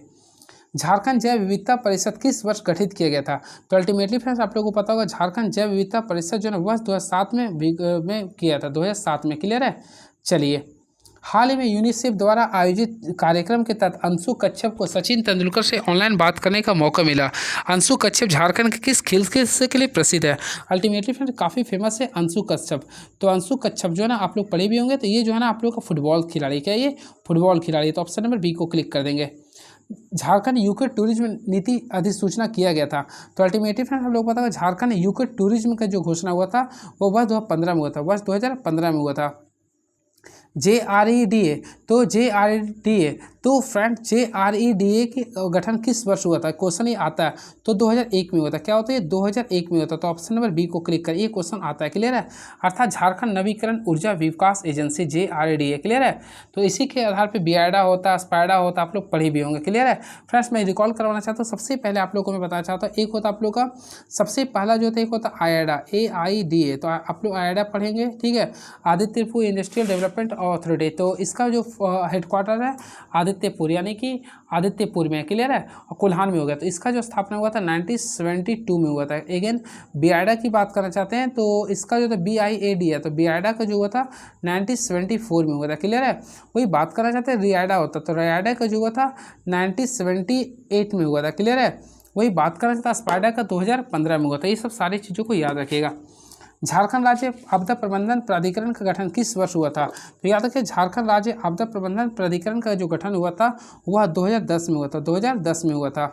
झारखंड जैव विविधता परिषद किस वर्ष गठित किया गया था? तो अल्टीमेटली फ्रेंड्स आप लोगों को पता होगा झारखंड जैव विविधता परिषद जो है वर्ष 2007 में किया था, 2007 में। क्लियर है? चलिए, हाल ही में यूनिसेफ द्वारा आयोजित कार्यक्रम के तहत अंशु कच्छप को सचिन तेंदुलकर से ऑनलाइन बात करने का मौका मिला। अंशु कच्छप झारखंड के किस खेल के लिए प्रसिद्ध है? अल्टीमेटली फ्रेंड काफ़ी फेमस है अंशु कच्छप। तो अंशु कच्छप जो है ना आप लोग पढ़े भी होंगे, तो ये जो है ना आप लोग का फुटबॉल खिलाड़ी, क्या ये फुटबॉल खिलाड़ी? तो ऑप्शन नंबर बी को क्लिक कर देंगे। झारखंड यूके टूरिज्म नीति अधिसूचना किया गया था। तो अल्टीमेटली फ्रेंड हम लोग पता है झारखंड यूके टूरिज्म का जो घोषणा हुआ था वो वर्ष 2015 में हुआ था, वर्ष 2015 में हुआ था। JREDA, तो JREDA, तो फ्रेंड JREDA के गठन किस वर्ष हुआ था? क्वेश्चन ये आता है तो 2001 में हुआ था। क्या होता है? 2001 में होता है। तो ऑप्शन नंबर बी को क्लिक करिए, ये क्वेश्चन आता है। क्लियर है? अर्थात झारखंड नवीकरण ऊर्जा विकास एजेंसी, JREDA। क्लियर है? तो इसी के आधार पर BIDA होता है, स्पाइडा होता है, आप लोग पढ़ी भी होंगे। क्लियर है फ्रेंड्स? मैं रिकॉल करवाना चाहता हूँ। सबसे पहले आप लोगों को मैं बताना चाहता हूँ, एक होता आप लोग का सबसे पहला जो होता है एक होता AIDA, AIDA। तो आप लोग AIDA पढ़ेंगे, ठीक है? Adityapur industrial development authority. तो इसका जो हेडक्वार्टर है आदित्यपुर, यानी कि आदित्यपुर में। क्लियर है? और कोल्हान में हो गया। तो इसका जो स्थापना हुआ था 1972 में हुआ था। अगेन BIDA की बात करना चाहते हैं तो इसका जो था BIAD है, तो BIDA का जो हुआ था 1974 में हुआ था। क्लियर है? वही बात करना चाहते हैं रियाडा होता, तो रियाडा का जो हुआ था 1978 में हुआ था। क्लियर है? वही बात करना चाहता स्पाइडा का 2015 में हुआ था। ये सब सारी चीज़ों को याद रखिएगा। झारखंड राज्य आपदा प्रबंधन प्राधिकरण का गठन किस वर्ष हुआ था? तो याद रखिए झारखंड राज्य आपदा प्रबंधन प्राधिकरण का जो गठन हुआ था वह 2010 में हुआ था, 2010 में हुआ था।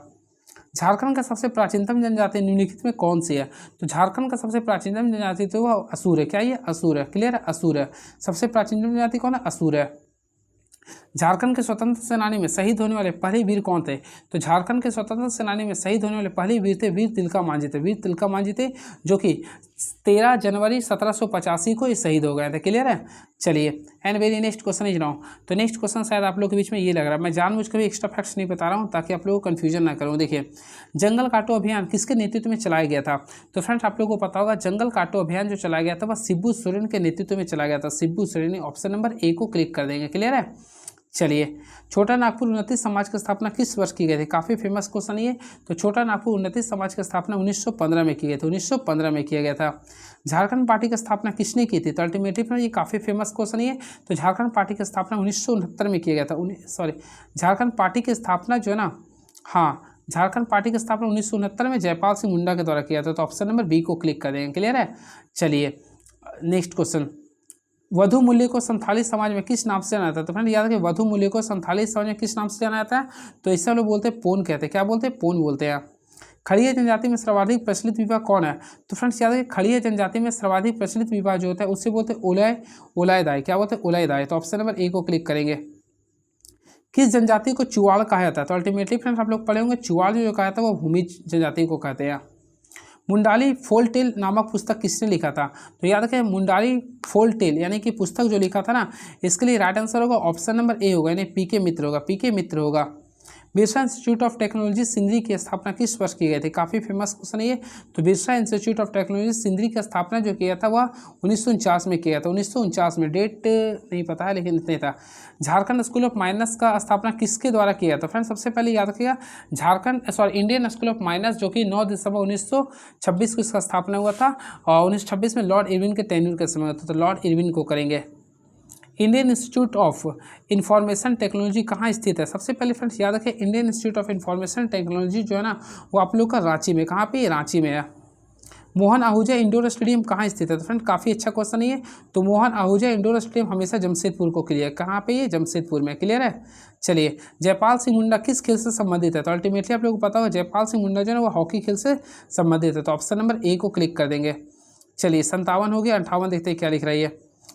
झारखंड का सबसे प्राचीनतम जनजाति निम्नलिखित में कौन सी है? तो झारखंड का सबसे प्राचीनतम जनजाति तो वह असुर है। क्या ये असुर है? क्लियर है? असुर है। सबसे प्राचीनतम जनजाति कौन है? असुर है। झारखंड के स्वतंत्र सेनानी में शहीद होने वाले पहले वीर कौन थे? तो झारखंड के स्वतंत्र सेनानी में शहीद होने वाले पहले वीर थे वीर तिलका मांझी थे। वीर तिलका मांझी थे जो कि 13 जनवरी 1785 को ये शहीद हो गए थे। क्लियर है? चलिए, and very next question is now. तो नेक्स्ट क्वेश्चन शायद आप लोग के बीच में ये लग रहा है, मैं जानबूझकर भी एक्स्ट्रा फैक्ट्स नहीं बता रहा हूँ ताकि आप लोगों को कन्फ्यूजन ना करूँ। देखिए, जंगल काटो अभियान किसके नेतृत्व में चलाया गया था? तो फ्रेंड्स आप लोगों को पता होगा जंगल काटो अभियान जो चलाया गया था वह शिबू सोरेन के नेतृत्व में चलाया गया था। Shibu Soren. Option number A को क्लिक कर देंगे। क्लियर है? चलिए, छोटा नागपुर उन्नति समाज की स्थापना किस वर्ष की गई थी? काफ़ी फेमस क्वेश्चन ये। तो छोटा नागपुर उन्नति समाज की स्थापना 1915 में की गई थी, 1915 में किया गया था। झारखंड पार्टी की स्थापना किसने की थी? तो अल्टीमेटली फ्रेंड ये काफ़ी फेमस क्वेश्चन ये। तो झारखंड पार्टी की स्थापना 1969 में किया गया था। झारखंड पार्टी की स्थापना जो है ना, हाँ, झारखंड पार्टी की स्थापना 1969 में जयपाल सिंह मुंडा के द्वारा किया था। तो ऑप्शन नंबर बी को क्लिक कर देंगे। क्लियर है? चलिए, नेक्स्ट क्वेश्चन, वधु मूल्य को संथाली समाज में किस नाम से जाना जाता है? तो फ्रेंड याद रखिए वधु मूल्य को संथाली समाज में किस नाम से जाना जाता है? तो इसे लोग बोलते हैं पोन कहते हैं। क्या बोलते हैं? पोन बोलते हैं। खड़िया जनजाति में सर्वाधिक प्रचलित विवाह कौन है? तो फ्रेंड्स याद रखिए खड़िया जनजाति में सर्वाधिक प्रचलित विवाह जो होता है उससे बोलते हैं ओलायदाय। क्या बोलते हैं? ओलायदाय। तो ऑप्शन नंबर ए को क्लिक करेंगे। किस जनजाति को चुवाड़ कहा जाता है? तो अल्टीमेटली फ्रेंड्स आप लोग पढ़े होंगे चुवाड़ जो कहा जाता है वो भूमिज जनजाति को कहते हैं। मुंडाली फोल्टेल नामक पुस्तक किसने लिखा था? तो याद रखें मुंडाली फोल्टेल यानी कि पुस्तक जो लिखा था ना, इसके लिए राइट आंसर होगा ऑप्शन नंबर ए होगा, यानी PK मित्र होगा। PK मित्र होगा। Birsa institute of technology Sindri की स्थापना किस वर्ष की गई थी? काफ़ी फेमस क्वेश्चन है ये। तो Birsa institute of technology Sindri की स्थापना जो किया था वह 1949 में किया था। 1949 में, डेट नहीं पता है लेकिन इतने था। झारखंड स्कूल ऑफ माइनस का स्थापना किसके द्वारा किया था? फ्रेंड्स सबसे पहले याद रखिएगा इंडियन स्कूल ऑफ माइनस जो कि 9 दिसंबर 1926 को इसका स्थापना हुआ था और 1926 में लॉर्ड इरविन के टेन्यूर के समय हुआ था। तो लॉर्ड इरविन को करेंगे। Indian institute of information technology कहाँ स्थित है? सबसे पहले फ्रेंड्स याद रखें Indian institute of information technology जो है ना वो आप लोग का रांची में। कहाँ पे? रांची में है। मोहन आहूजा इंडोर स्टेडियम कहाँ स्थित है? तो फ्रेंड काफ़ी अच्छा क्वेश्चन है ये। तो मोहन आहूजा इंडोर स्टेडियम हमेशा जमशेदपुर को क्लियर। कहाँ पे? ये जमशेदपुर में। क्लियर है? चलिए, जयपाल सिंह मुंडा किस खेल से संबंधित है? तो अल्टीमेटली आप लोगों को पता होगा जयपाल सिंह मुंडा जो है वो हॉकी खेल से संबंधित है। तो ऑप्शन नंबर ए को क्लिक कर देंगे। चलिए, 57 हो गया, 58 देखते हैं क्या लिख रही है।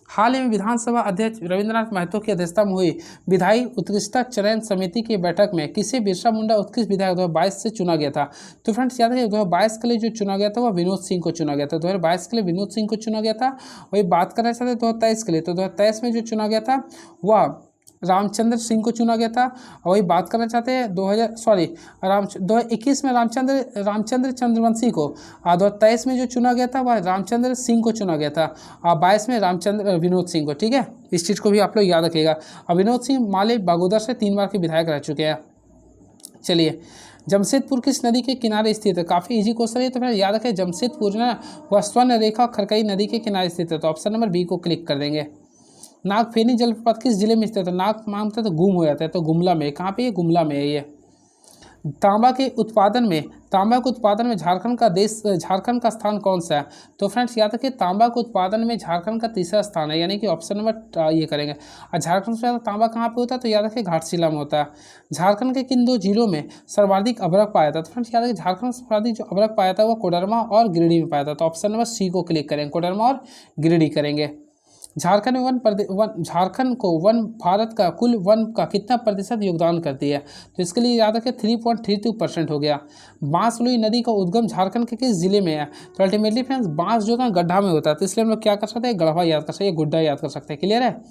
हाल ही में विधानसभा अध्यक्ष रविंद्रनाथ महतो की अध्यक्षता में हुई विधायी उत्कृष्टता चयन समिति की बैठक में किसे बिरसा मुंडा उत्कृष्ट विधायक 2022 से चुना गया था? तो फ्रेंड्स याद है 2022 के लिए जो चुना गया था वह विनोद सिंह को चुना गया था। 2022 के लिए विनोद सिंह को चुना गया था। वही बात करना चाहते 2023 के लिए, तो 2023 में जो चुना गया था वह रामचंद्र सिंह को चुना गया था। और वही बात करना चाहते हैं 2021 में रामचंद्र चंद्रवंशी को, और 2023 में जो चुना गया था वह रामचंद्र सिंह को चुना गया था, और 22 में विनोद सिंह को। ठीक है, इस चीज़ को भी आप लोग याद रखिएगा। और विनोद सिंह माले बागोदर से 3 बार के विधायक रह चुके हैं। चलिए, जमशेदपुर किस नदी के किनारे स्थित है? काफ़ी इजी क्वेश्चन है, तो फिर याद रखें जमशेदपुर जो है ना वह स्वर्ण रेखा खरकई नदी के किनारे स्थित है, तो ऑप्शन नंबर बी को क्लिक कर देंगे। नागफेनी जलप्रपात किस जिले में स्थित है? नाग मांगता तो गुम हो जाता है, तो गुमला में। कहाँ पे? ये गुमला में है ये। तांबा के उत्पादन में झारखंड का स्थान कौन सा है? तो फ्रेंड्स याद रखिए तांबा के उत्पादन में झारखंड का तीसरा स्थान है, यानी कि ऑप्शन नंबर ये करेंगे। और झारखंड से ज़्यादा तांबा कहाँ पे होता है? तो याद रखिए घाटशिला में होता है। झारखंड के किन 2 जिलों में सर्वाधिक अभ्रक पाया था? तो फ्रेंड्स याद रखिए झारखंड से सर्वाधिक जो अभ्रक पाया था वो कोडरमा और गिरिडीह में पाया था, तो ऑप्शन नंबर सी को क्लिक करेंगे, कोडरमा और गिरिडीह करेंगे। झारखंड को वन भारत का कुल वन का कितना प्रतिशत योगदान करती है? तो इसके लिए याद रखें 3.32% हो गया। बांसलुई नदी का उद्गम झारखंड के किस जिले में है? तो अल्टीमेटली फ्रेंड्स बांस जो है गड्ढा में होता है, तो इसलिए हम लोग क्या कर सकते हैं? गढ़वा याद कर सकते हैं, गुड्डा याद कर सकते हैं। क्लियर है?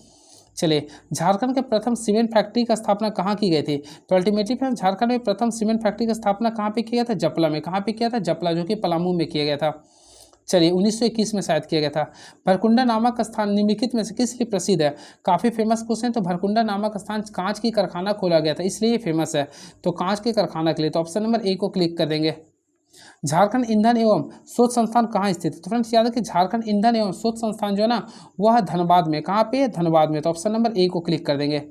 चलिए, झारखंड के प्रथम सीमेंट फैक्ट्री का स्थापना कहाँ की गई थी? तो अल्टीमेटली फ्रेंड्स झारखंड में प्रथम सीमेंट फैक्ट्री का स्थापना कहाँ पे किया था? जपला में। कहाँ पे किया था? जपला, जो कि पलामू में किया गया था। चलिए, 1921 में शायद किया गया था। भरकुंडा नामक स्थान निम्नलिखित में से किस लिए प्रसिद्ध है? काफ़ी फेमस क्वेश्चन। तो भरकुंडा नामक स्थान कांच की कारखाना खोला गया था, इसलिए ये फेमस है, तो कांच के कारखाना के लिए। तो ऑप्शन नंबर ए को क्लिक कर देंगे। झारखंड ईंधन एवं शोध संस्थान कहाँ स्थित है? तो फ्रेंड्स याद रखिए झारखंड ईंधन एवं शोध संस्थान जो है ना वह धनबाद में। कहाँ पे? धनबाद में, तो ऑप्शन नंबर ए को क्लिक कर देंगे।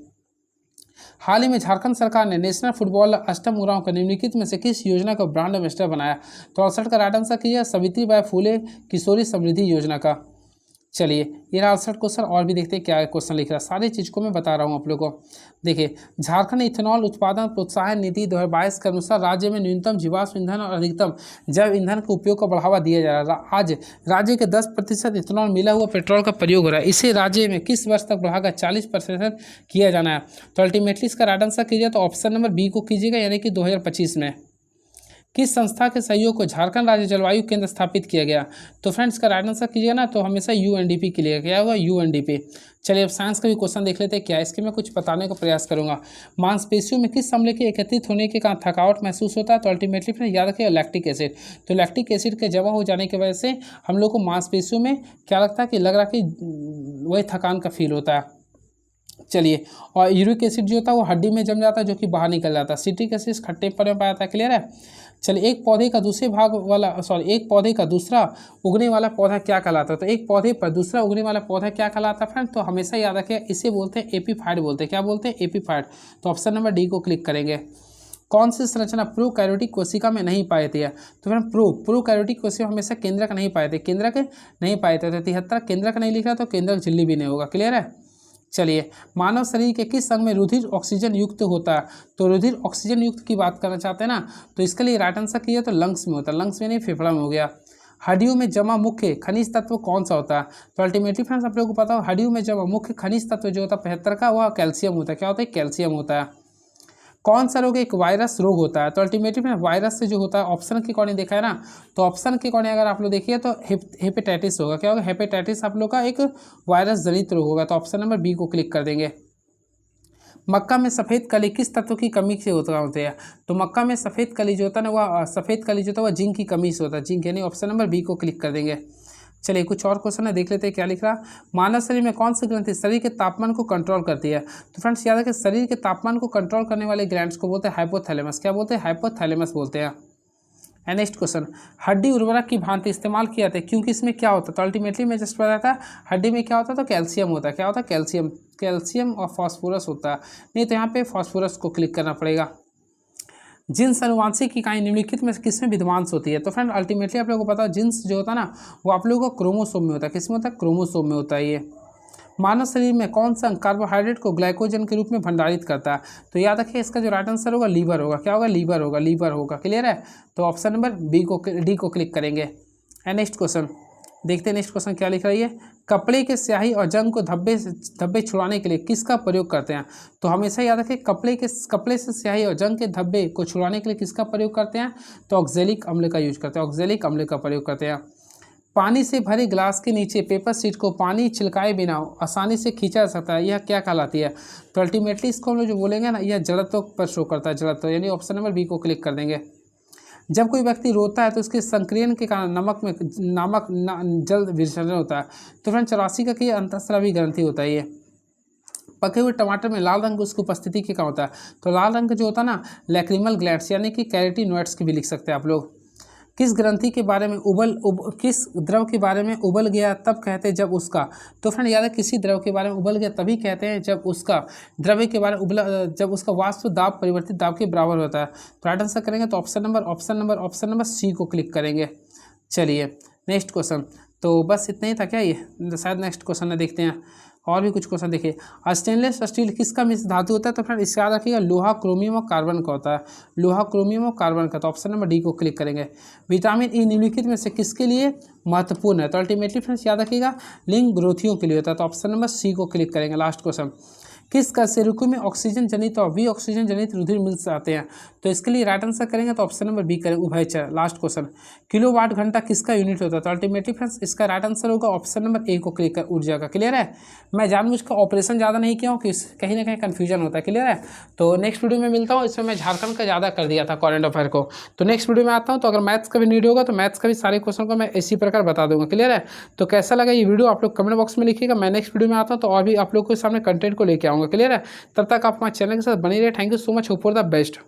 हाल ही में झारखंड सरकार ने नेशनल फुटबॉल अष्टम उरांव को निम्नलिखित में से किस योजना का ब्रांड एम्बेसडर बनाया? तो 68 का राइट आंसर कीजिए सावित्रीबाई फुले किशोरी समृद्धि योजना का। चलिए, ये रहा 68 क्वेश्चन। और भी देखते हैं क्या क्वेश्चन लिख रहा है, सारी चीज़ को मैं बता रहा हूँ आप लोगों को। देखिए, झारखंड इथेनॉल उत्पादन प्रोत्साहन नीति 2022 के अनुसार राज्य में न्यूनतम जीवाश्म ईंधन और अधिकतम जैव ईंधन के उपयोग को बढ़ावा दिया जा रहा है। आज राज्य के 10% इथेनॉल मिला हुआ पेट्रोल का प्रयोग हो रहा है, इसे राज्य में किस वर्ष तक बढ़ाकर 40% किया जाना है? तो अल्टीमेटली इसका राइट आंसर कीजिए, तो ऑप्शन नंबर बी को कीजिएगा, यानी कि 2025 में। किस संस्था के सहयोग को झारखंड राज्य जलवायु केंद्र स्थापित किया गया? तो फ्रेंड्स का राइट आंसर कीजिएगा ना, तो हमेशा UNDP के लिए क्या होगा? UNDP। चलिए, अब साइंस का भी क्वेश्चन देख लेते हैं क्या, इसके मैं कुछ बताने का प्रयास करूंगा। मांसपेशियों में किस अम्ल के एकत्रित होने के कारण थकावट महसूस होता है? तो अल्टीमेटली फिर याद रखिए लैक्टिक एसिड। तो लैक्टिक एसिड के जमा हो जाने की वजह से हम लोग को मांसपेशियों में क्या लगता है कि लग रहा है कि वही थकान का फील होता है। चलिए, और यूरिक एसिड जो होता है वो हड्डी में जम जाता है, जो कि बाहर निकल जाता है। सिट्रिक एसिड खट्टे पर में पाया जाता है। क्लियर है? चलिए, एक पौधे का दूसरा उगने वाला पौधा क्या कहलाता है? तो एक पौधे पर दूसरा उगने वाला पौधा क्या कहलाता है फ्रेंड? तो हमेशा याद रखिए इसे बोलते हैं एपीफाइट बोलते हैं। क्या बोलते हैं? एपीफाइट। तो ऑप्शन नंबर डी को क्लिक करेंगे। कौन सी संरचना प्रोकैरियोटिक कोशिका में नहीं पाई जाती है? तो फ्रेंड प्रोकैरियोटिक कोशिका हमेशा केंद्रक नहीं पाए थे, केंद्रक नहीं पाए थे। 73 केंद्रक नहीं लिख रहा, तो केंद्रक झिल्ली भी नहीं होगा। क्लियर है? चलिए, मानव शरीर के किस अंग में रुधिर ऑक्सीजन युक्त होता है? तो रुधिर ऑक्सीजन युक्त की बात करना चाहते हैं ना, तो इसके लिए राइट आंसर किया तो लंग्स में होता है। लंग्स में नहीं, फेफड़ा में हो गया। हड्डियों में जमा मुख्य खनिज तत्व कौन सा होता है? तो अल्टीमेटली फ्रेंड्स आप लोगों को पता हो हड्डियों में जमा मुख्य खनिज तत्व जो होता है 75 का, वह कैल्शियम होता है। क्या होता है? कैल्शियम होता है। कौन सा रोग एक वायरस रोग होता है? तो अल्टीमेटली में वायरस से जो होता है, ऑप्शन के अकॉर्डिंग देखा है ना, तो ऑप्शन के अकॉर्डिंग अगर आप लोग देखिए तो हेपेटाइटिस होगा। क्या होगा? हेपेटाइटिस आप लोग का एक वायरस जनित रोग होगा, तो ऑप्शन नंबर बी को क्लिक कर देंगे। मक्का में सफ़ेद कली किस तत्व की कमी से होते हैं? तो मक्का में सफ़ेद कली जो होता है ना, वह सफ़ेद कली जो होता है वह जिंक की कमी से होता है। जिंक, यानी ऑप्शन नंबर बी को क्लिक कर देंगे। चलिए, कुछ और क्वेश्चन है, देख लेते हैं क्या लिख रहा। मानव शरीर में कौन सी ग्रंथि शरीर के तापमान को कंट्रोल करती है? तो फ्रेंड्स याद रखें शरीर के तापमान को कंट्रोल करने वाले ग्लैंड्स को बोलते हैं हाइपोथैलेमस। क्या बोलते हैं? हाइपोथैलेमस बोलते हैं। एंड नेक्स्ट क्वेश्चन, हड्डी उर्वरक की भांति इस्तेमाल किया जाता है क्योंकि इसमें क्या होता है? तो अल्टीमेटली मैं जस्ट बताया था हड्डी में क्या होता है, तो कैल्शियम होता है। क्या होता है? कैल्शियम और फॉस्फोरस होता है। नहीं तो यहाँ पे फॉस्फोरस को क्लिक करना पड़ेगा। जिन्स अनुवांशिक इकाई निम्नलिखित में किसमें विद्वांस होती है? तो फ्रेंड अल्टीमेटली आप लोगों को पता है जिन्स जो होता है ना वो आप लोगों को क्रोमोसोम में होता है। किसमें होता है? क्रोमोसोम में होता है। ये मानव शरीर में कौन सा कार्बोहाइड्रेट को ग्लाइकोजन के रूप में भंडारित करता है? तो याद रखिए इसका जो राइट आंसर होगा लीवर होगा। क्या होगा? लीवर होगा। क्लियर है? तो ऑप्शन नंबर डी को क्लिक करेंगे। एंड नेक्स्ट क्वेश्चन देखते हैं, नेक्स्ट क्वेश्चन क्या लिख रही है। कपड़े के स्याही और जंग को धब्बे छुड़ाने के लिए किसका प्रयोग करते हैं? तो हमेशा याद रखें कपड़े से स्याही और जंग के धब्बे को छुड़ाने के लिए किसका प्रयोग करते हैं? तो ऑक्जेलिक अम्ल का यूज करते हैं। ऑक्जेलिक अम्ल का प्रयोग करते हैं। पानी से भरे ग्लास के नीचे पेपर शीट को पानी छिलकाए बिना आसानी से खींचा जा सकता है, यह क्या कहलाती है? तो अल्टीमेटली इसको हम लोग जो बोलेंगे ना, यह जड़त्व पर शो करता है, जड़त्व, यानी ऑप्शन नंबर बी को क्लिक कर देंगे। जब कोई व्यक्ति रोता है तो उसके संक्रियण के कारण जल विसर्जन होता है। तो फ्रेंड 84 का कि अंतःस्रावी ग्रंथि होता है ये। पके हुए टमाटर में लाल रंग उसकी उपस्थिति के कारण होता है। तो लाल रंग जो होता है ना, लैक्रिमल ग्लैंड्स यानी कि कैरोटिनॉइड्स की भी लिख सकते हैं आप लोग। किस ग्रंथि के बारे में किस द्रव के बारे में उबल गया तब कहते हैं जब उसका, तो फ्रेंड याद है किसी द्रव के बारे में उबल गया तभी कहते हैं जब उसका द्रव्य के बारे में जब उसका वाष्प दाब परिवर्तित दाब के बराबर होता है। तो राइट आंसर करेंगे तो ऑप्शन नंबर सी को क्लिक करेंगे। चलिए नेक्स्ट क्वेश्चन। तो बस इतना ही था क्या, ये शायद नेक्स्ट क्वेश्चन है, देखते हैं और भी कुछ क्वेश्चन देखिए। स्टेनलेस स्टील किसका मिश्र धातु होता है? तो फ्रेंड इससे याद रखिएगा लोहा, क्रोमियम और कार्बन का होता है, लोहा, क्रोमियम और कार्बन का। तो ऑप्शन नंबर डी को क्लिक करेंगे। विटामिन ई निम्नलिखित में से किसके लिए महत्वपूर्ण है? तो अल्टीमेटली फ्रेंड्स याद रखिएगा लिंग ग्रोथियों के लिए होता है। तो ऑप्शन नंबर सी को क्लिक करेंगे। लास्ट क्वेश्चन, किस कशेरुकी में ऑक्सीजन जनित और विऑक्सीजन जनित रुधिर मिल जाते हैं? तो इसके लिए राइट आंसर करेंगे तो ऑप्शन नंबर बी करेंगे, उभयचर। लास्ट क्वेश्चन, किलोवाट घंटा किसका यूनिट होता है? तो अल्टीमेटली फ्रेंड्स इसका राइट आंसर होगा ऑप्शन नंबर ए को क्लिक कर, ऊर्जा का। क्लियर है? मैं जानबूझकर ऑपरेशन ज़्यादा नहीं किया हूँ कि कहीं ना कहीं कन्फ्यूजन होता है। क्लियर है? तो नेक्स्ट वीडियो में मिलता हूँ। इसमें मैं झारखंड का ज़्यादा कर दिया था करंट अफेयर को। तो नेक्स्ट वीडियो में आता हूँ। तो अगर मैथ्स का भी नीड होगा तो मैथ्स का भी सारे क्वेश्चन को मैं इसी प्रकार बता दूंगा। क्लियर है? तो कैसा लगा ये वीडियो आप लोग कमेंट बॉक्स में लिखिएगा। मैं नेक्स्ट वीडियो में आता हूँ तो और भी आप लोग के सामने कंटेंट को लेकर आऊँगा। क्लियर है? तब तक आप हमारे चैनल के साथ बने रहे। Thank you so much, hope for the best.